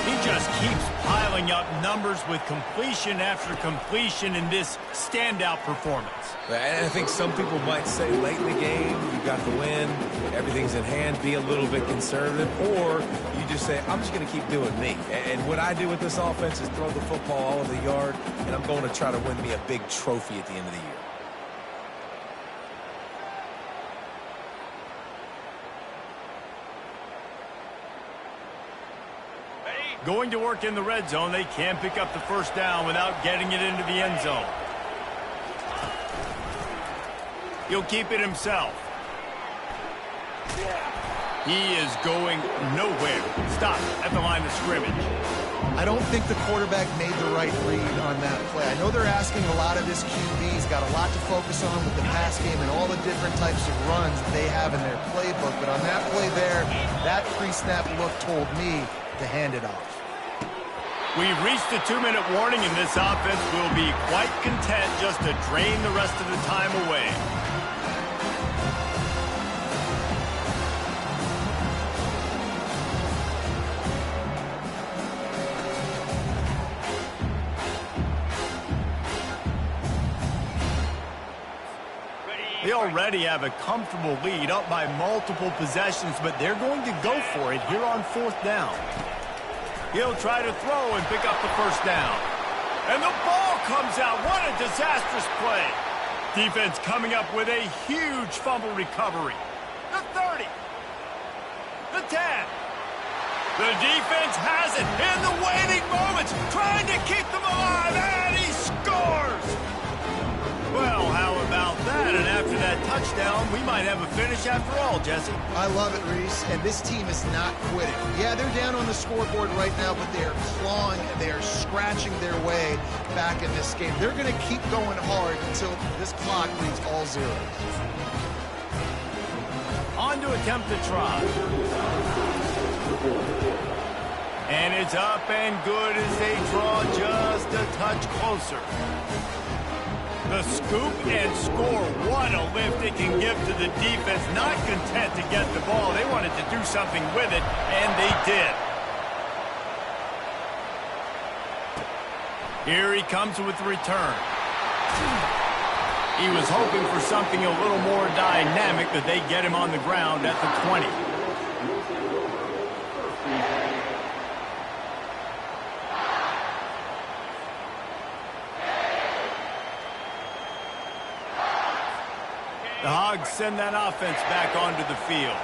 He just keeps piling up numbers with completion after completion in this standout performance. And I think some people might say late in the game, you got the win, everything's in hand, be a little bit conservative, or you just say, I'm just going to keep doing me. And what I do with this offense is throw the football all over the yard, and I'm going to try to win me a big trophy at the end of the year. Going to work in the red zone, they can't pick up the first down without getting it into the end zone. He'll keep it himself. He is going nowhere. Stop at the line of scrimmage. I don't think the quarterback made the right read on that play. I know they're asking a lot of this QB. He's got a lot to focus on with the pass game and all the different types of runs that they have in their playbook. But on that play there, that pre-snap look told me to hand it off. We've reached the 2-minute warning, and this offense will be quite content just to drain the rest of the time away. They already have a comfortable lead up by multiple possessions, but they're going to go for it here on 4th down. He'll try to throw and pick up the 1st down. And the ball comes out. What a disastrous play. Defense coming up with a huge fumble recovery. The 30. The 10. The defense has it in the waiting moments, trying to keep them alive, and he scores! Well, how about that? And after that touchdown, we might have a finish after all, Jesse. I love it, Reese, and this team is not quitting. Yeah, they're down on the scoreboard right now, but they're clawing, they're scratching their way back in this game. They're going to keep going hard until this clock reads all zeros. On to attempt the try. And it's up and good as they draw just a touch closer. The scoop and score. What a lift it can give to the defense. Not content to get the ball. They wanted to do something with it, and they did. Here he comes with the return. He was hoping for something a little more dynamic, but they get him on the ground at the 20. The Hogs send that offense back onto the field.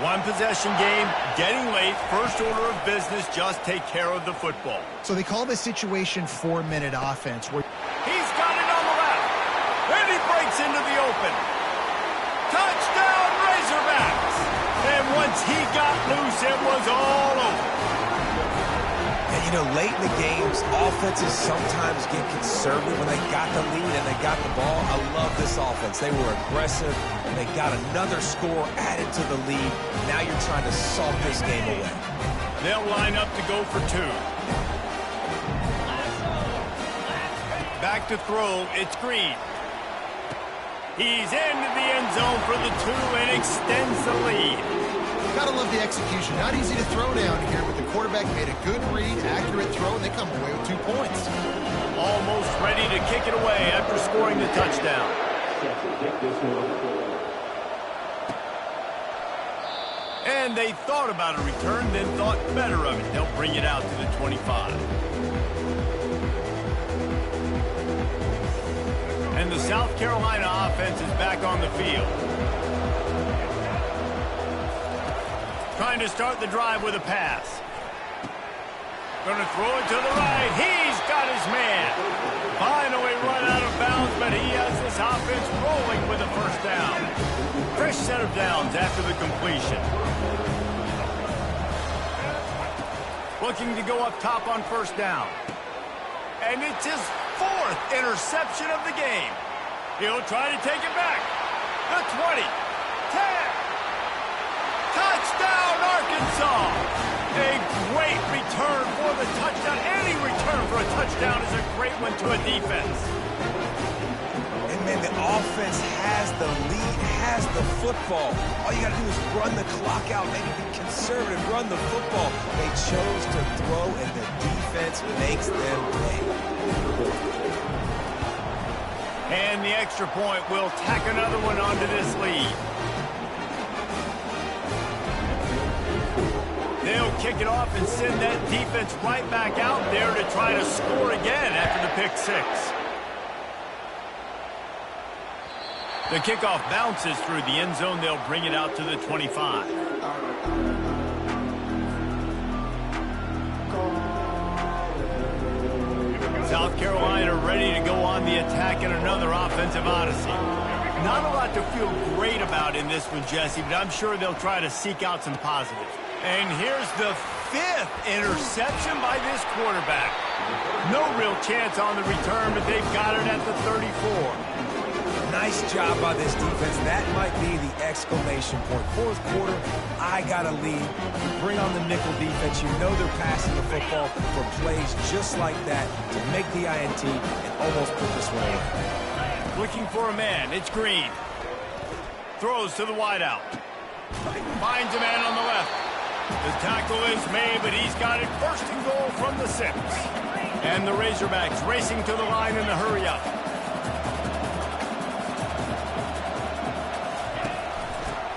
One possession game, getting late, first order of business, just take care of the football. So they call this situation 4-minute offense. Where He's got it on the left, and he breaks into the open. Touchdown, Razorbacks! And once he got loose, it was all over. And, you know, late in the games, offenses sometimes get conservative when they got the lead and they got the ball. I love this offense. They were aggressive, and they got another score added to the lead. Now you're trying to salt this game away. They'll line up to go for 2. Back to throw, it's Green. He's into the end zone for the 2 and extends the lead. Gotta love the execution. Not easy to throw down here, but the quarterback made a good read, accurate throw, and they come away with 2 points. Almost ready to kick it away after scoring the touchdown. And they thought about a return, then thought better of it. They'll bring it out to the 25. And the South Carolina offense is back on the field. Trying to start the drive with a pass. Going to throw it to the right. He's got his man. Finally run out of bounds, but he has this offense rolling with a 1st down. Fresh set of downs after the completion. Looking to go up top on 1st down. And it's his 4th interception of the game. He'll try to take it back. The 20. 10. Touchdown, Arkansas! A great return for the touchdown. Any return for a touchdown is a great one to a defense. And, man, the offense has the lead, has the football. All you got to do is run the clock out, maybe be conservative, run the football. They chose to throw, and the defense makes them pay. And the extra point will tack another one onto this lead. They'll kick it off and send that defense right back out there to try to score again after the pick 6. The kickoff bounces through the end zone. They'll bring it out to the 25. South Carolina ready to go on the attack in another offensive odyssey. Not a lot to feel great about in this one, Jesse, but I'm sure they'll try to seek out some positives. And here's the 5th interception by this quarterback. No real chance on the return, but they've got it at the 34. Nice job by this defense. That might be the exclamation point. 4th quarter, I got a lead. Bring on the nickel defense. You know they're passing the football for plays just like that to make the INT and almost put this one away. Looking for a man. It's Green. Throws to the wideout. Finds a man on the left. The tackle is made, but he's got it 1st and goal from the 6. And the Razorbacks racing to the line in the hurry up.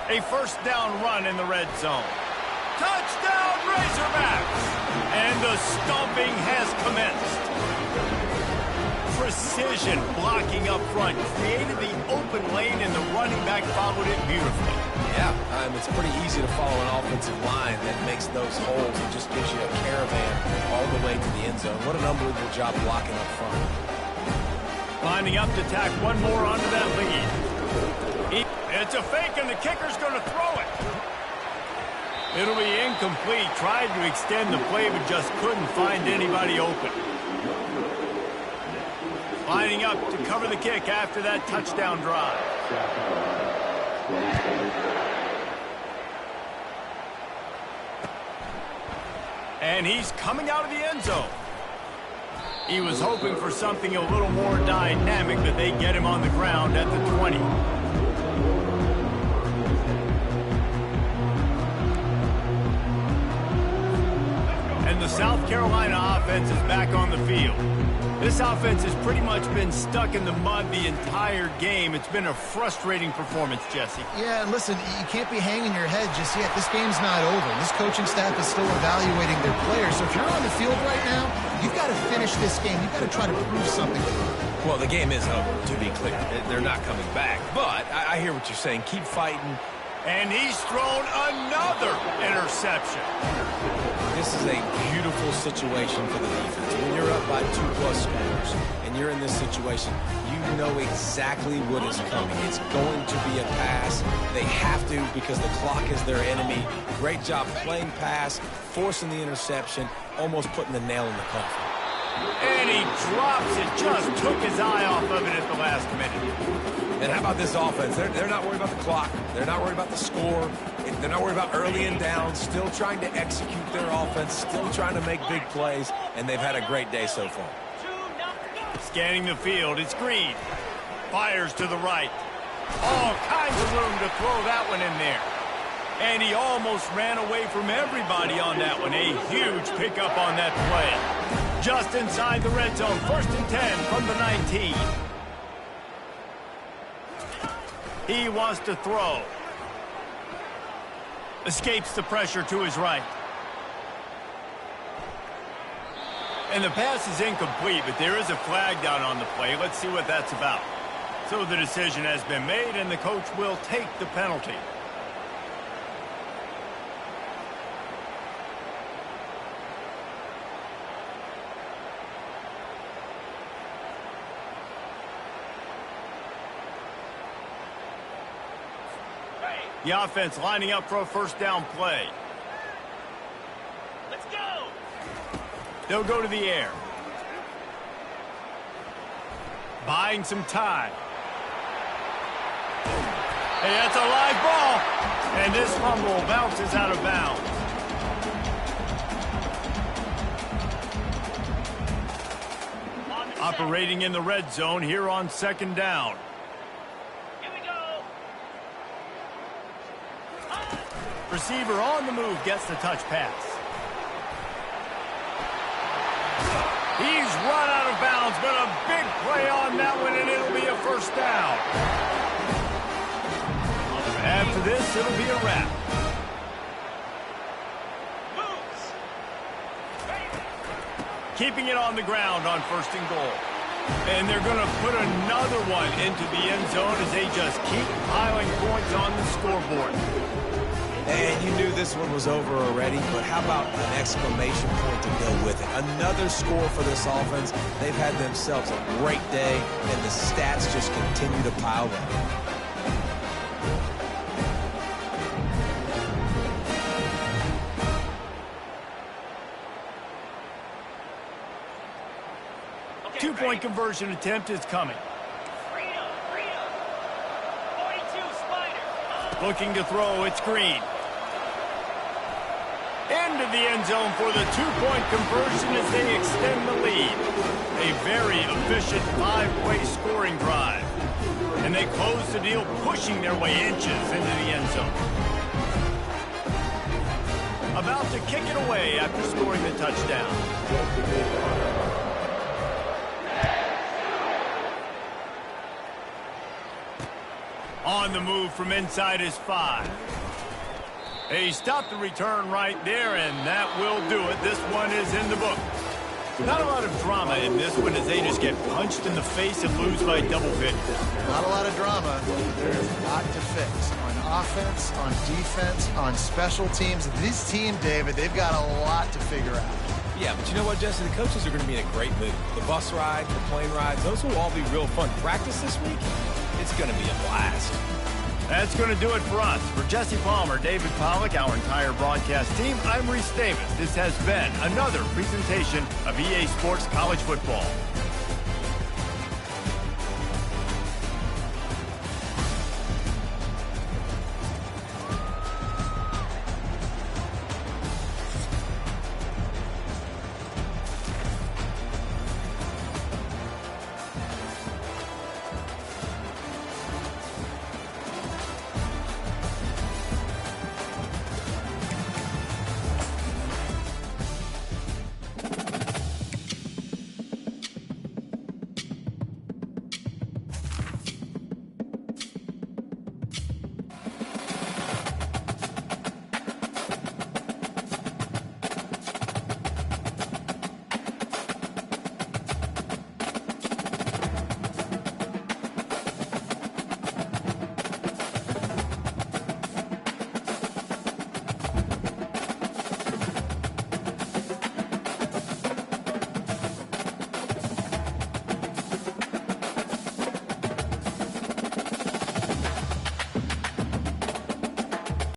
A first down run in the red zone. Touchdown, Razorbacks! And the stomping has commenced. Precision blocking up front created the open lane, and the running back followed it beautifully. Yeah, it's pretty easy to follow an offensive line that makes those holes and just gives you a caravan all the way to the end zone. What an unbelievable job blocking up front. Lining up to tack one more onto that lead. It's a fake, and the kicker's going to throw it. It'll be incomplete. Tried to extend the play, but just couldn't find anybody open. Lining up to cover the kick after that touchdown drive. And he's coming out of the end zone. He was hoping for something a little more dynamic, but they get him on the ground at the 20. And the South Carolina offense is back on the field. This offense has pretty much been stuck in the mud the entire game. It's been a frustrating performance, Jesse. Yeah, and listen, you can't be hanging your head just yet. This game's not over. This coaching staff is still evaluating their players. So if you're on the field right now, you've got to finish this game. You've got to try to prove something to them. Well, the game is over, to be clear. They're not coming back. But I hear what you're saying. Keep fighting. And he's thrown another interception. This is a beautiful situation for the defense. When you're up by 2+ scores and you're in this situation, you know exactly what is coming. It's going to be a pass. They have to because the clock is their enemy. Great job playing pass, forcing the interception, almost putting the nail in the coffin. And he drops it. Just took his eye off of it at the last minute. And how about this offense? They're not worried about the clock. They're not worried about the score. They're not worried about early and down. Still trying to execute their offense. Still trying to make big plays. And they've had a great day so far. Scanning the field. It's Green. Fires to the right. All kinds of room to throw that one in there. And he almost ran away from everybody on that one. A huge pickup on that play. Just inside the red zone. 1st and 10 from the 19. He wants to throw. Escapes the pressure to his right. And the pass is incomplete, but there is a flag down on the play. Let's see what that's about. So the decision has been made, and the coach will take the penalty. The offense lining up for a first down play. Let's go. They'll go to the air. Buying some time. Hey, that's a live ball. And this fumble bounces out of bounds. Operating in the red zone here on 2nd down. Receiver on the move gets the touch pass. He's run out of bounds, but a big play on that one, and it'll be a first down. After this, it'll be a wrap. Keeping it on the ground on 1st and goal. And they're going to put another one into the end zone as they just keep piling points on the scoreboard. And you knew this one was over already, but how about an exclamation point to go with it? Another score for this offense. They've had themselves a great day, and the stats just continue to pile up. Okay, 2-point conversion attempt is coming. Freedom. 42, Spider. Looking to throw, it's Green. Into the end zone for the 2-point conversion as they extend the lead. A very efficient 5-way scoring drive. And they close the deal, pushing their way inches into the end zone. About to kick it away after scoring the touchdown. On the move from inside his 5. He stopped the return right there, and that will do it. This one is in the book. Not a lot of drama in this one as they just get punched in the face and lose by double figures. Not a lot of drama. There's a lot to fix on offense, on defense, on special teams. This team, David, they've got a lot to figure out. Yeah, but you know what, Jesse? The coaches are going to be in a great mood. The bus ride, the plane rides, those will all be real fun. Practice this week, it's going to be a blast. That's going to do it for us. For Jesse Palmer, David Pollack, our entire broadcast team, I'm Reese Davis. This has been another presentation of EA Sports College Football.